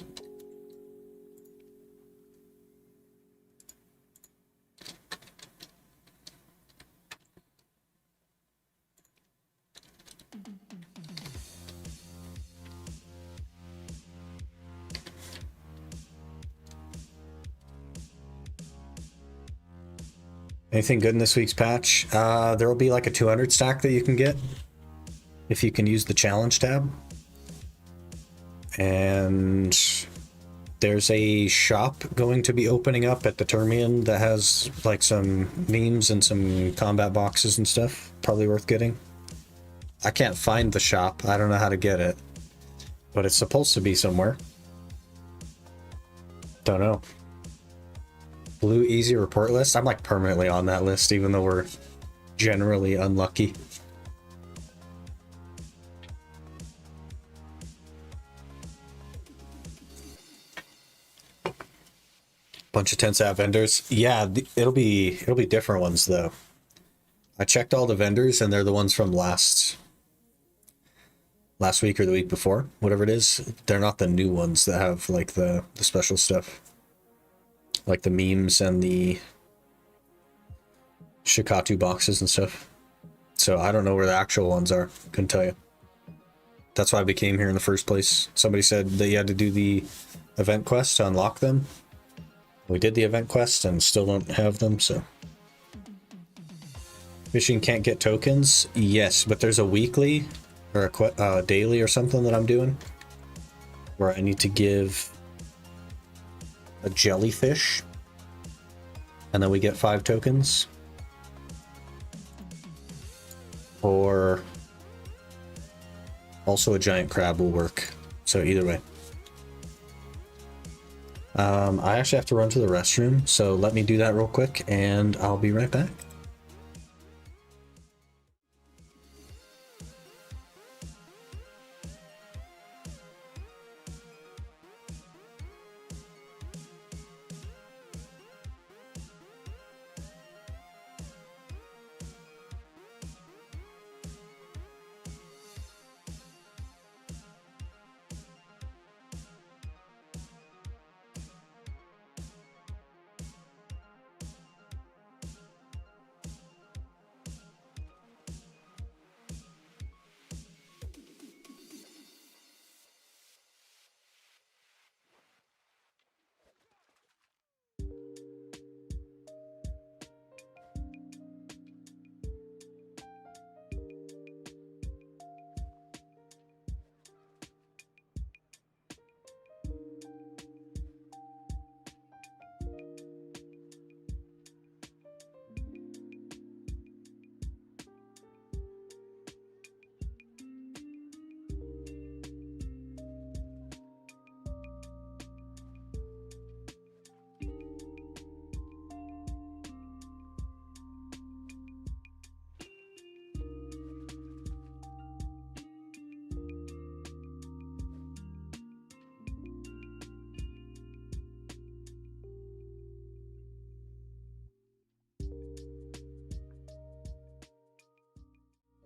Anything good in this week's patch? There will be like a 200 stack that you can get if you can use the challenge tab. And there's a shop going to be opening up at the Termian that has like some memes and some combat boxes and stuff. Probably worth getting. I can't find the shop. I don't know how to get it. But it's supposed to be somewhere. Don't know. Blue easy report list. I'm like permanently on that list, even though we're generally unlucky. Bunch of tents at vendors. Yeah, it'll be different ones though. I checked all the vendors and they're the ones from last week or the week before, whatever it is. They're not the new ones that have like the special stuff. Like the memes and the Shikatu boxes and stuff. So I don't know where the actual ones are. Couldn't tell you. That's why I became here in the first place. Somebody said that you had to do the event quest to unlock them. We did the event quest and still don't have them, so. Fishing can't get tokens? Yes, but there's a weekly or a daily or something that I'm doing where I need to give a jellyfish and then we get 5 tokens. Or also a giant crab will work. So either way. I actually have to run to the restroom, so let me do that real quick and I'll be right back.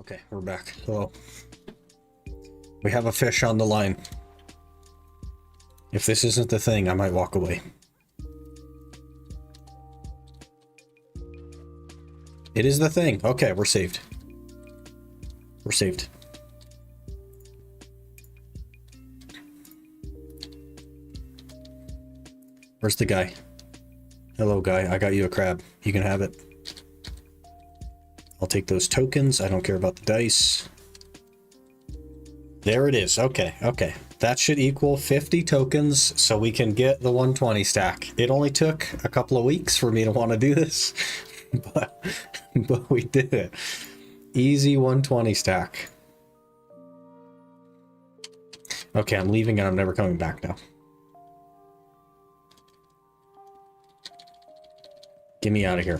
Okay, we're back. Hello. We have a fish on the line. If this isn't the thing, I might walk away. It is the thing. Okay, we're saved. We're saved. Where's the guy? Hello, guy. I got you a crab. You can have it. I'll take those tokens. I don't care about the dice. There it is. Okay, okay. That should equal 50 tokens so we can get the 120 stack. It only took a couple of weeks for me to want to do this, but we did it. Easy 120 stack. Okay, I'm leaving and I'm never coming back now. Get me out of here.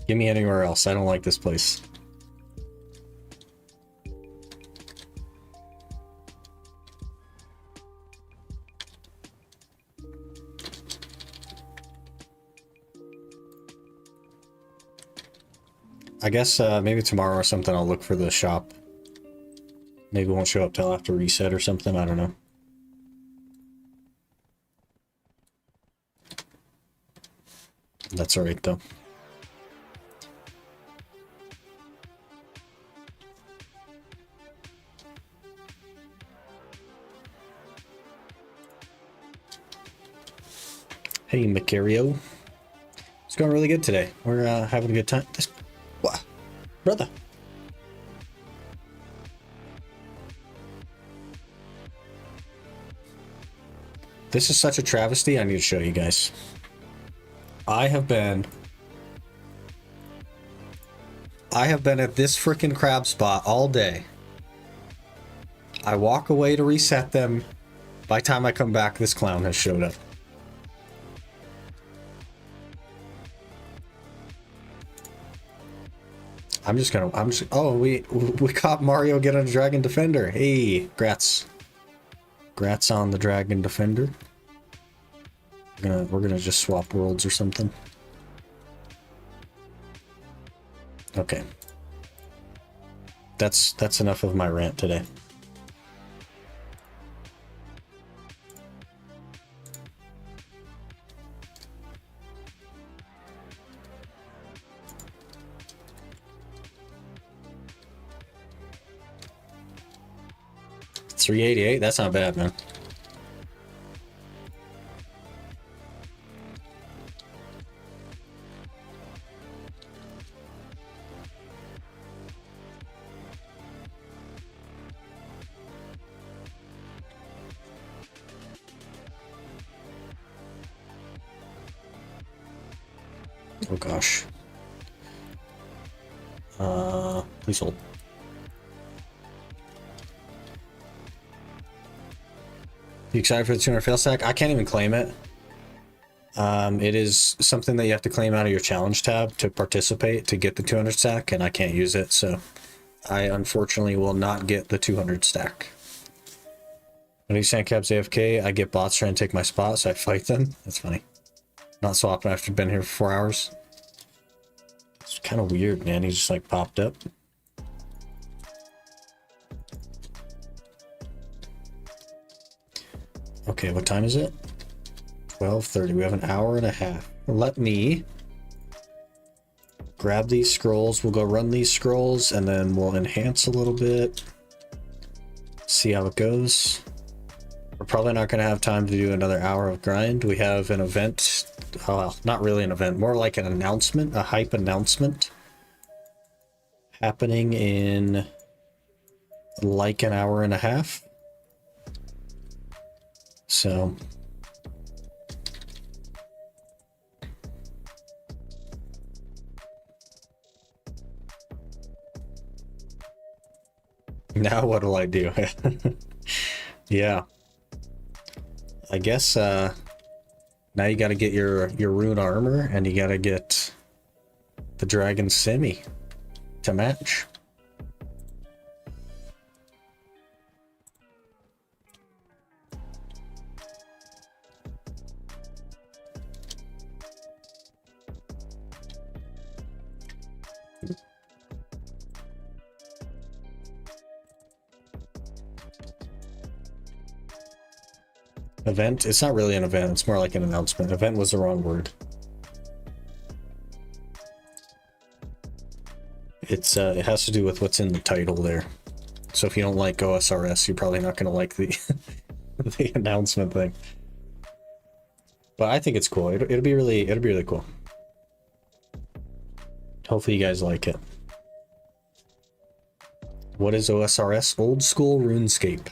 Get me anywhere else. I don't like this place. I guess maybe tomorrow or something I'll look for the shop. Maybe it won't show up till after reset or something. I don't know. That's alright though. Hey, Macario. It's going really good today. We're having a good time. What? Brother. This is such a travesty. I need to show you guys. I have been at this freaking crab spot all day. I walk away to reset them. By the time I come back, this clown has showed up. Oh, we caught Mario get a Dragon Defender. Hey, grats. Grats on the Dragon Defender. We're gonna just swap worlds or something. Okay. That's enough of my rant today. $388? That's not bad, man. Oh gosh. Please hold. You excited for the 200 fail stack? I can't even claim it. It is something that you have to claim out of your challenge tab to participate to get the 200 stack, and I can't use it, so I unfortunately will not get the 200 stack. When these sandcaps AFK, I get bots trying to take my spot, so I fight them. That's funny. Not swapping after been here for 4 hours. It's kind of weird, man. He just like popped up. Okay, what time is it? 12:30. We have an hour and a half. Let me grab these scrolls. We'll go run these scrolls and then we'll enhance a little bit. See how it goes. We're probably not going to have time to do another hour of grind. We have an event. Well, not really an event, more like an announcement, a hype announcement happening in like an hour and a half. So now what do I do? Yeah, I guess now you got to get your rune armor and you got to get the dragon semi to match. Event? It's not really an event, it's more like an announcement. Event was the wrong word. It's it has to do with what's in the title there. So if you don't like OSRS, you're probably not going to like the the announcement thing. But I think it's cool. It'll be really cool. Hopefully you guys like it. What is OSRS? Old school RuneScape.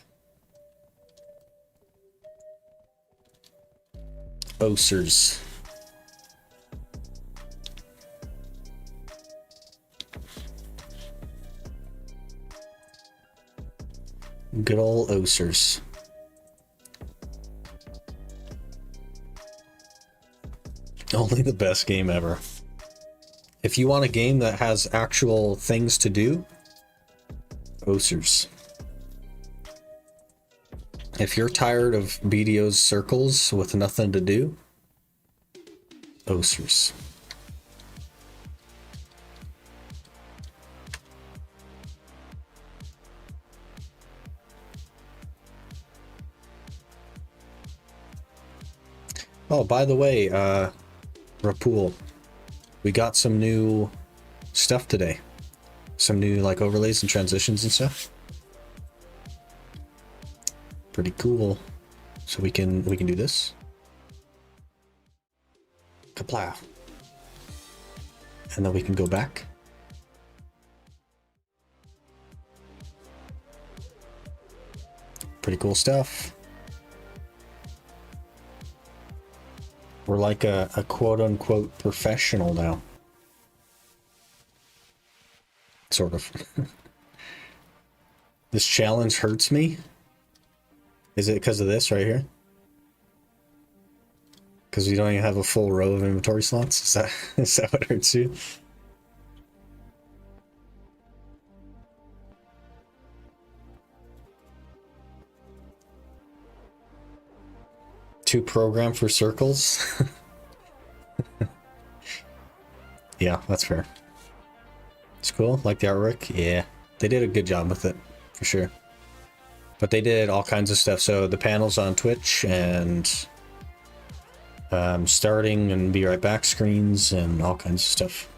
OSRS. Good old OSRS. Only the best game ever. If you want a game that has actual things to do, OSRS. If you're tired of BDO's circles with nothing to do, OSRS. Oh, by the way, Rapul, we got some new stuff today. Some new like overlays and transitions and stuff. Pretty cool. So we can do this. Kaplow. And then we can go back. Pretty cool stuff. We're like a quote-unquote professional now. Sort of. This challenge hurts me. Is it because of this right here? Because you don't even have a full row of inventory slots? Is that what hurts you? To program for circles? Yeah, that's fair. It's cool. Like the artwork? Yeah. They did a good job with it, for sure. But they did all kinds of stuff. So the panels on Twitch and starting and be right back screens and all kinds of stuff.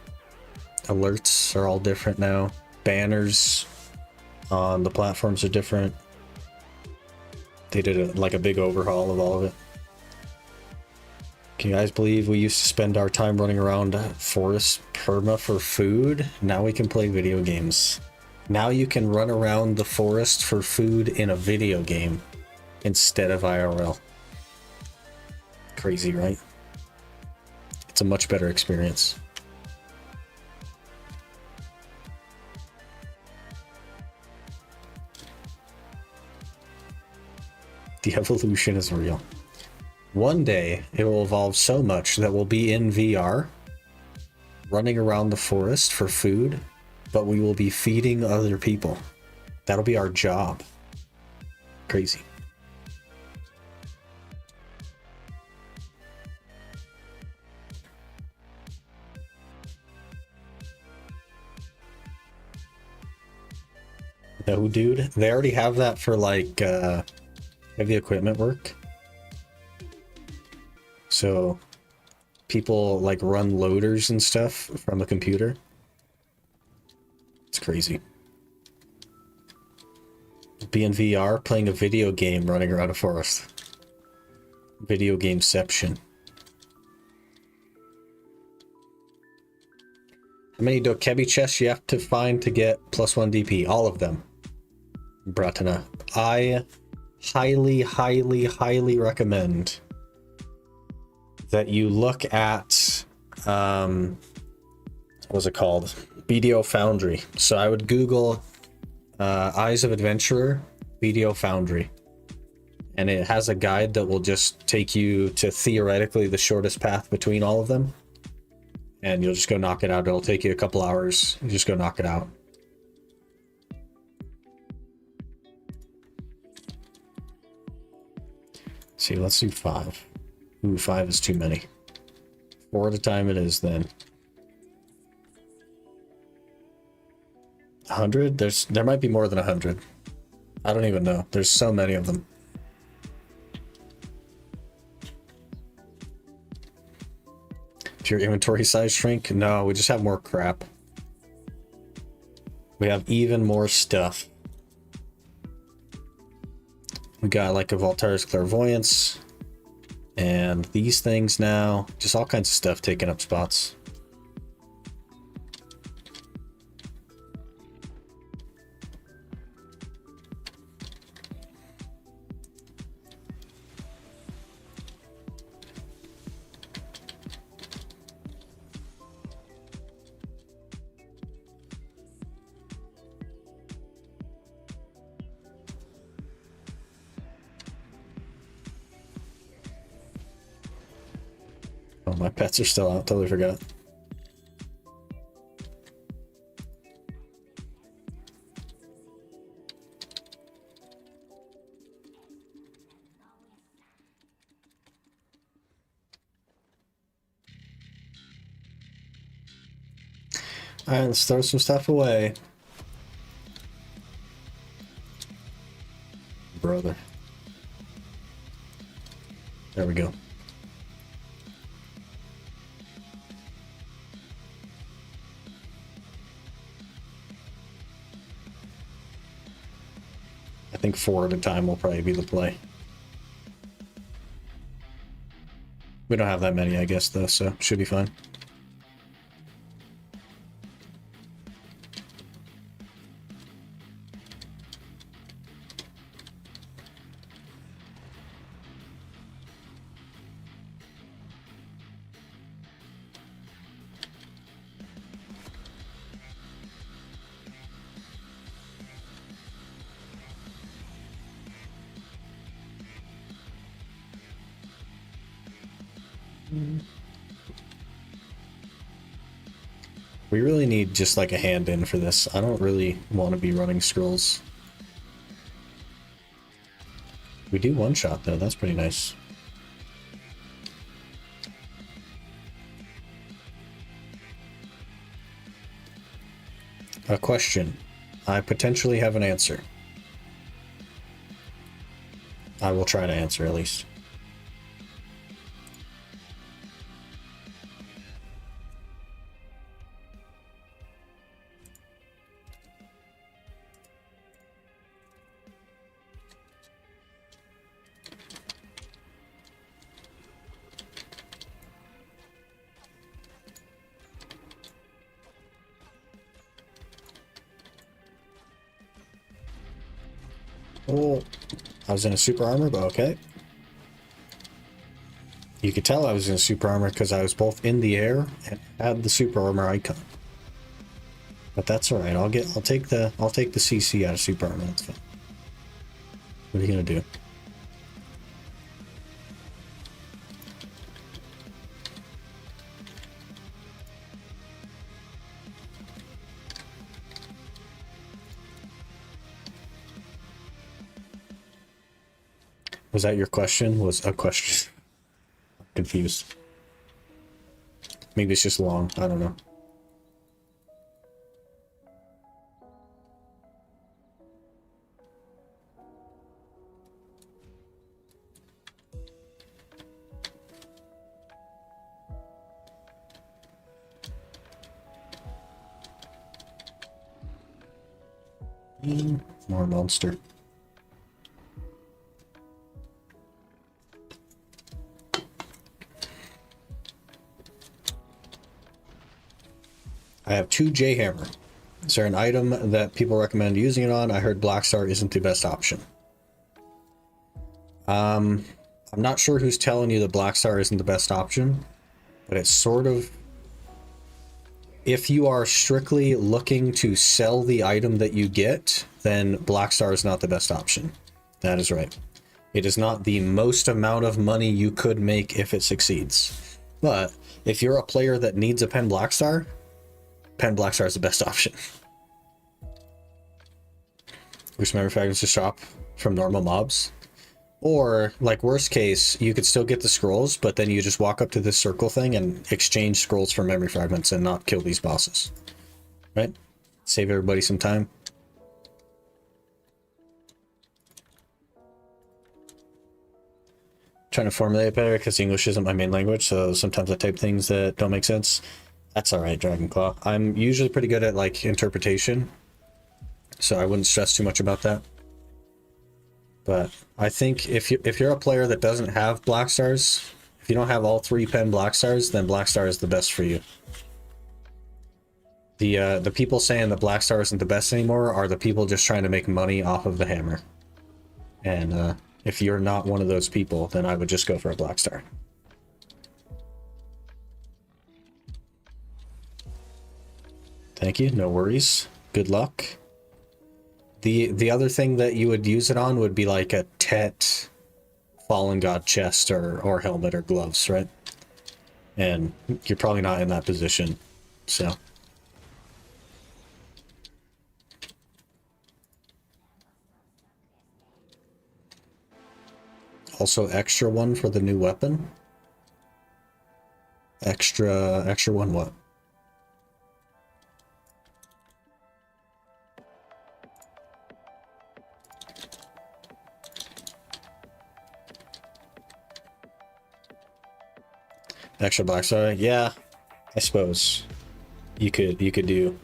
Alerts are all different now. Banners on the platforms are different. They did like a big overhaul of all of it. Can you guys believe we used to spend our time running around forest perma for food? Now we can play video games. Now you can run around the forest for food in a video game instead of IRL. Crazy, right? It's a much better experience. The evolution is real. One day, it will evolve so much that we'll be in VR, running around the forest for food, but we will be feeding other people. That'll be our job. Crazy. No, dude. They already have that for, like, heavy equipment work. So people like run loaders and stuff from a computer. It's crazy. Be in VR playing a video game running around a forest. Video gameception. How many Dokebi chests you have to find to get +1 DP? All of them. Bratana. I highly recommend that you look at what's it called? BDO Foundry. So I would Google Eyes of Adventurer BDO Foundry, and it has a guide that will just take you to theoretically the shortest path between all of them, and you'll just go knock it out. It'll take you a couple hours. You just go knock it out. See, let's do 5. Ooh, 5 is too many. 4 at a time it is then. 100? There might be more than 100. I don't even know. There's so many of them. If your inventory size shrink? No, we just have more crap. We have even more stuff. We got like a Voltaire's Clairvoyance. And these things now. Just all kinds of stuff taking up spots. Oh, my pets are still out. Totally forgot. All right, let's throw some stuff away. Brother. There we go. I think 4 at a time will probably be the play. We don't have that many, I guess, though, so should be fine. We really need just like a hand in for this. I don't really want to be running scrolls. We do one shot though, that's pretty nice. A question. I potentially have an answer. I will try to answer at least. Oh, I was in a super armor, but okay. You could tell I was in a super armor because I was both in the air and had the super armor icon. But that's all right. I'll take the CC out of super armor. That's fine. What are you gonna do? Was that your question? Was a question? Confused. Maybe it's just long. I don't know. More monster. I have 2 J hammer. Is there an item that people recommend using it on? I heard Blackstar isn't the best option. I'm not sure who's telling you that Blackstar isn't the best option, but it's sort of... If you are strictly looking to sell the item that you get, then Blackstar is not the best option. That is right. It is not the most amount of money you could make if it succeeds. But if you're a player that needs a Pen Blackstar is the best option. Which memory fragments to shop from normal mobs. Or, like, worst case, you could still get the scrolls, but then you just walk up to this circle thing and exchange scrolls for memory fragments and not kill these bosses. Right? Save everybody some time. Trying to formulate it better because English isn't my main language, so sometimes I type things that don't make sense. That's alright, Dragonclaw. I'm usually pretty good at, like, interpretation, so I wouldn't stress too much about that. But I think if you're a player that doesn't have Blackstars, if you don't have all 3 Pen Blackstars, then Blackstar is the best for you. The people saying that Blackstar isn't the best anymore are the people just trying to make money off of the hammer. And if you're not one of those people, then I would just go for a Blackstar. Thank you, no worries. Good luck. The other thing that you would use it on would be like a Tet Fallen God chest or helmet or gloves, right? And you're probably not in that position, so. Also extra one for the new weapon. Extra one what? Extra Blackstar, yeah, I suppose you could do.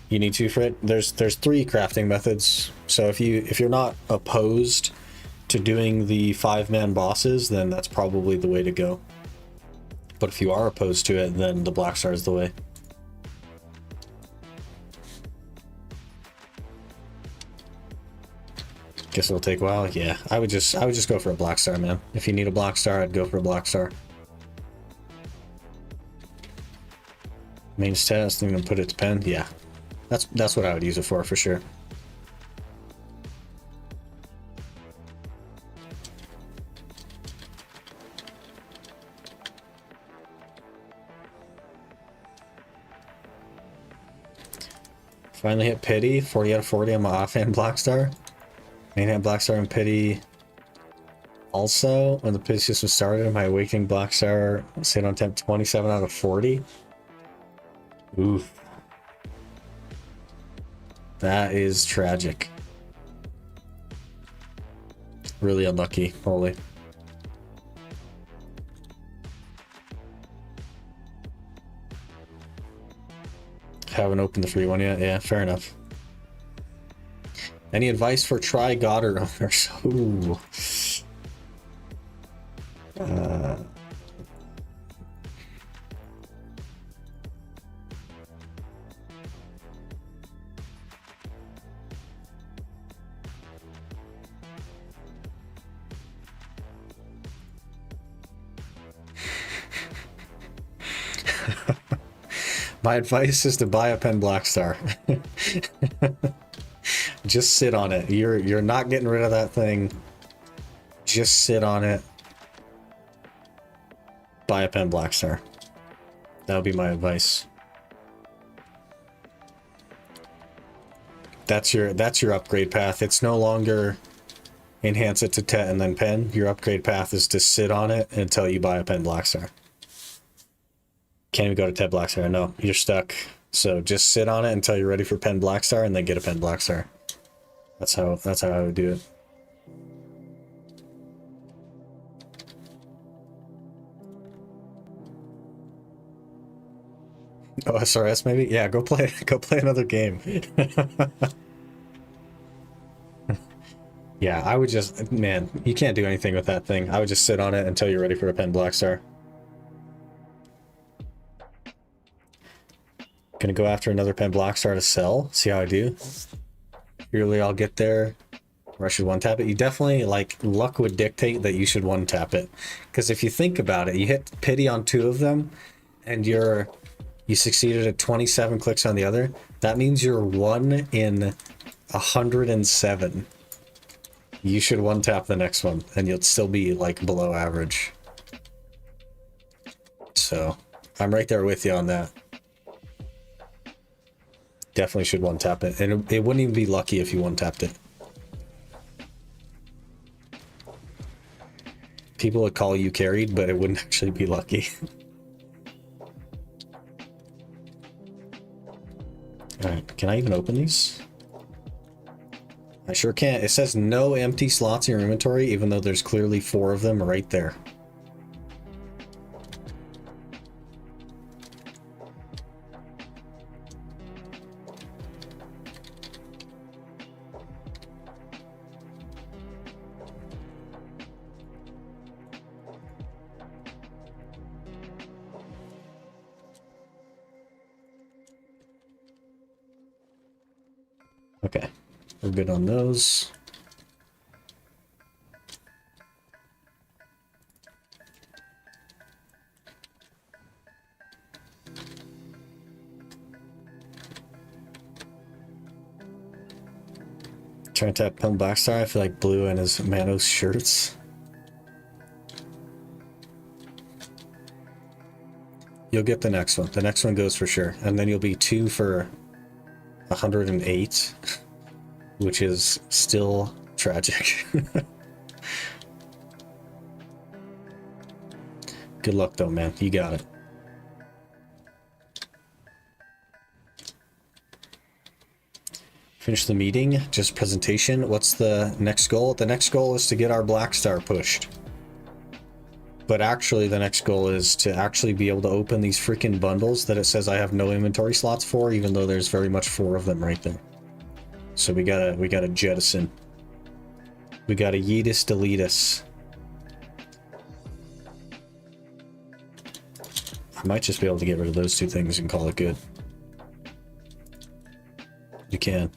You need to for it. There's 3 crafting methods. So if you're not opposed to doing the 5-man bosses, then that's probably the way to go. But if you are opposed to it, then the Blackstar is the way. Guess it'll take a while. Yeah, I would just go for a Blackstar, man. If you need a Blackstar, I'd go for a Blackstar. Mains test, I'm gonna put it to pen. Yeah, that's what I would use it for sure. Finally hit pity. 40 out of 40 on my offhand Blackstar. Mainhand Blackstar and pity. Also, when the pity system started, my awakening Blackstar stayed on temp 27 out of 40. Oof. That is tragic. Really unlucky, holy. Haven't opened the free one yet. Yeah, fair enough. Any advice for try Goddard owners? Ooh. My advice is to buy a pen Blackstar. Just sit on it. You're not getting rid of that thing. Just sit on it. Buy a pen Blackstar. That would be my advice. That's your upgrade path. It's no longer enhance it to Tet and then pen. Your upgrade path is to sit on it until you buy a pen Blackstar. Can't even go to Tet Blackstar. No, you're stuck. So just sit on it until you're ready for pen Blackstar and then get a pen Blackstar. That's how I would do it. OSRS maybe? Yeah, go play another game. Yeah, I would just, man, you can't do anything with that thing. I would just sit on it until you're ready for a pen Blackstar. Gonna go after another pen Blackstar to sell. See how I do. Really, I'll get there. Or I should one tap it. You definitely, like, luck would dictate that you should one tap it. Because if you think about it, you hit pity on 2 of them, and you succeeded at 27 clicks on the other. That means you're 1 in 107. You should one tap the next one, and you'll still be like below average. So I'm right there with you on that. Definitely should one tap it, and it wouldn't even be lucky if you one tapped it. People would call you carried, but it wouldn't actually be lucky. Alright, can I even open these? I sure can't. It says no empty slots in your inventory, even though there's clearly 4 of them right there. Okay, we're good on those. Trying to tap pen Blackstar. I feel like blue and his Manos shirts. You'll get the next one. The next one goes for sure, and then you'll be 2 for 108, which is still tragic. Good luck though, man. You got it. Finish the meeting, just presentation. What's the next goal? The next goal is to get our Blackstar pushed. But actually, the next goal is to actually be able to open these freaking bundles that it says I have no inventory slots for, even though there's very much 4 of them right there. So we gotta jettison. We got a yeetus deletus. I might just be able to get rid of those two things and call it good. You can.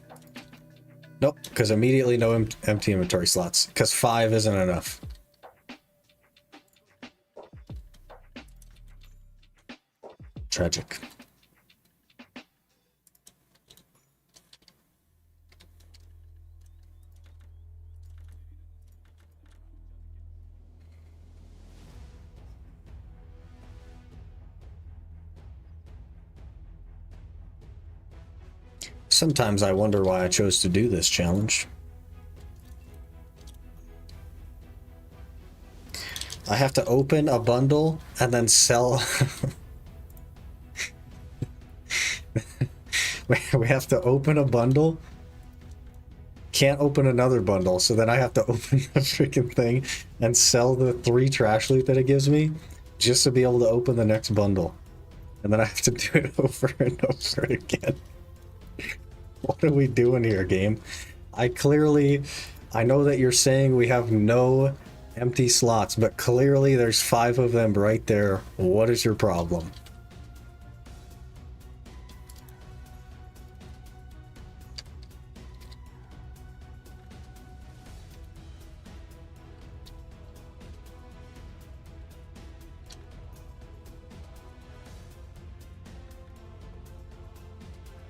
Nope, because immediately no empty inventory slots. Because 5 isn't enough. Tragic. Sometimes I wonder why I chose to do this challenge. I have to open a bundle and then sell. We have to open a bundle. Can't open another bundle, so then I have to open the freaking thing and sell the 3 trash loot that it gives me just to be able to open the next bundle. And then I have to do it over and over again. What are we doing here, game? I know that you're saying we have no empty slots, but clearly there's 5 of them right there. What is your problem?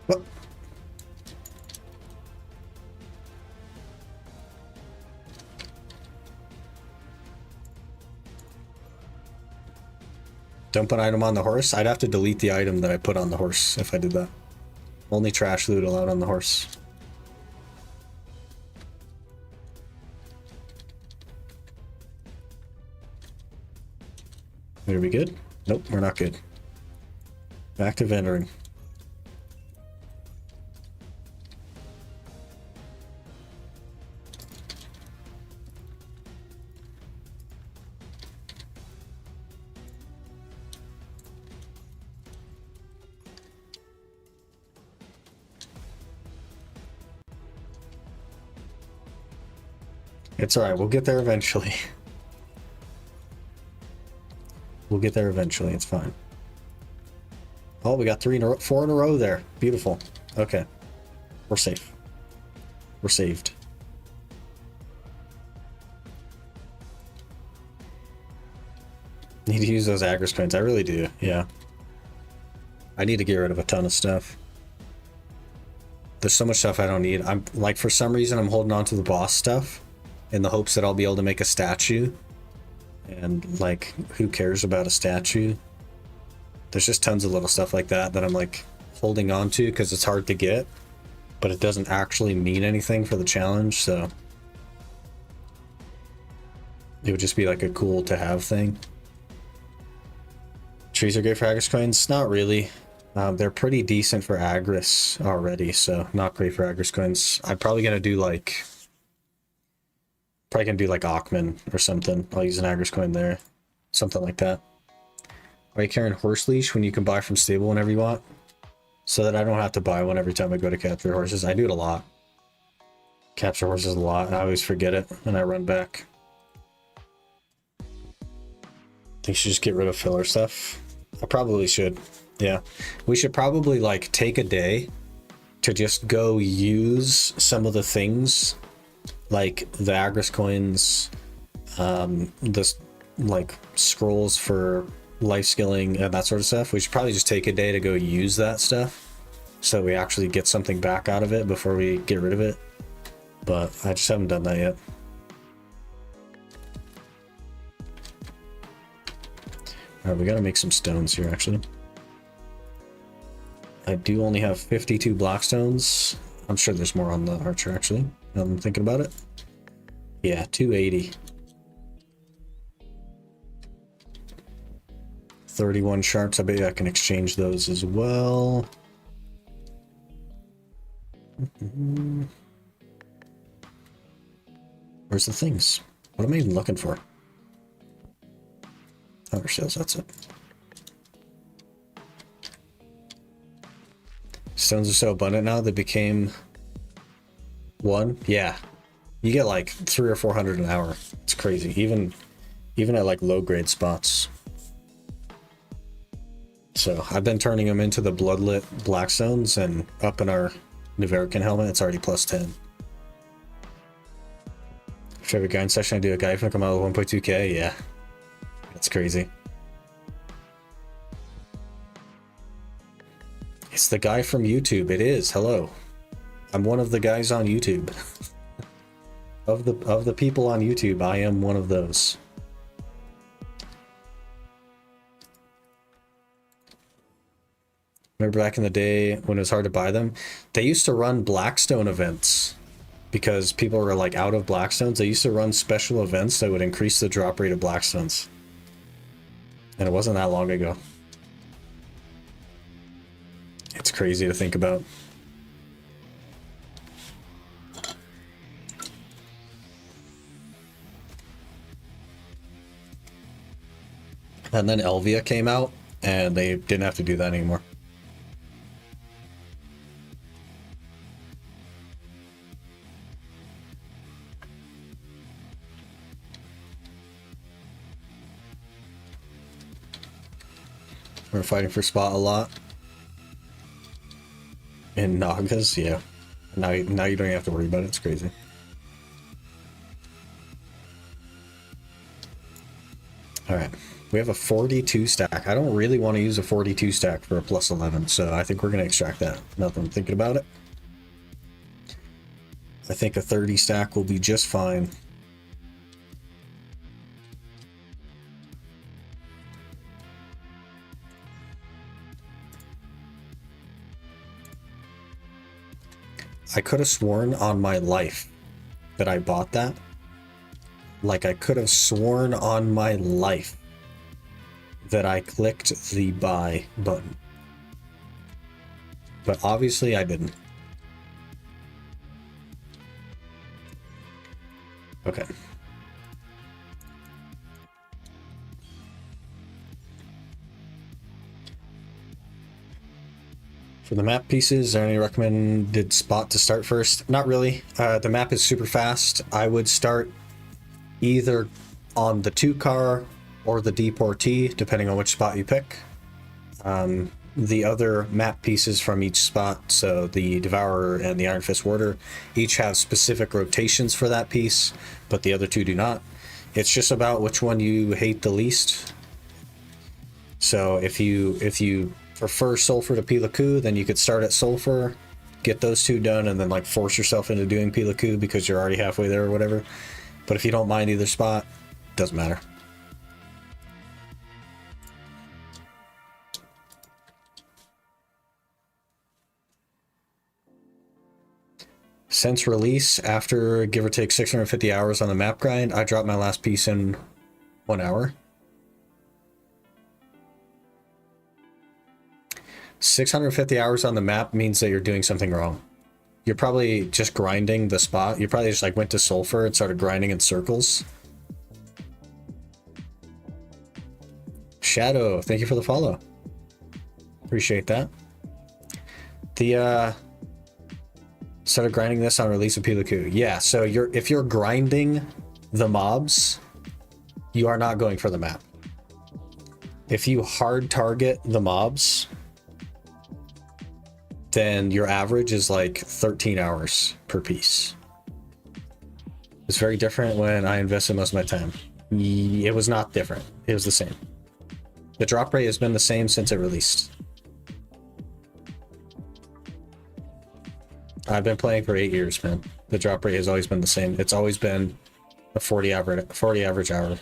What? Dump an item on the horse? I'd have to delete the item that I put on the horse if I did that. Only trash loot allowed on the horse. Are we good? Nope, we're not good. Back to vendoring. It's alright, we'll get there eventually. We'll get there eventually, it's fine. Oh, we got 4 in a row there. Beautiful. Okay. We're safe. We're saved. Need to use those aggro coins. I really do, yeah. I need to get rid of a ton of stuff. There's so much stuff I don't need. I'm like, for some reason, I'm holding on to the boss stuff in the hopes that I'll be able to make a statue. And like, who cares about a statue? There's just tons of little stuff like that that I'm like holding on to because it's hard to get, but it doesn't actually mean anything for the challenge, so it would just be like a cool to have thing. Trees are great for Agris coins? Not really. They're pretty decent for Agris already, so not great for Agris coins. I'm probably gonna do like Ackman or something. I'll use an Agris coin there. Something like that. Are you carrying horse leash when you can buy from stable whenever you want? So that I don't have to buy one every time I go to capture horses. I do it a lot. Capture horses a lot, and I always forget it and I run back. I think you should just get rid of filler stuff. I probably should. Yeah. We should probably like take a day to just go use some of the things like the Agris coins, this like scrolls for life skilling and that sort of stuff. We should probably just take a day to go use that stuff so we actually get something back out of it before we get rid of it. But I just haven't done that yet. All right, we gotta make some stones here actually. I do only have 52 black stones. I'm sure there's more on the archer actually, now that I'm thinking about it. Yeah, 280. 31 sharps. I bet you I can exchange those as well. Where's the things? What am I even looking for? Outer sales, that's it. Stones are so abundant now, they became 1. Yeah. You get like 300 or 400 an hour. It's crazy. Even at like low grade spots. So I've been turning them into the bloodlit Blackstones, and up in our Nivarican helmet, it's already plus 10. If I have a grind session, I do a guy if I come out with 1.2k. Yeah, that's crazy. It's the guy from YouTube. It is. Hello, I'm one of the guys on YouTube. of the people on YouTube, I am one of those. Remember back in the day when it was hard to buy them? They used to run Blackstone events because people were like out of Blackstones. They used to run special events that would increase the drop rate of Blackstones. And it wasn't that long ago. It's crazy to think about. And then Elvia came out and they didn't have to do that anymore. We're fighting for spot a lot. In Nagas, yeah. Now you don't even have to worry about it. It's crazy. Alright. We have a 42 stack. I don't really want to use a 42 stack for a plus 11, so I think we're going to extract that. Now that I'm thinking about it. I think a 30 stack will be just fine. I could have sworn on my life that I bought that. Like, I could have sworn on my life that I clicked the buy button. But obviously I didn't. Okay. For the map pieces, is there any recommended spot to start first? Not really. The map is super fast. I would start either on the 2-car or the deportee, depending on which spot you pick. The other map pieces from each spot, so the Devourer and the Iron Fist Warder, each have specific rotations for that piece, but the other two do not. It's just about which one you hate the least. So if you prefer Sulfur to Pila Ku, then you could start at Sulfur, get those two done, and then like force yourself into doing Pila Ku because you're already halfway there or whatever. But if you don't mind either spot, doesn't matter. Since release, after give or take 650 hours on the map grind, I dropped my last piece in 1 hour. 650 hours on the map means that you're doing something wrong. You're probably just grinding the spot. You probably just like went to Sulfur and started grinding in circles. Shadow, thank you for the follow. Appreciate that. Started grinding this on release of Pila Ku. Yeah, so if you're grinding the mobs, you are not going for the map. If you hard target the mobs, then your average is like 13 hours per piece. It's very different when I invested most of my time. It was not different. It was the same. The drop rate has been the same since it released. I've been playing for 8 years, man. The drop rate has always been the same. It's always been a 40 average hour.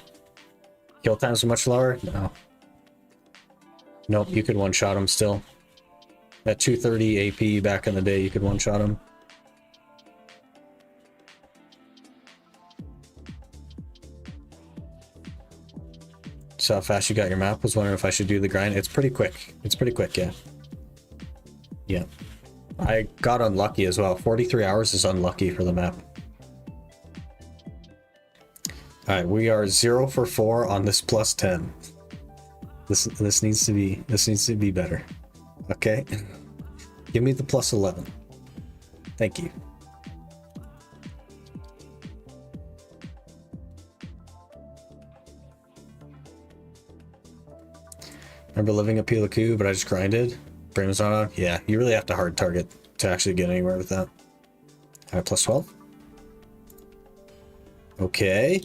Kill times are much lower? No. Nope, you could one-shot him still. At 230 AP back in the day, you could one-shot him. So how fast you got your map? Was wondering if I should do the grind. It's pretty quick. It's pretty quick, yeah. Yeah. I got unlucky as well. 43 hours is unlucky for the map. Alright, we are 0 for 4 on this plus 10. This needs to be better. Okay. Give me the plus 11. Thank you. Remember living at Pilaku, but I just grinded? Brain was not on? Yeah, you really have to hard target to actually get anywhere with that. Plus 12. Okay.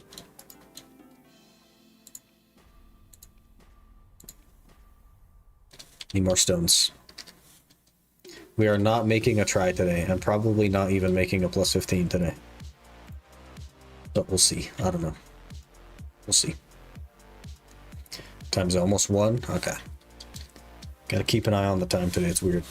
Need more stones. We are not making a try today, and probably not even making a plus 15 today. But we'll see. I don't know. We'll see. Time's almost 1. Okay. Gotta keep an eye on the time today. It's weird.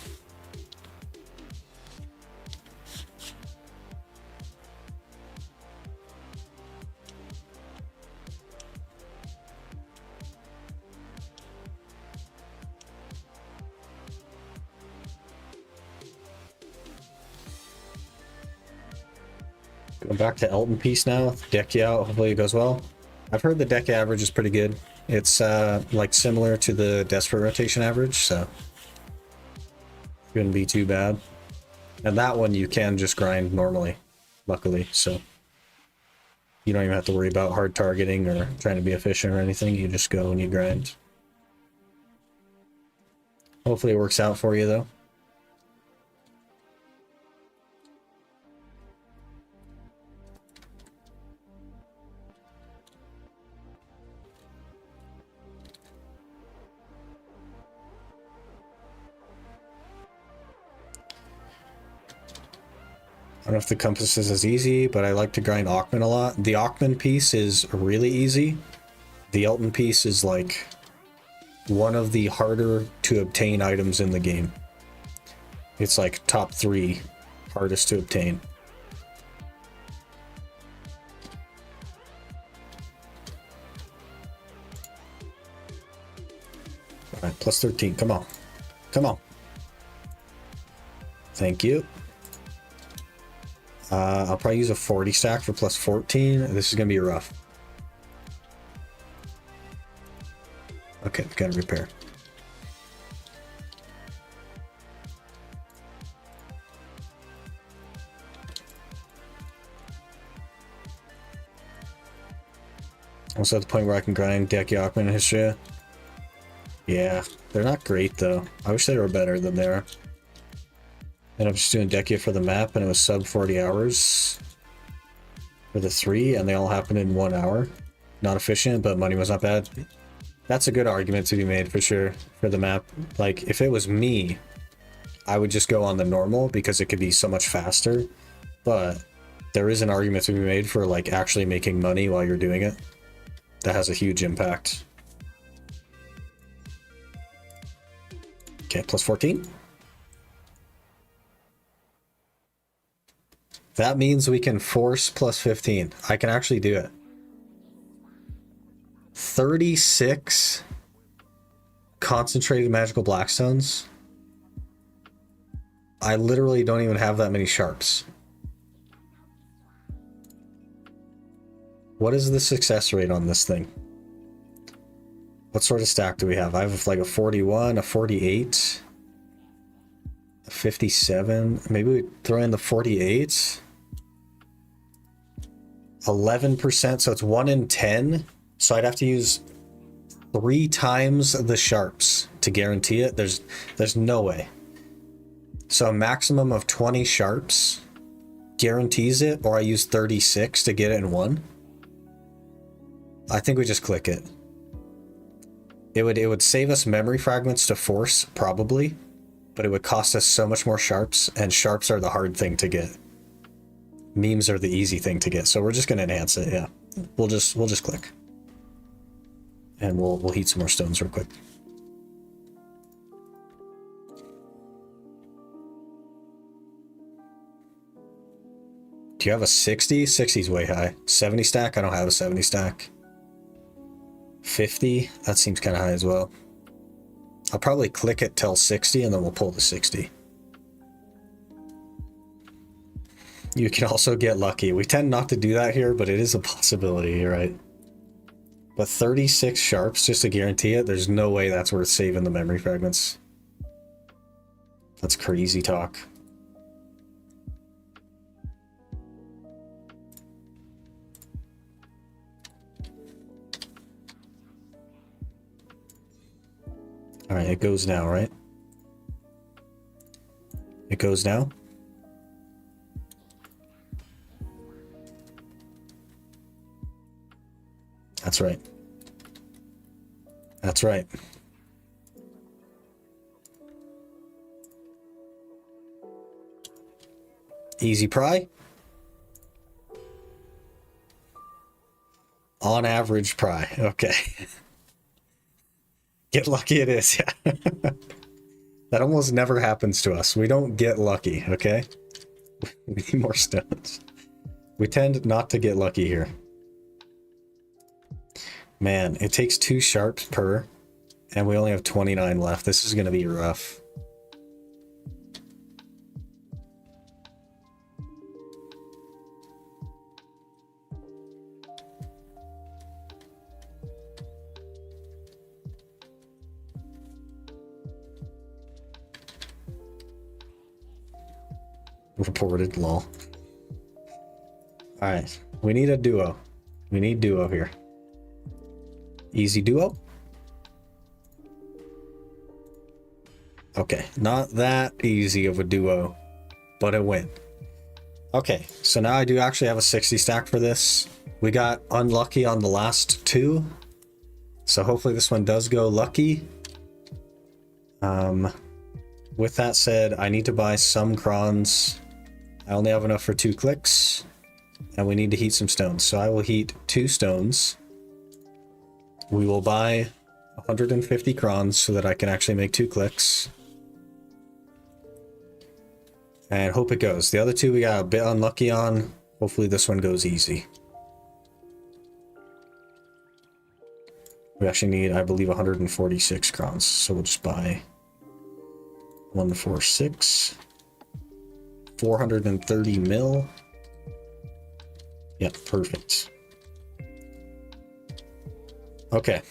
Going back to Elton piece now. Decky out. Hopefully it goes well. I've heard the deck average is pretty good. It's like similar to the Desperate rotation average, so shouldn't be too bad. And that one you can just grind normally, luckily, so you don't even have to worry about hard targeting or trying to be efficient or anything. You just go and you grind. Hopefully it works out for you though. I don't know if the compass is as easy, but I like to grind Aukman a lot. The Aukman piece is really easy. The Elton piece is like one of the harder to obtain items in the game. It's like top 3 hardest to obtain. All right, plus 13. Come on. Come on. Thank you. I'll probably use a 40 stack for plus 14. This is going to be rough. Okay, we gotta repair. Also at the point where I can grind Decky Aukman and History. Yeah, they're not great though. I wish they were better than they are. And I'm just doing Decky for the map, and it was sub 40 hours for the 3, and they all happened in 1 hour. Not efficient, but money was not bad. That's a good argument to be made for sure for the map. Like, if it was me, I would just go on the normal because it could be so much faster. But there is an argument to be made for like actually making money while you're doing it. That has a huge impact. Okay, plus 14. That means we can force plus 15. I can actually do it. 36 concentrated magical blackstones. I literally don't even have that many sharps. What is the success rate on this thing? What sort of stack do we have? I have like a 41, a 48, a 57. Maybe we throw in the 48. 11%, so it's 1 in 10. So I'd have to use 3 times the sharps to guarantee it. There's no way. So a maximum of 20 sharps guarantees it, or I use 36 to get it in 1. I think we just click it. It would save us memory fragments to force, probably, but it would cost us so much more sharps, and sharps are the hard thing to get. Memes are the easy thing to get, so we're just gonna enhance it. Yeah, we'll just click, and we'll heat some more stones real quick. Do you have a 60? 60 is way high. 70 stack? I don't have a 70 stack. 50? That seems kind of high as well. I'll probably click it till 60 and then we'll pull the 60. You can also get lucky. We tend not to do that here, but it is a possibility, you're right. But 36 sharps just to guarantee it, there's no way that's worth saving the memory fragments. That's crazy talk. Okay, it goes now, right? It goes now? That's right. That's right. Easy pry. On average pry. Okay. Get lucky it is, yeah. That almost never happens to us. We don't get lucky, okay? We need more stones. We tend not to get lucky here. Man, it takes 2 sharps per, and we only have 29 left. This is going to be rough. Reported, lol. Alright, we need a duo. We need duo here. Easy duo. Okay, not that easy of a duo, but a win. Okay, so now I do actually have a 60 stack for this. We got unlucky on the last 2, so hopefully this one does go lucky. With that said, I need to buy some crons. I only have enough for 2 clicks, and we need to heat some stones. So I will heat 2 stones. We will buy 150 crons so that I can actually make 2 clicks. And hope it goes. The other 2 we got a bit unlucky on. Hopefully this one goes easy. We actually need, I believe, 146 crons. So we'll just buy 146. 430 mil. Yep, perfect. Okay.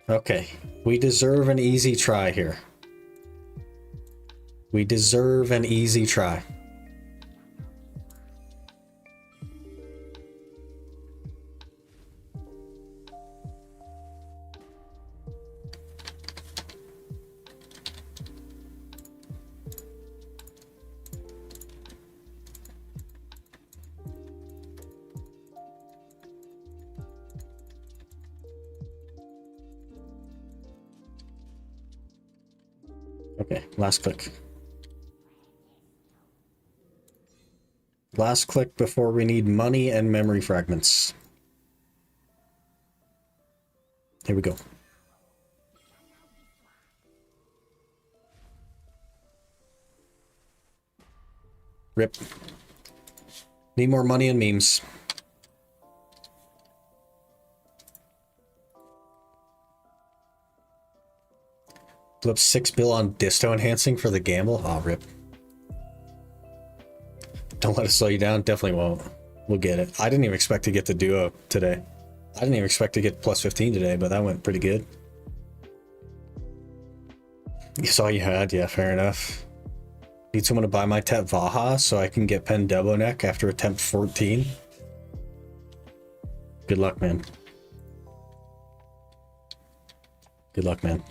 Okay. We deserve an easy try here. We deserve an easy try. Okay, last click. Last click before we need money and memory fragments. Here we go. Rip. Need more money and memes. Blew up 6 bill on disto enhancing for the gamble. Oh, rip. Don't let it slow you down. Definitely won't. We'll get it. I didn't even expect to get the duo today. I didn't even expect to get plus 15 today, but that went pretty good. You saw you had, yeah, fair enough. Need someone to buy my Tep Vaha so I can get Pen Debo Neck after attempt 14. Good luck, man. Good luck, man.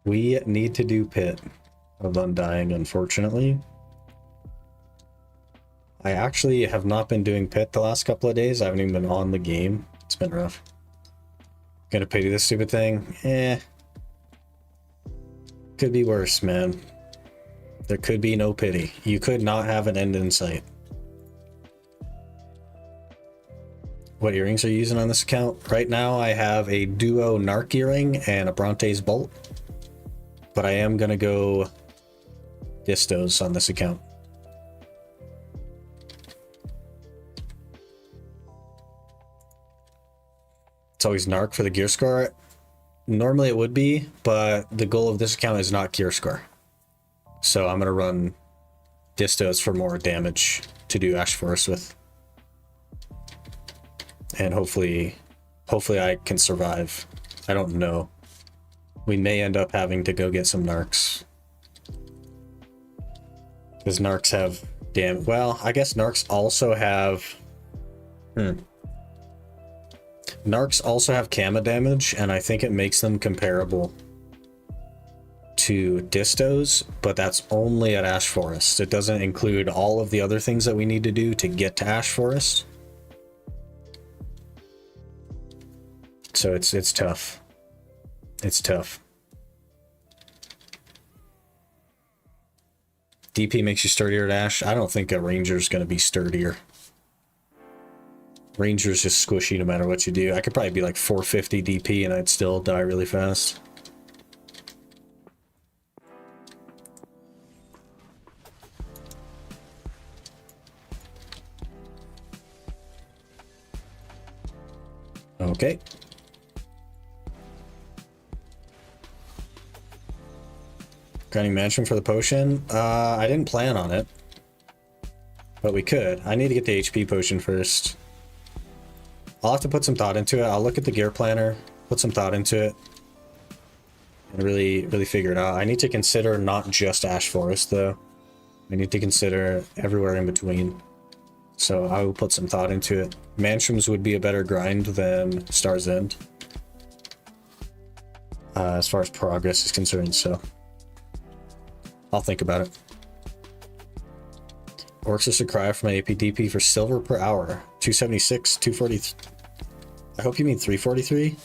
We need to do Pit of Undying, unfortunately. I actually have not been doing Pit the last couple of days. I haven't even been on the game. It's been rough. Gonna pity this stupid thing? Eh. Could be worse, man. There could be no pity. You could not have an end in sight. What earrings are you using on this account? Right now I have a Duo Narc earring and a Bronte's Bolt. But I am gonna go distos on this account. It's always Narc for the gear score. Normally it would be, but the goal of this account is not gear score. So I'm gonna run distos for more damage to do Ash Forest with. And hopefully I can survive. I don't know. We may end up having to go get some narcs. Because narcs have well, I guess narcs also have Narcs also have Kama damage, and I think it makes them comparable to Distos, but that's only at Ash Forest. It doesn't include all of the other things that we need to do to get to Ash Forest. So it's tough. It's tough. DP makes you sturdier at Ash. I don't think a Ranger's going to be sturdier. Ranger's just squishy no matter what you do. I could probably be like 450 DP and I'd still die really fast. Okay. Got any mansion for the potion? I didn't plan on it. But we could. I need to get the HP potion first. I'll have to put some thought into it. I'll look at the gear planner, put some thought into it, and really figure it out. I need to consider not just Ash Forest, though. I need to consider everywhere in between. So I will put some thought into it. Manshrooms would be a better grind than Star's End. As far as progress is concerned, so I'll think about it. Orcs is a cry from my APDP for silver per hour. 276, 240. I hope you mean 343?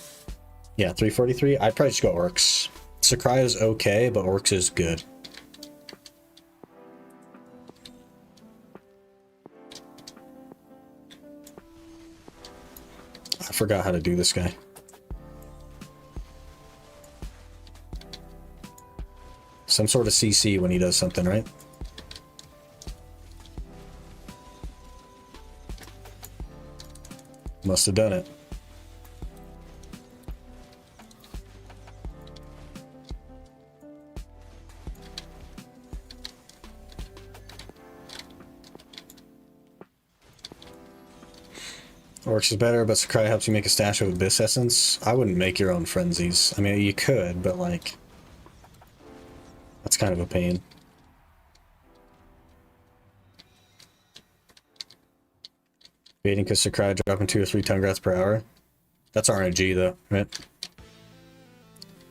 Yeah, 343. I'd probably just go Orcs. Sakurai is okay, but Orcs is good. I forgot how to do this guy. Some sort of CC when he does something, right? Must have done it. Orcs is better, but Sakurai helps you make a stash of Abyss Essence. I wouldn't make your own frenzies. I mean, you could, but like, that's kind of a pain. Waiting because Sakurai dropping 2 or 3 tongue grats per hour. That's RNG though, right?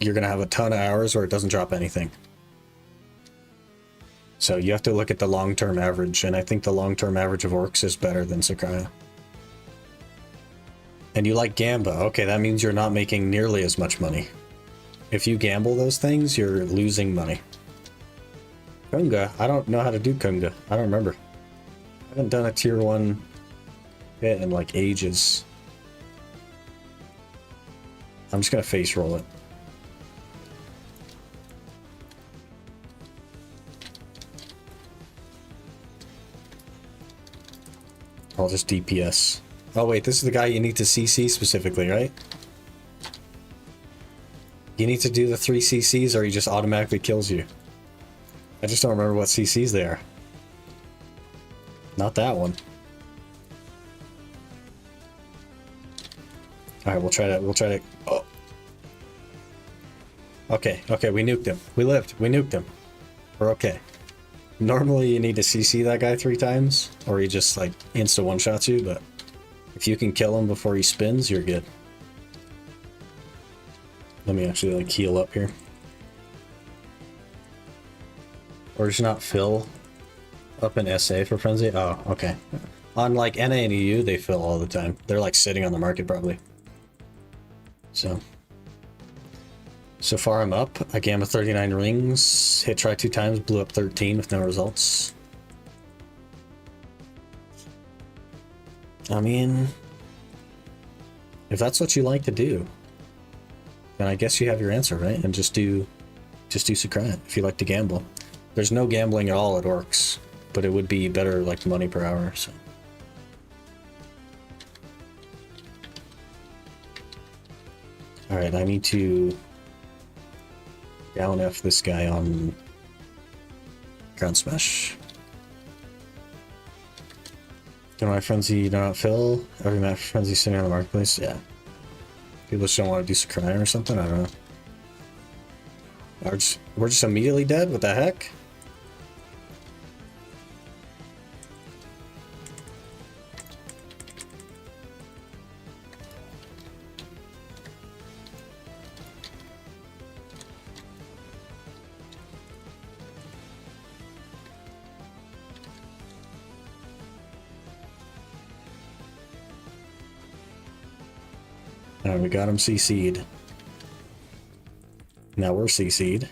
You're gonna have a ton of hours where it doesn't drop anything. So you have to look at the long-term average, and I think the long-term average of Orcs is better than Sakurai. And you like Gamba. Okay, that means you're not making nearly as much money. If you gamble those things, you're losing money. Kunga, I don't know how to do Kunga. I don't remember. I haven't done a tier 1 hit in like ages. I'm just gonna face roll it. I'll just DPS. Oh wait, this is the guy you need to CC specifically, right? You need to do the 3 CCs or he just automatically kills you. I just don't remember what CCs they are. Not that one. Alright, we'll try to... Oh! Okay, we nuked him. We lived. We nuked him. We're okay. Normally you need to CC that guy 3 times, or he just like insta one-shots you, but if you can kill him before he spins, you're good. Let me actually like heal up here. Or just not fill up an SA for Frenzy? Oh, okay. On like NA and EU, they fill all the time. They're like sitting on the market probably. So far I'm up. I gamma 39 rings, hit try 2 times, blew up 13 with no results. I mean, if that's what you like to do, then I guess you have your answer, right? And just do Sakurai if you like to gamble. There's no gambling at all at Orcs, but it would be better like money per hour, so. Alright, I need to down F this guy on Ground Smash. Do my frenzy not fill? Every map frenzy sitting on the marketplace? Yeah. People just don't want to do Sakurai or something? I don't know. We're just immediately dead? What the heck? Alright, we got him CC'd. Now we're CC'd.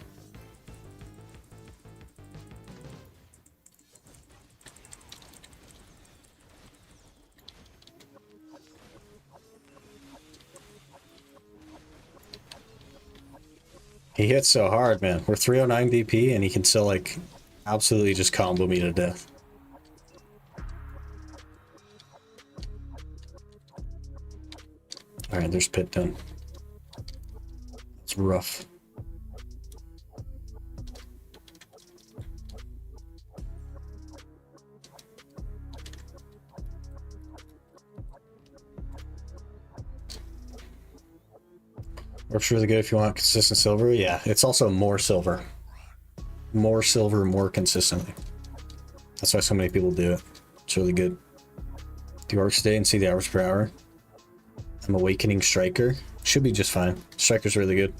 He hits so hard, man. We're 309 DP and he can still, like, absolutely just combo me to death. Alright, there's Pit done. It's rough. Works really good if you want consistent silver. Yeah, it's also more silver. More silver, more consistently. That's why so many people do it. It's really good. Do work today and see the hours per hour. I'm Awakening Striker. Should be just fine. Striker's really good.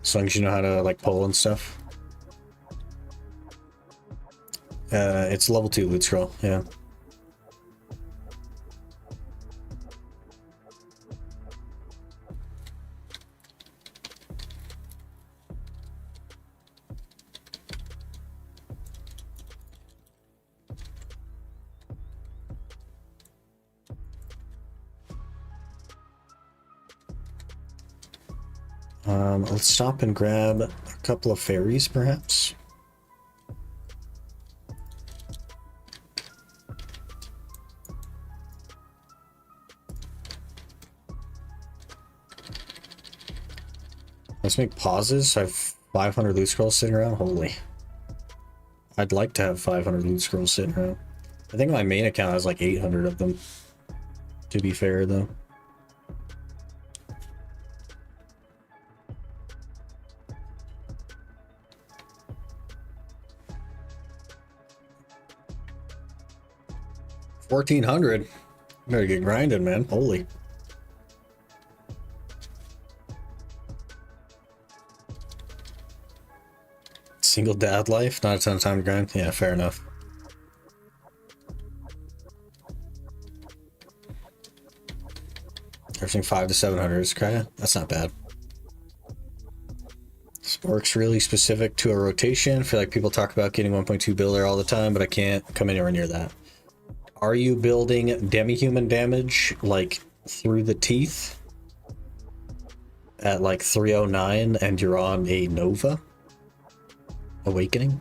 As long as you know how to, like, pull and stuff. It's level 2 loot scroll, yeah. Let's stop and grab a couple of fairies, perhaps. Let's make pauses. I have 500 loot scrolls sitting around. Holy. I'd like to have 500 loot scrolls sitting around. I think my main account has like 800 of them. To be fair, though. $1,400. Better get grinding, man. Holy. Single dad life, not a ton of time to grind. Yeah, fair enough. Everything 500 to 700 is kinda, that's not bad. This works really specific to a rotation. I feel like people talk about getting 1.2 builder all the time, but I can't come anywhere near that. Are you building demi-human damage, like, through the teeth at, like, 309 and you're on a Nova Awakening?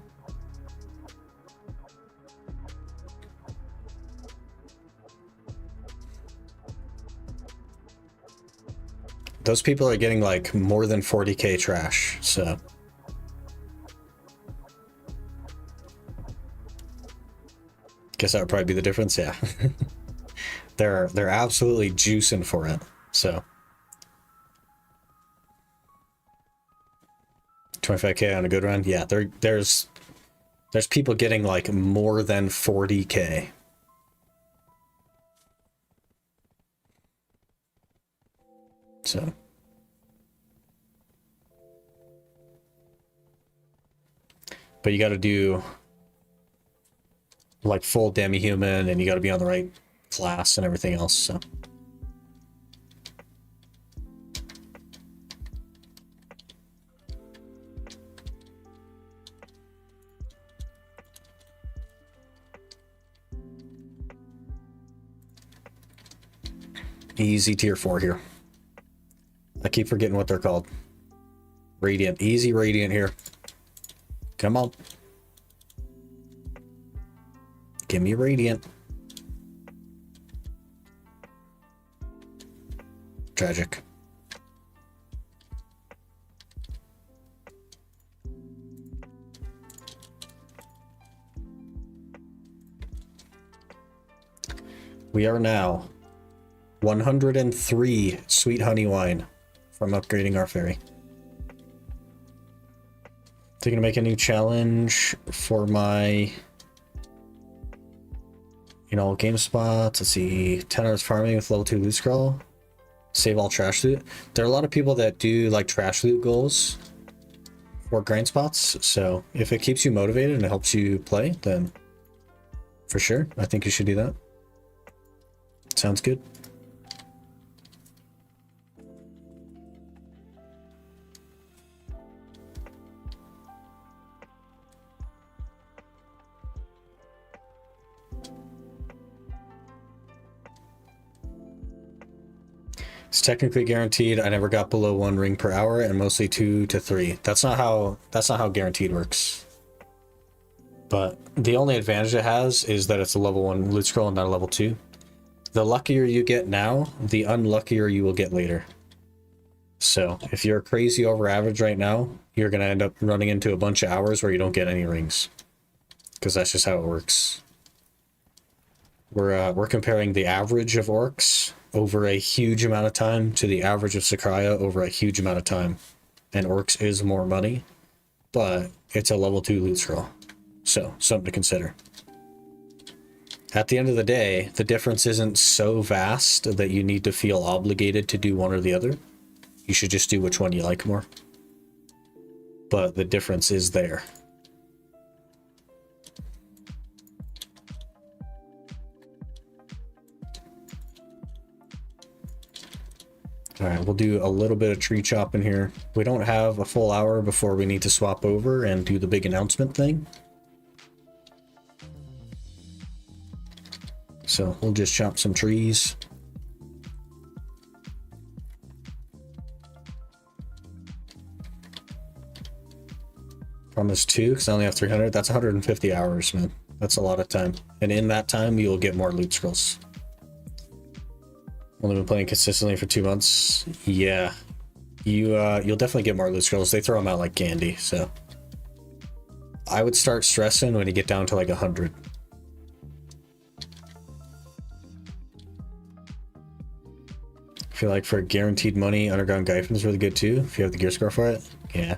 Those people are getting, like, more than 40k trash, so... Guess that would probably be the difference, yeah. they're absolutely juicing for it, so 25k on a good run, yeah. There's people getting like more than 40k. So but you got to do like full demi-human, and you got to be on the right class and everything else, so. Easy tier 4 here. I keep forgetting what they're called. Radiant. Easy Radiant here. Come on. Give me Radiant. Tragic. We are now 103 sweet honey wine from upgrading our fairy. Thinking to make a new challenge for my, you know, game spots. Let's see, 10 hours farming with level 2 loot scroll. Save all trash loot. There are a lot of people that do like trash loot goals for grind spots. So if it keeps you motivated and it helps you play, then for sure, I think you should do that. Sounds good. It's technically guaranteed. I never got below 1 ring per hour and mostly 2 to 3. That's not how guaranteed works. But the only advantage it has is that it's a level 1 loot scroll and not a level 2. The luckier you get now, the unluckier you will get later. So if you're crazy over average right now, you're going to end up running into a bunch of hours where you don't get any rings. Because that's just how it works. We're comparing the average of orcs over a huge amount of time to the average of Sakraya over a huge amount of time. And orcs is more money, but it's a level 2 loot scroll. So, something to consider. At the end of the day, the difference isn't so vast that you need to feel obligated to do one or the other. You should just do which one you like more. But the difference is there. Alright, we'll do a little bit of tree chopping here. We don't have a full hour before we need to swap over and do the big announcement thing. So we'll just chop some trees. Promise 2, because I only have 300. That's 150 hours, man. That's a lot of time. And in that time, you'll get more loot scrolls. Only been playing consistently for 2 months. Yeah. You'll definitely get more loot scrolls. They throw them out like candy, so. I would start stressing when you get down to like 100. I feel like for guaranteed money, Underground Gyphon is really good too, if you have the gear score for it. Yeah.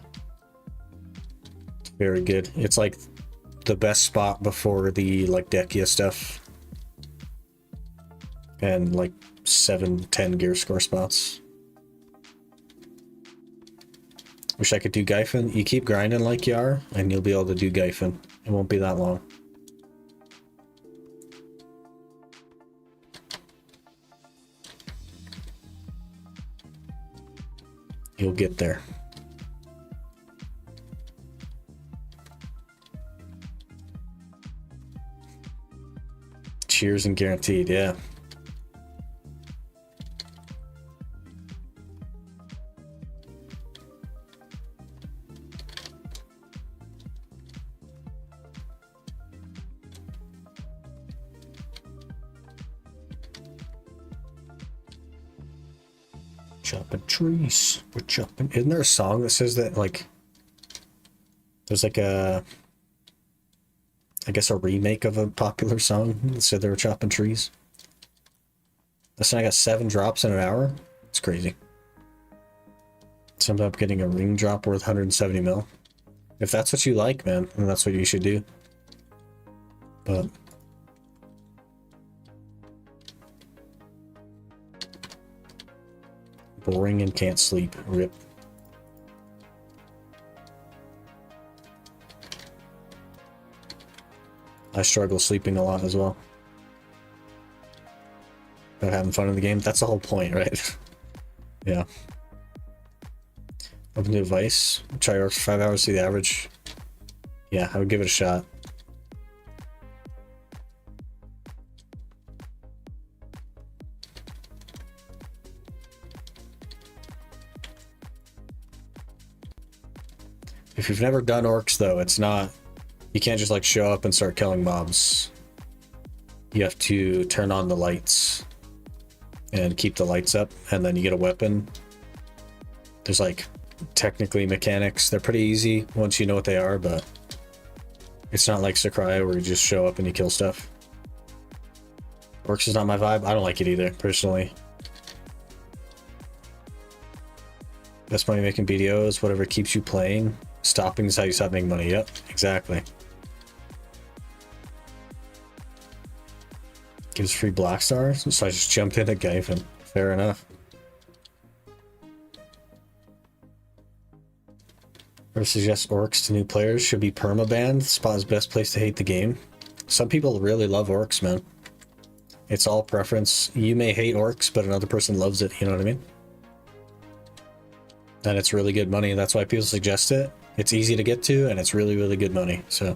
It's very good. It's like the best spot before the like Dekia stuff. And like 7-10 gear score spots. Wish I could do Gyphon. You keep grinding like you are, and you'll be able to do Gyphon. It won't be that long. You'll get there. Cheers and guaranteed, yeah. Chopping trees. We're chopping. Isn't there a song that says that, like, there's like a, I guess a remake of a popular song that said they were chopping trees? Listen, I got 7 drops in an hour. It's crazy. Sometimes getting a ring drop worth 170 mil. If that's what you like, man, then that's what you should do. But boring and can't sleep. Rip. I struggle sleeping a lot as well. But having fun in the game, that's the whole point, right? Yeah. Open new device. Try work for 5 hours, see the average. Yeah, I would give it a shot. If you've never done orcs though, it's not, you can't just like show up and start killing mobs. You have to turn on the lights and keep the lights up, and then you get a weapon. There's like technically mechanics. They're pretty easy once you know what they are, but it's not like Sakraya where you just show up and you kill stuff. Orcs is not my vibe. I don't like it either, personally. Best money making BDOs, whatever keeps you playing. Stopping is how you stop making money. Yep, exactly. Gives free Blackstar, so I just jumped in at Gyphon. Fair enough. Or suggest orcs to new players should be permabanned. Spot is best place to hate the game. Some people really love orcs, man. It's all preference. You may hate orcs, but another person loves it, you know what I mean? And it's really good money. That's why people suggest it. It's easy to get to, and it's really, really good money, so.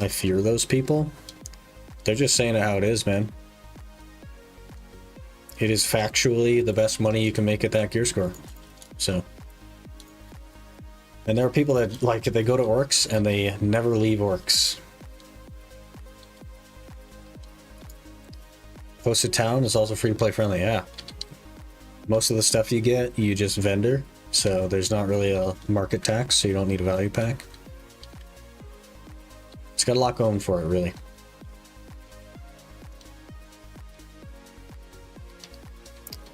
I fear those people. They're just saying it how it is, man. It is factually the best money you can make at that gear score. So. And there are people that, like, they go to orcs and they never leave orcs. Hosted town is also free to play friendly, yeah. Most of the stuff you get, you just vendor. So there's not really a market tax, so you don't need a value pack. It's got a lot going for it, really.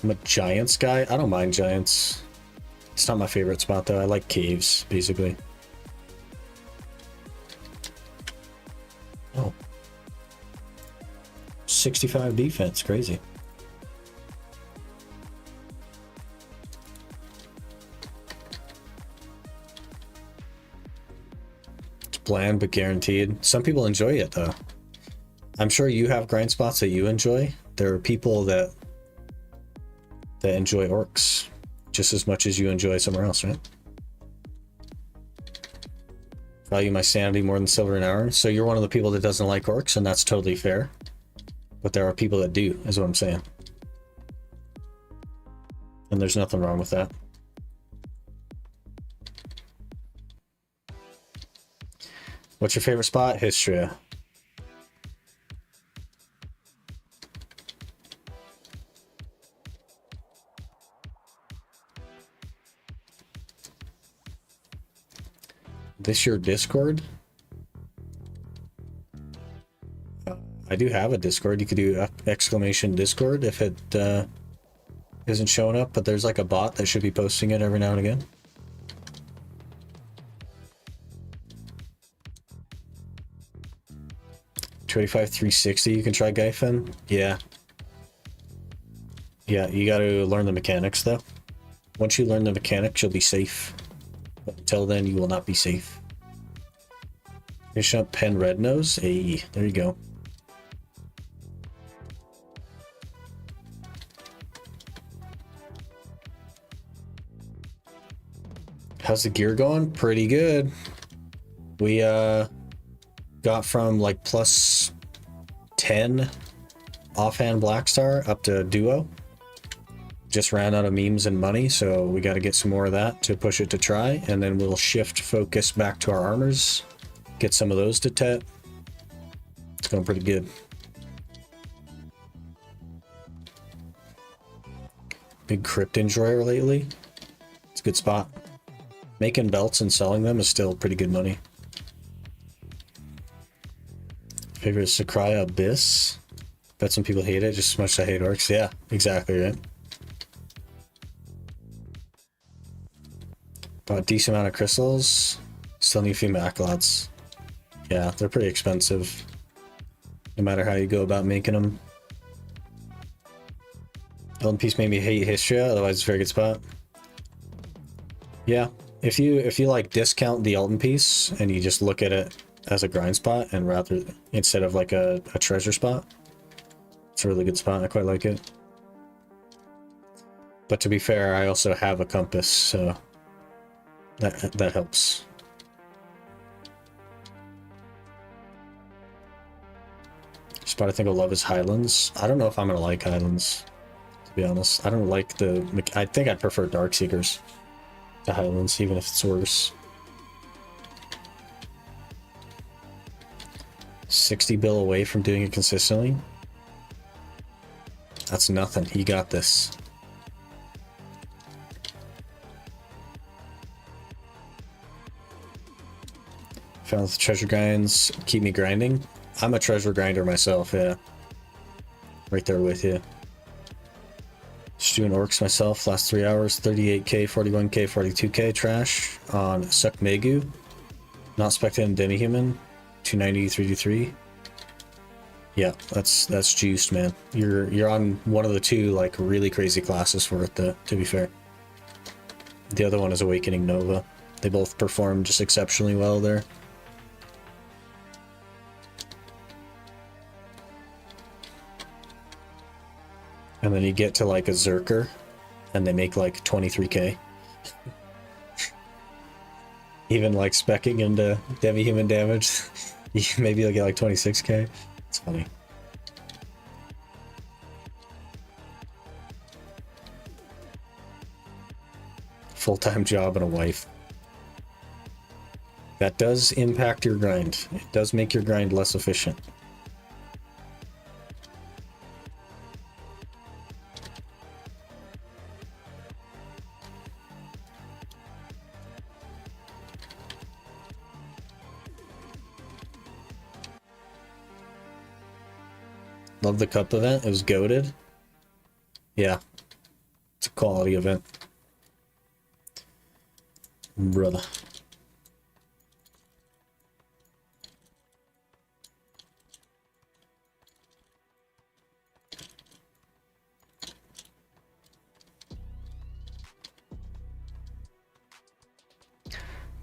I'm a giants guy. I don't mind giants. It's not my favorite spot, though. I like caves, basically. Oh. 65 defense. Crazy. It's bland, but guaranteed. Some people enjoy it, though. I'm sure you have grind spots that you enjoy. There are people that enjoy orcs just as much as you enjoy somewhere else, right? Value my sanity more than silver an hour. So you're one of the people that doesn't like orcs, and that's totally fair. But there are people that do, is what I'm saying. And there's nothing wrong with that. What's your favorite spot? Histria. This your Discord? I do have a Discord. You could do exclamation Discord if it isn't showing up, but there's like a bot that should be posting it every now and again. $25 360 you can try Gaifen. Yeah. Yeah, you gotta learn the mechanics though. Once you learn the mechanics, you'll be safe. But until then, you will not be safe. Finish up Pen Red Nose. Hey, there you go. How's the gear going? Pretty good. We got from like plus 10 offhand Blackstar up to duo. Just ran out of memes and money, so we got to get some more of that to push it to try, and then we'll shift focus back to our armors, get some of those to tet. It's going pretty good. Big crypt enjoyer lately. It's a good spot. Making belts and selling them is still pretty good money. Favorite Sakraya Abyss. Bet some people hate it just as much as I hate orcs. Yeah, exactly right. Bought a decent amount of crystals. Still need a few maculads. Yeah, they're pretty expensive. No matter how you go about making them. Elden Piece made me hate Histria, otherwise it's a very good spot. Yeah, if you like discount the Elden Piece and you just look at it as a grind spot and rather instead of like a treasure spot, it's a really good spot. I quite like it. But to be fair, I also have a compass, so that helps. Spot I think I'll love is Highlands. I don't know if I'm gonna like Highlands, to be honest. I don't like I think I'd prefer Darkseekers to Highlands, even if it's worse. 60 bill away from doing it consistently. That's nothing. You got this. Found the treasure grinds keep me grinding. I'm a treasure grinder myself, yeah. Right there with you. Just doing orcs myself, last 3 hours, 38k, 41k, 42k trash on Suck Megu. Not spectating Demi-Human, 290, 3d3. Yeah, that's juiced, man. You're on one of the two like really crazy classes for it, to be fair. The other one is Awakening Nova. They both perform just exceptionally well there. And then you get to like a Zerker, and they make like 23k. Even like specking into Demi-Human damage, Maybe I'll get like 26k. It's funny. Full-time job and a wife. That does impact your grind. It does make your grind less efficient. Love the cup event. It was goated. Yeah. It's a quality event. Brother.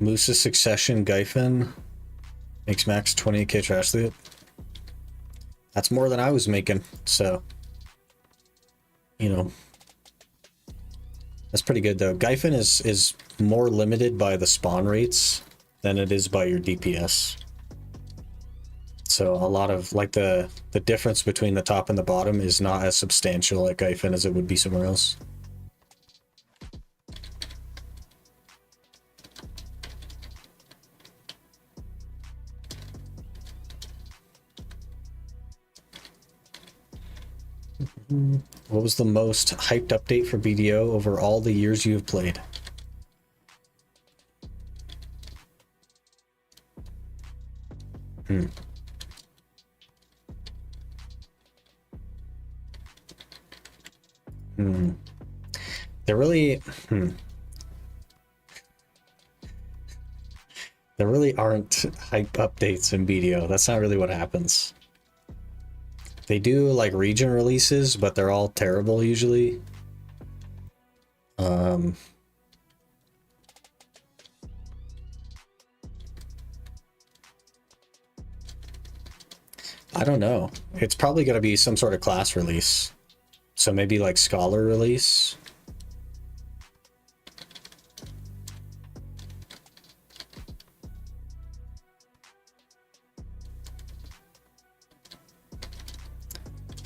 Moose's Succession Gyphon makes max 28k trash loot. That's more than I was making, so you know. That's pretty good though. Gyphon is more limited by the spawn rates than it is by your DPS. So a lot of like the difference between the top and the bottom is not as substantial at Gyphon as it would be somewhere else. What was the most hyped update for BDO over all the years you have played? There really there really aren't hype updates in BDO. That's not really what happens. They do like region releases, but they're all terrible usually. I don't know. It's probably going to be some sort of class release. So maybe like Scholar release.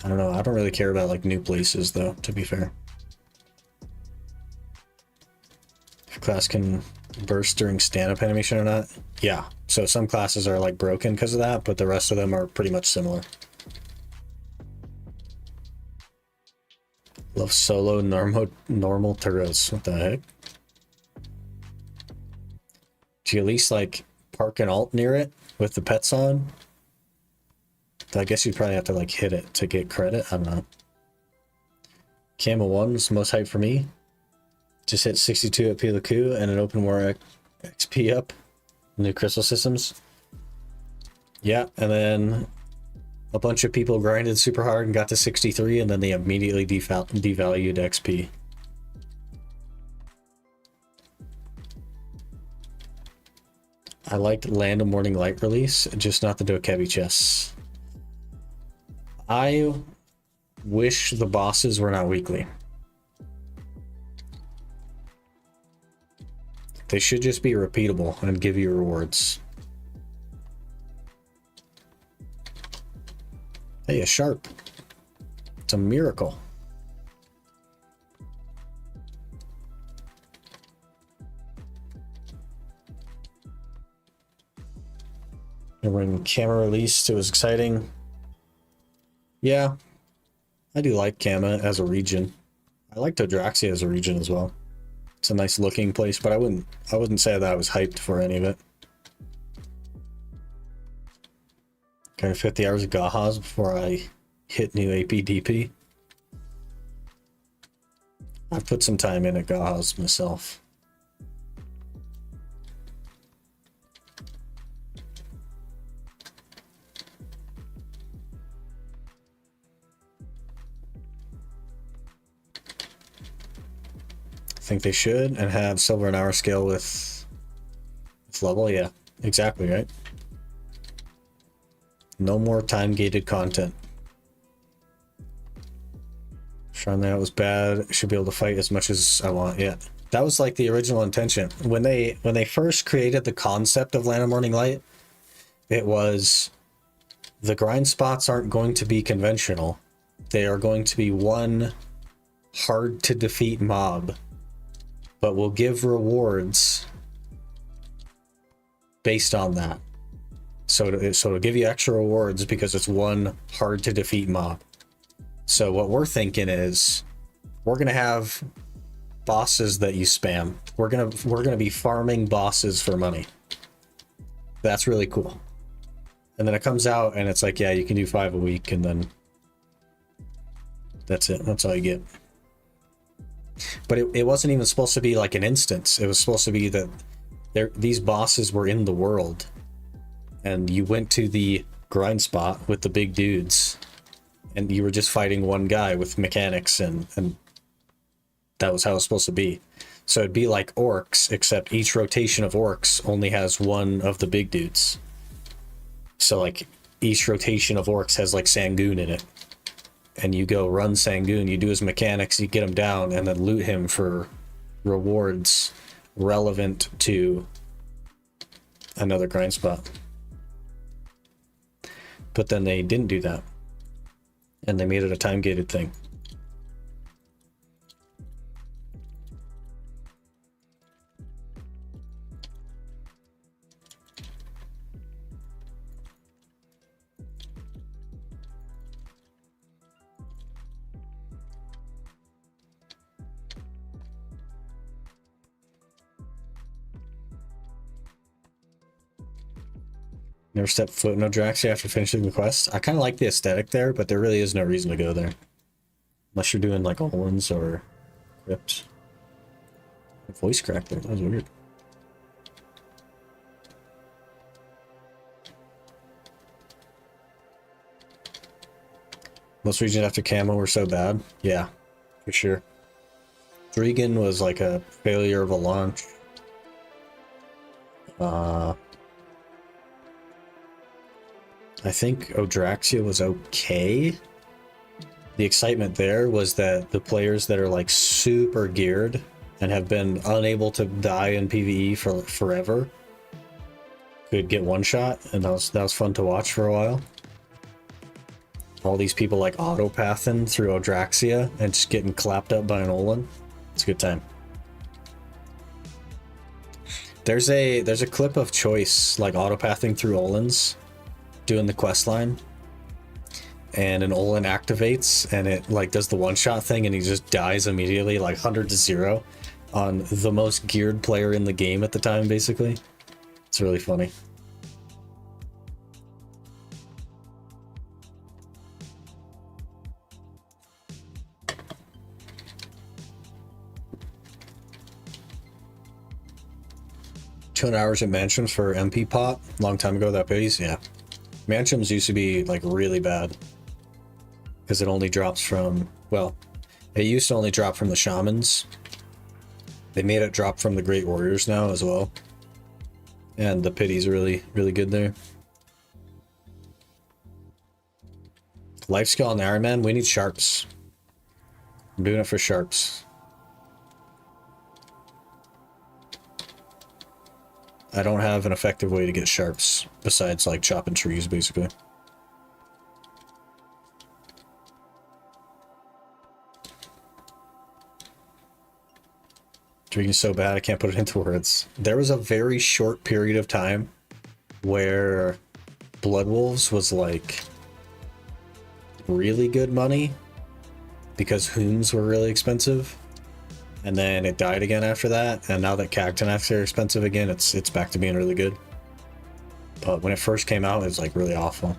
I don't know. I don't really care about like new places though, to be fair. If class can burst during stand-up animation or not? Yeah. So some classes are like broken because of that, but the rest of them are pretty much similar. Love solo normal turrets. What the heck? Do you at least like park an alt near it with the pets on? I guess you probably have to like hit it to get credit. I don't know. Camo 1 was the most hype for me. Just hit 62 at Pilaku and an open war XP up. New crystal systems. Yeah, and then a bunch of people grinded super hard and got to 63, and then they immediately devalued XP. I liked Land of Morning Light release, just not the Dokebi chests. I wish the bosses were not weekly. They should just be repeatable and give you rewards. Hey, a sharp. It's a miracle. And when Kama released, it was exciting. Yeah, I do like Kama as a region. I like Todraxia as a region as well. It's a nice looking place, but I wouldn't say that I was hyped for any of it. Got 50 hours of Gahas before I hit new APDP. I've put some time in at Gahas myself. I think they should, and have silver an hour scale with level. Yeah, exactly right. No more time gated content. Shrine layout was bad. I should be able to fight as much as I want. Yeah, that was like the original intention when they first created the concept of Land of Morning Light. It was, the grind spots aren't going to be conventional. They are going to be one hard to defeat mob, but we'll give rewards based on that. So it'll give you extra rewards because it's one hard to defeat mob. So what we're thinking is we're gonna have bosses that you spam. We're gonna be farming bosses for money. That's really cool. And then it comes out and it's like, yeah, you can do 5 a week, and then that's it. That's all you get. But it wasn't even supposed to be like an instance. It was supposed to be that these bosses were in the world, and you went to the grind spot with the big dudes, and you were just fighting one guy with mechanics, and that was how it was supposed to be. So it'd be like orcs, except each rotation of orcs only has one of the big dudes. So like each rotation of orcs has like Sangoon in it, and you go run Sangoon, you do his mechanics, you get him down, and then loot him for rewards relevant to another grind spot. But then they didn't do that, and they made it a time gated thing. Never stepped foot in Odraxia after finishing the quest. I kind of like the aesthetic there, but there really is no reason to go there. Unless you're doing like Olins or Crypt. Voice crack there, that was weird. Most regions after camo were so bad. Yeah, for sure. Dregan was like a failure of a launch. I think Odraxia was okay. The excitement there was that the players that are like super geared and have been unable to die in PvE for forever could get one shot, and that was fun to watch for a while. All these people like autopathing through Odraxia and just getting clapped up by an Olin. It's a good time. There's a clip of Choice like autopathing through Olins, doing the quest line, and an Olin activates and it like does the one-shot thing, and he just dies immediately, like 100-0 on the most geared player in the game at the time, basically. It's really funny. $200 at Mansions for MP pot long time ago. That pays, yeah. Mansions used to be like really bad because it only drops from, well, it used to only drop from the shamans. They made it drop from the great warriors now as well, and the pity's really good there. Life skill on Iron Man, we need sharps. I'm doing it for sharps. I don't have an effective way to get sharps besides like chopping trees, basically. Drinking so bad I can't put it into words. There was a very short period of time where Blood Wolves was like really good money because Hoons were really expensive. And then it died again after that, and now that Cactonacks are expensive again, it's back to being really good. But when it first came out, it was like really awful.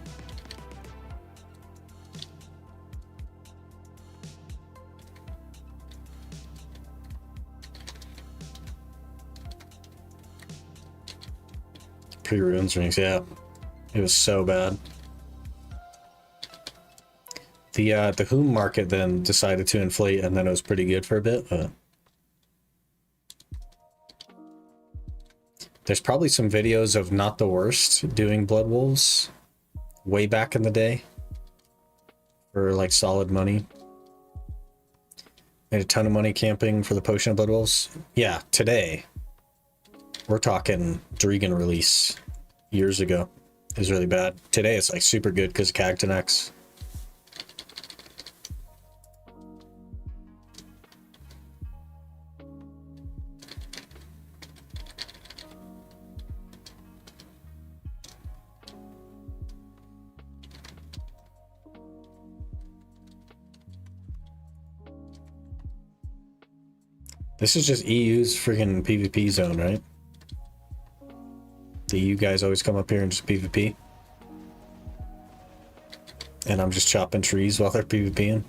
Pre-runes rings, yeah. It was so bad. The Hoon market then decided to inflate, and then it was pretty good for a bit, but there's probably some videos of Not the Worst doing Blood Wolves way back in the day for like solid money. Made a ton of money camping for the Potion of Blood Wolves. Yeah, today. We're talking Dregan release years ago. is really bad. Today it's like super good because of Cactonex. This is just EU's freaking PvP zone, right? The EU guys always come up here and just PvP. And I'm just chopping trees while they're PvPing.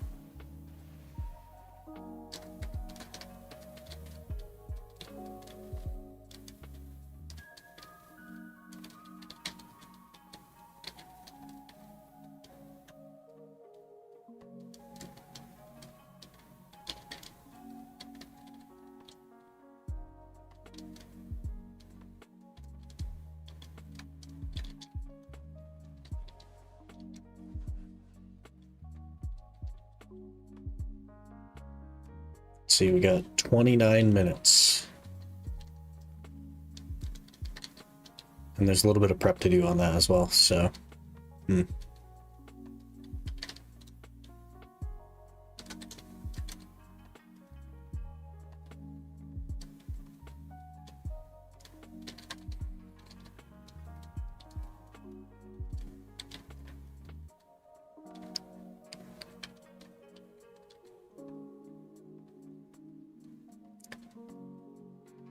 See, we got 29 minutes. And there's a little bit of prep to do on that as well, so.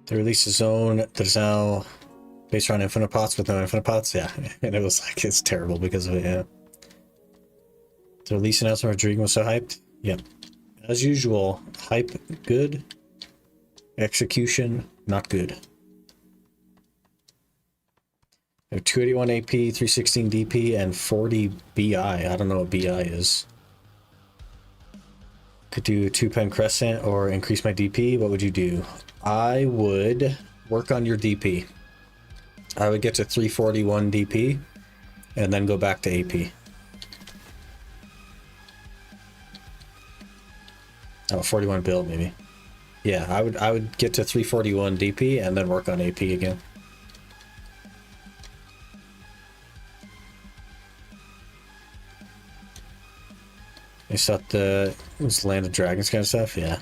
They released a zone that is now based around infinite pots with no infinite pots. Yeah, and it was like, it's terrible because of it, yeah. The release announcement for Dream was so hyped. Yep. As usual, hype good, execution not good. I have 281 AP, 316 DP, and 40 BI. I don't know what BI is. Could do 2-pen crescent or increase my DP. What would you do? I would work on your DP. I would get to 341 DP and then go back to AP. Oh, 41 build maybe. Yeah, I would get to 341 DP and then work on AP again. I thought it was Land of Dragons kind of stuff, yeah.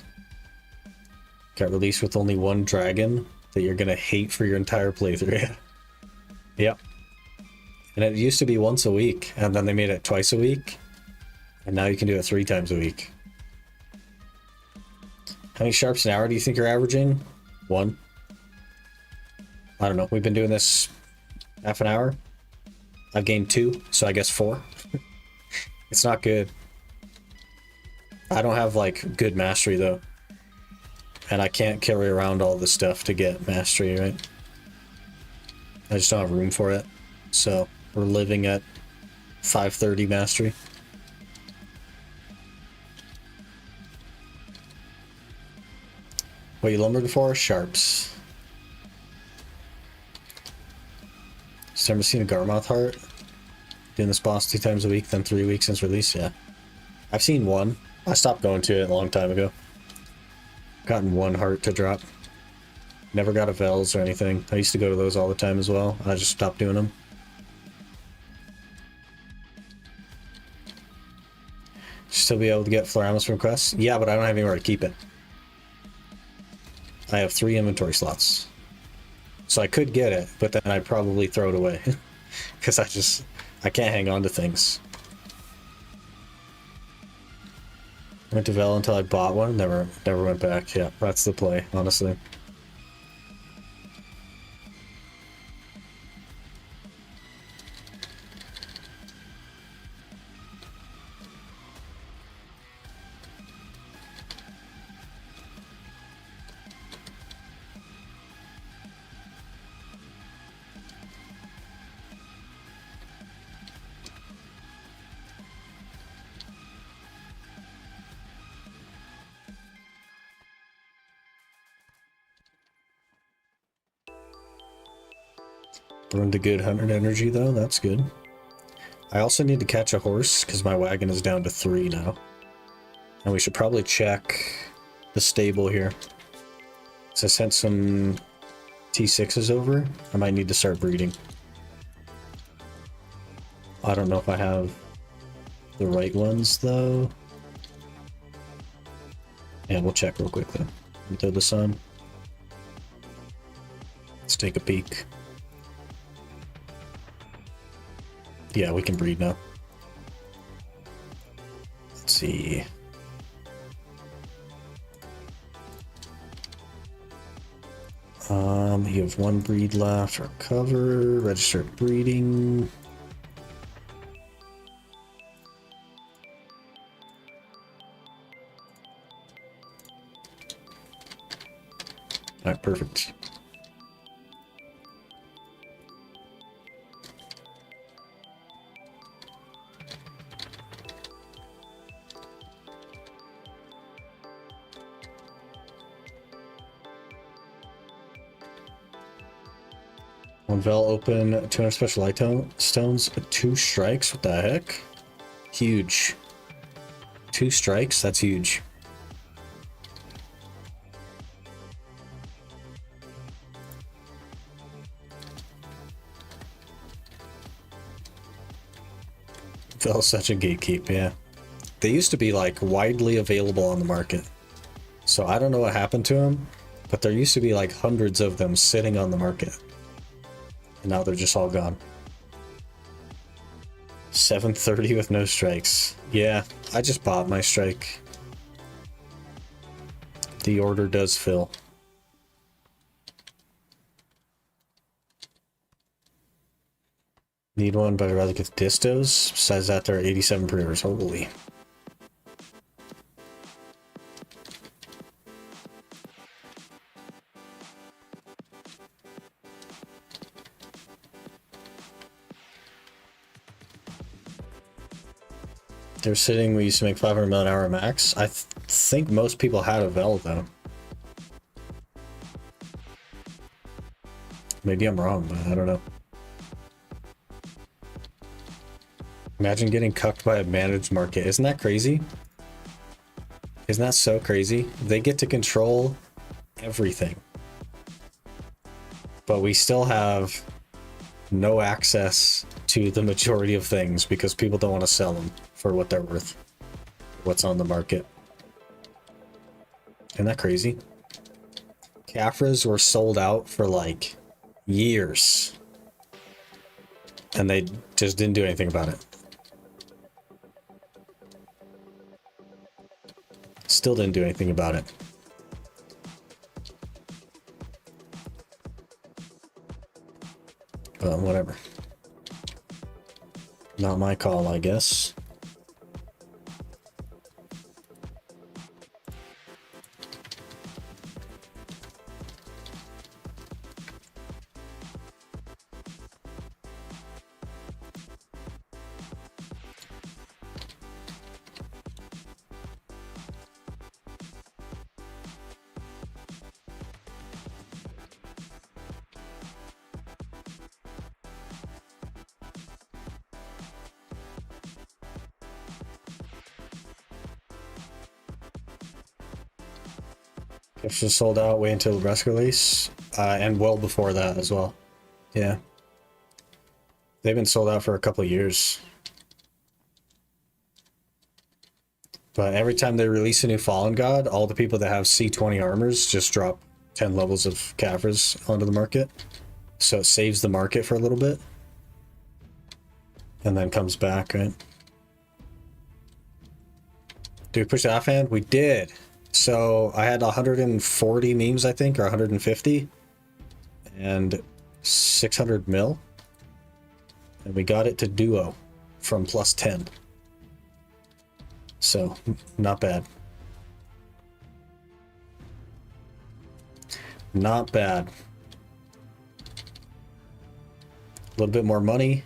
Got released with only one dragon that you're gonna hate for your entire playthrough, yeah. Yep. And it used to be once a week, and then they made it twice a week, and now you can do it 3 times a week. How many sharps an hour do you think you're averaging? 1. I don't know, we've been doing this half an hour. I've gained 2, so I guess 4. It's not good. I don't have like good mastery though. And I can't carry around all this stuff to get mastery, right? I just don't have room for it. So we're living at 530 mastery. What you lumbered for? Sharps. Just ever seen a Garmoth heart? Doing this boss 2 times a week, then 3 weeks since release? Yeah. I've seen 1. I stopped going to it a long time ago. Gotten 1 heart to drop. Never got a Vels or anything. I used to go to those all the time as well. I just stopped doing them. Still be able to get Floramus from quests? Yeah, but I don't have anywhere to keep it. I have 3 inventory slots. So I could get it, but then I'd probably throw it away. Because I can't hang on to things. Went to Vel until I bought one, never went back. Yeah, that's the play, honestly. Burned a good 100 energy though, that's good. I also need to catch a horse because my wagon is down to 3 now. And we should probably check the stable here. So I sent some T6s over. I might need to start breeding. I don't know if I have the right ones though. Yeah, we'll check real quick though. Throw this on. Let's take a peek. Yeah, we can breed now. Let's see. You have one breed left. Recover. Register breeding. Alright, perfect. One Vel open, 200 special light stones, 2 strikes. What the heck? Huge. 2 strikes? That's huge. Vel's such a gatekeep, yeah. They used to be like widely available on the market. So I don't know what happened to them, but there used to be like hundreds of them sitting on the market. And now they're just all gone. 730 with no strikes. Yeah, I just bought my strike. The order does fill. Need one, but I'd rather get the distos. Besides that, there are 87 pre-orders. Holy. They're sitting, we used to make 500 mil an hour max. I think most people had a Vel though. Maybe I'm wrong, but I don't know. Imagine getting cucked by a managed market. Isn't that crazy? Isn't that so crazy? They get to control everything. But we still have no access to the majority of things because people don't want to sell them for what they're worth. What's on the market. Isn't that crazy? Caphras were sold out for like years. And they just didn't do anything about it. Still didn't do anything about it. But whatever. Not my call, I guess. It's just sold out way until the press release, and well before that as well. Yeah. They've been sold out for a couple of years. But every time they release a new Fallen God, all the people that have C20 armors just drop 10 levels of Caphras onto the market. So it saves the market for a little bit. And then comes back, right? Did we push the offhand? We did. So I had 140 memes, I think, or 150. And 600 mil. And we got it to duo from plus 10. So, not bad. Not bad. A little bit more money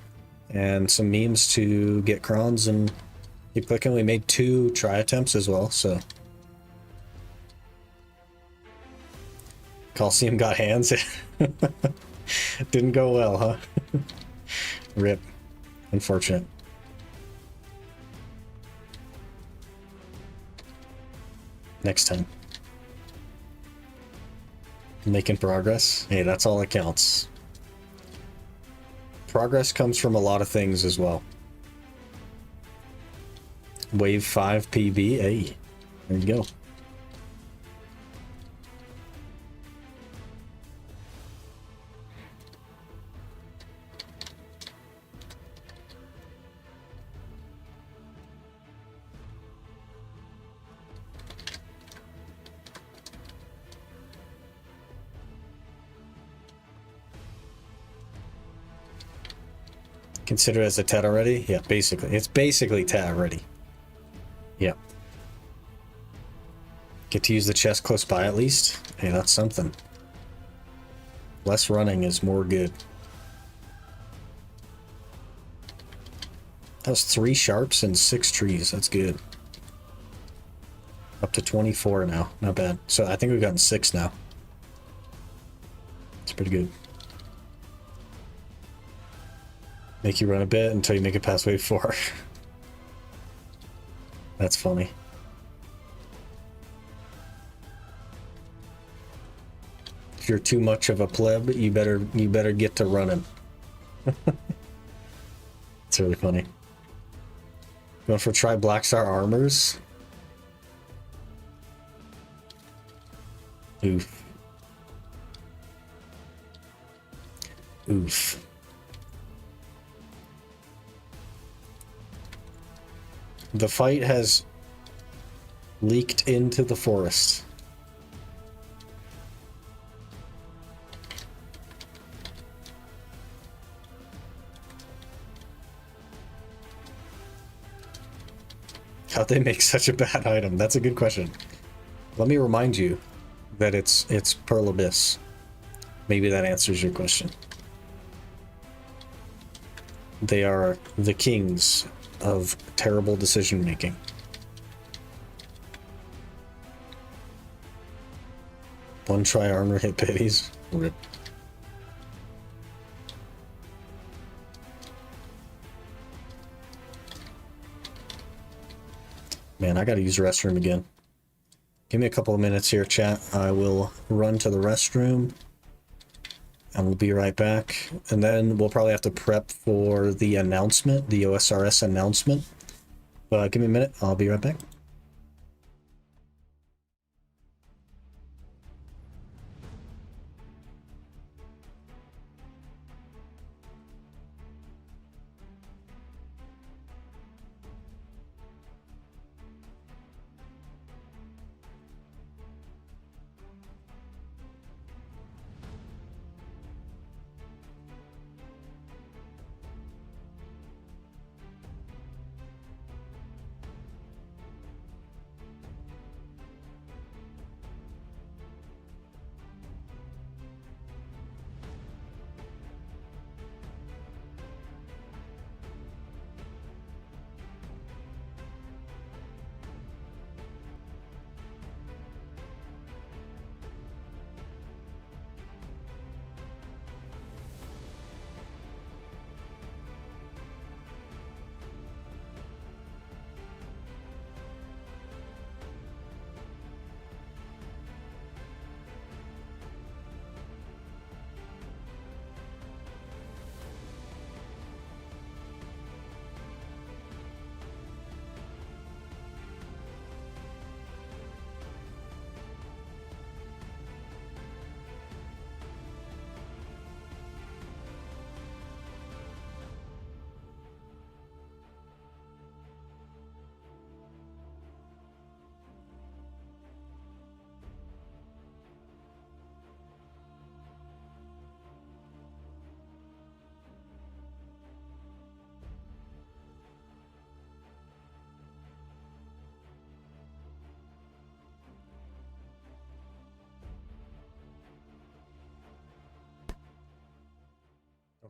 and some memes to get crowns and keep clicking. We made 2 try attempts as well, so. Coliseum got hands. Didn't go well, huh? Rip. Unfortunate. Next time. Making progress. Hey, that's all that counts. Progress comes from a lot of things as well. Wave 5 PB. Hey, there you go. Consider it as a TED already? Yeah, basically. It's basically TED already. Yeah. Get to use the chest close by at least. Hey, that's something. Less running is more good. That was 3 sharps and 6 trees. That's good. Up to 24 now. Not bad. So I think we've gotten 6 now. It's pretty good. Make you run a bit until you make it past wave 4. That's funny. If you're too much of a pleb, you better get to running. It's really funny. Going for try Blackstar armors? Oof. Oof. The fight has leaked into the forest. How'd they make such a bad item? That's a good question. Let me remind you that it's Pearl Abyss. Maybe that answers your question. They are the kings of terrible decision making. One try armor hit pities. Rip. Man, I gotta use the restroom again. Give me a couple of minutes here, chat. I will run to the restroom and we'll be right back. And then we'll probably have to prep for the announcement, the OSRS announcement. But give me a minute, I'll be right back.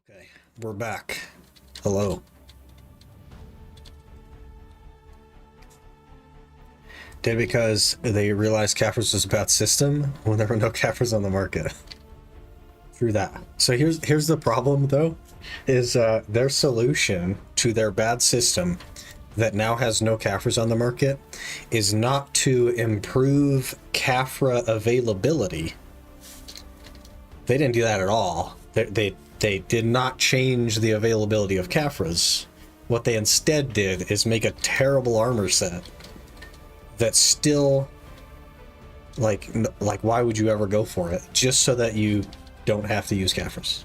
Okay, we're back. Hello. Did because they realized Caffers was a bad system when there were no Caffers on the market. Through that. So here's the problem though, is their solution to their bad system that now has no Caffers on the market is not to improve Caffra availability. They didn't do that at all. They did not change the availability of Caffras. What they instead did is make a terrible armor set that's still like why would you ever go for it? Just so that you don't have to use Caphras.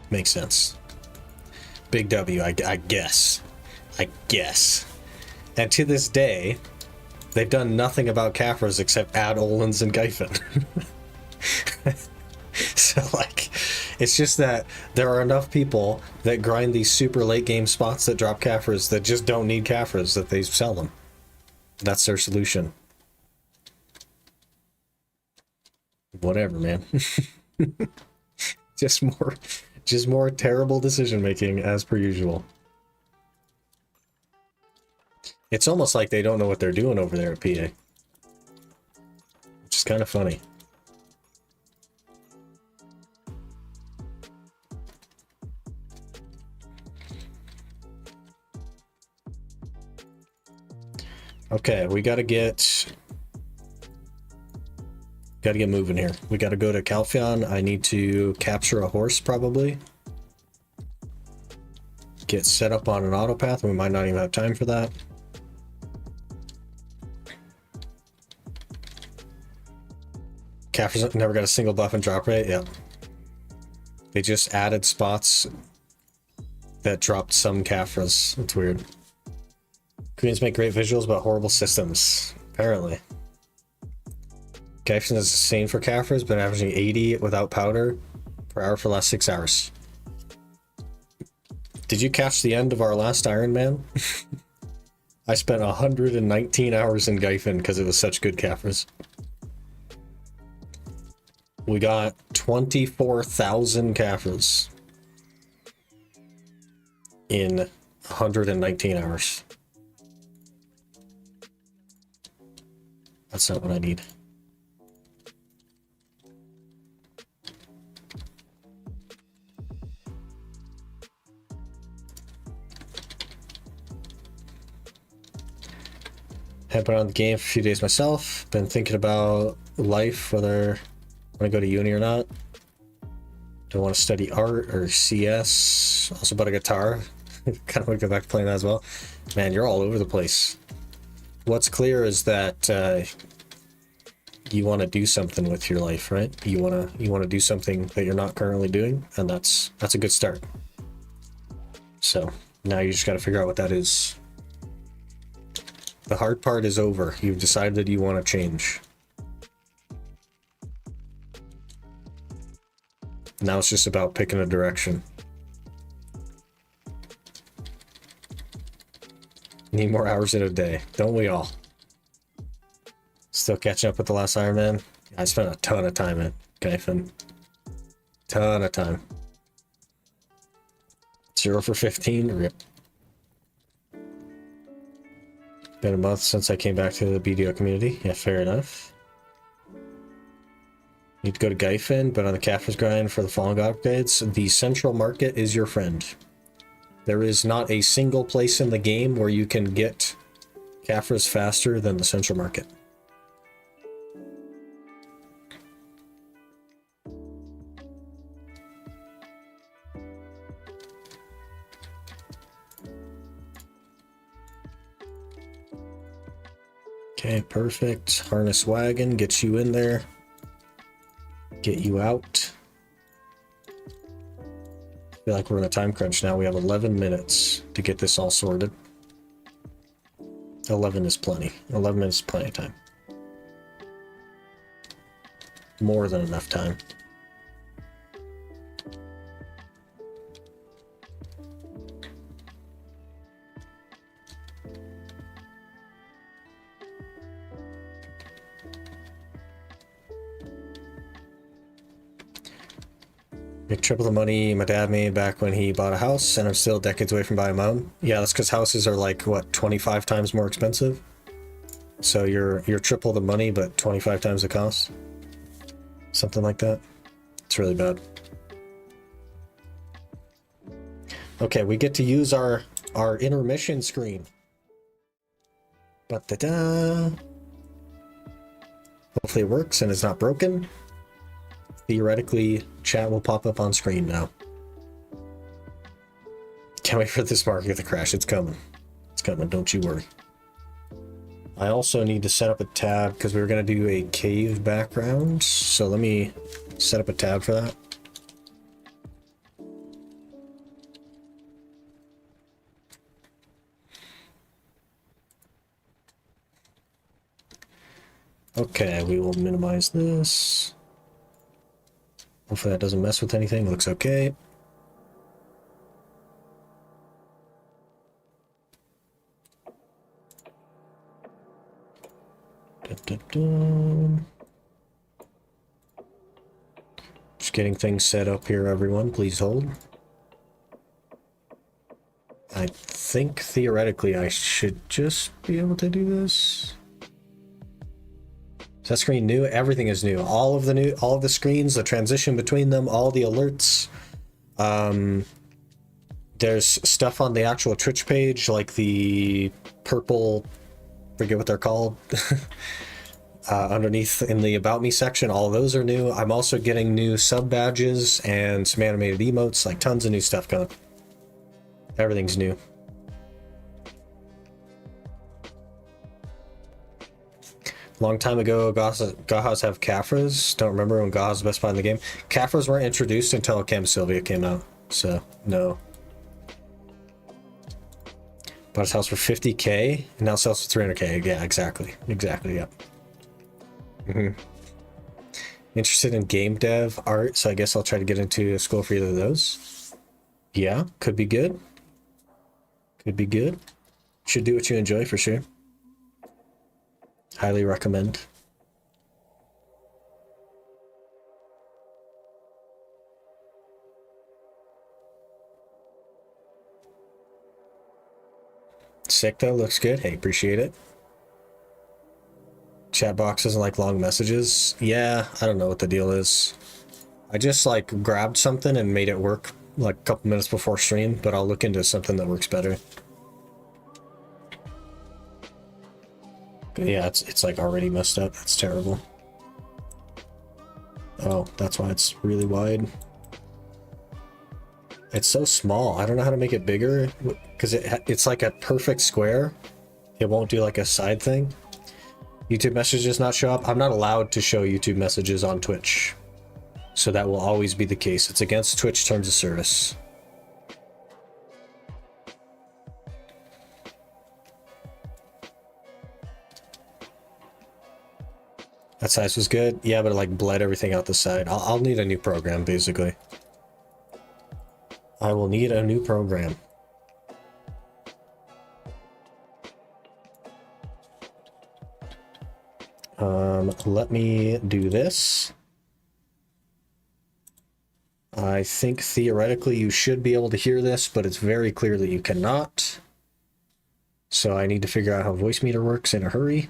Makes sense. Big W, I guess. I guess. And to this day, they've done nothing about Caphras except add Olins and Gyfin. So, like, it's just that there are enough people that grind these super late game spots that drop Caphras that just don't need Caphras, that they sell them. That's their solution. Whatever, man. Just more terrible decision making as per usual. It's almost like they don't know what they're doing over there at PA. Which is kind of funny. Okay, we gotta get moving here. We gotta go to Calpheon. I need to capture a horse probably. Get set up on an auto path. We might not even have time for that. Caphras never got a single buff and drop rate. Yep. They just added spots that dropped some Caphras. It's weird. Koreans make great visuals but horrible systems, apparently. Gyfin is the same for Caphras, but averaging 80 without powder per hour for the last 6 hours. Did you catch the end of our last Iron Man? I spent 119 hours in Gyfin because it was such good Caphras. We got 24,000 Caphras in 119 hours. That's not what I need. Haven't been on the game for a few days myself. Been thinking about life, whether I want to go to uni or not. Do I want to study art or CS? Also bought a guitar. Kind of want to go back to playing that as well. Man, you're all over the place. What's clear is that you want to do something with your life, right? You want to do something that you're not currently doing, and that's a good start. So now you just got to figure out what that is. The hard part is over. You've decided you want to change. Now it's just about picking a direction. Need more hours in a day, don't we all? Still catching up with the last Iron Man. I spent a ton of time at Gyfin. Ton of time. 0 for 15. Rip. Been a month since I came back to the BDO community. Yeah, fair enough. Need to go to Gyfin, but on the Caphras grind for the Fallen God upgrades, the central market is your friend. There is not a single place in the game where you can get Caphras faster than the central market. Okay, perfect. Harness wagon, gets you in there. Get you out. I feel like we're in a time crunch now. We have 11 minutes to get this all sorted. 11 is plenty. 11 minutes is plenty of time. More than enough time. Make triple the money my dad made back when he bought a house, and I'm still decades away from buying my own. Yeah, that's because houses are like, what, 25 times more expensive? So you're triple the money, but 25 times the cost? Something like that. It's really bad. Okay, we get to use our intermission screen. Ba-da-da. Hopefully it works and it's not broken. Theoretically, chat will pop up on screen now. Can't wait for this market to crash. It's coming. It's coming. Don't you worry. I also need to set up a tab because we were going to do a cave background. So let me set up a tab for that. Okay, we will minimize this. Hopefully that doesn't mess with anything. Looks okay. Just getting things set up here, everyone. Please hold. I think theoretically I should just be able to do this. Is that screen new? Everything is new. All of the screens, the transition between them, all the alerts. There's stuff on the actual Twitch page, like the purple, forget what they're called, underneath in the About Me section. All of those are new. I'm also getting new sub badges and some animated emotes, like tons of new stuff coming. Everything's new. Long time ago, Gahas have Caphras. Don't remember when Gahas was best buy in the game. Caphras weren't introduced until Cam Sylvia came out, so no. Bought his house for 50K and now sells for 300K. Yeah, exactly. Exactly, yeah. Interested in game dev art, so I guess I'll try to get into school for either of those. Yeah, could be good. Could be good. Should do what you enjoy for sure. Highly recommend. Sick though, looks good. Hey, appreciate it. Chat box doesn't like long messages. Yeah, I don't know what the deal is. I just like grabbed something and made it work like a couple minutes before stream, but I'll look into something that works better. Yeah, it's like already messed up. That's terrible. Oh, that's why it's really wide. It's so small. I don't know how to make it bigger because it's like a perfect square. It won't do like a side thing. YouTube messages not show up. I'm not allowed to show YouTube messages on Twitch. So that will always be the case. It's against Twitch terms of service. That size was good. Yeah, but it like bled everything out the side. I'll need a new program, basically. I will need a new program. Let me do this. I think theoretically you should be able to hear this, but it's very clear that you cannot. So I need to figure out how voice meter works in a hurry.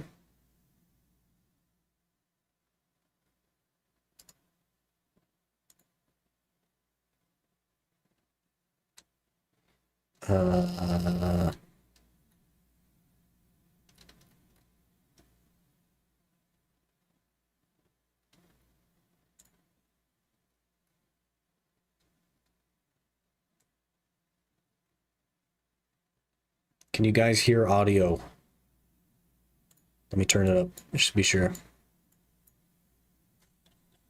Can you guys hear audio? Let me turn it up just to be sure.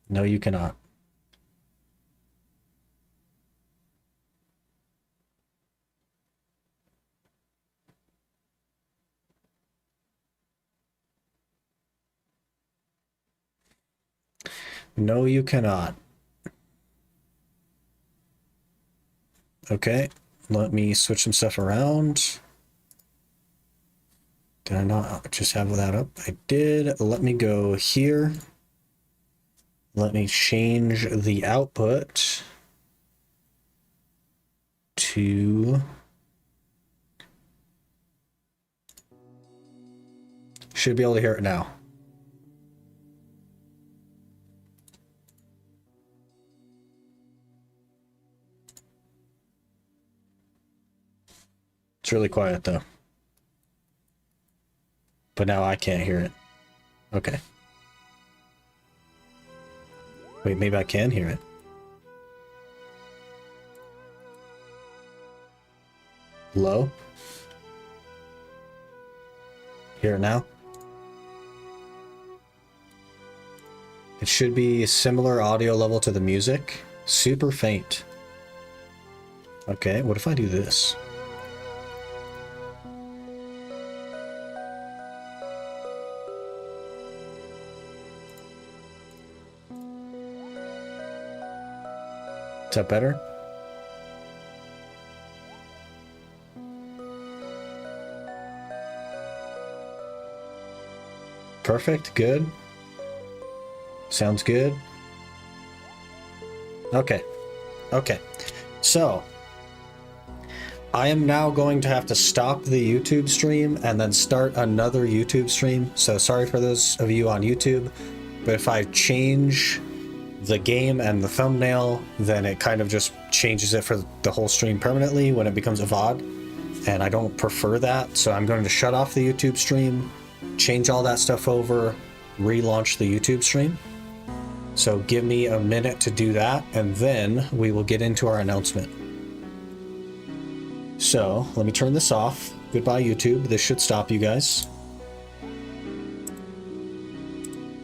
No, you cannot. No, you cannot. Okay, let me switch some stuff around. Did I not just have that up? I did. Let me go here. Let me change the output to... Should be able to hear it now. It's really quiet though. But now I can't hear it. Okay. Wait, maybe I can hear it. low. Hear it now. It should be a similar audio level to the music. Super faint. Okay, what if I do this? Is that better? Perfect, good. Sounds good. Okay. Okay. So, I am now going to have to stop the YouTube stream and then start another YouTube stream. So sorry for those of you on YouTube, but if I change the game and the thumbnail, then it kind of just changes it for the whole stream permanently when it becomes a VOD. And I don't prefer that. So I'm going to shut off the YouTube stream, change all that stuff over, relaunch the YouTube stream. So give me a minute to do that, and then we will get into our announcement. So let me turn this off. Goodbye, YouTube. This should stop you guys.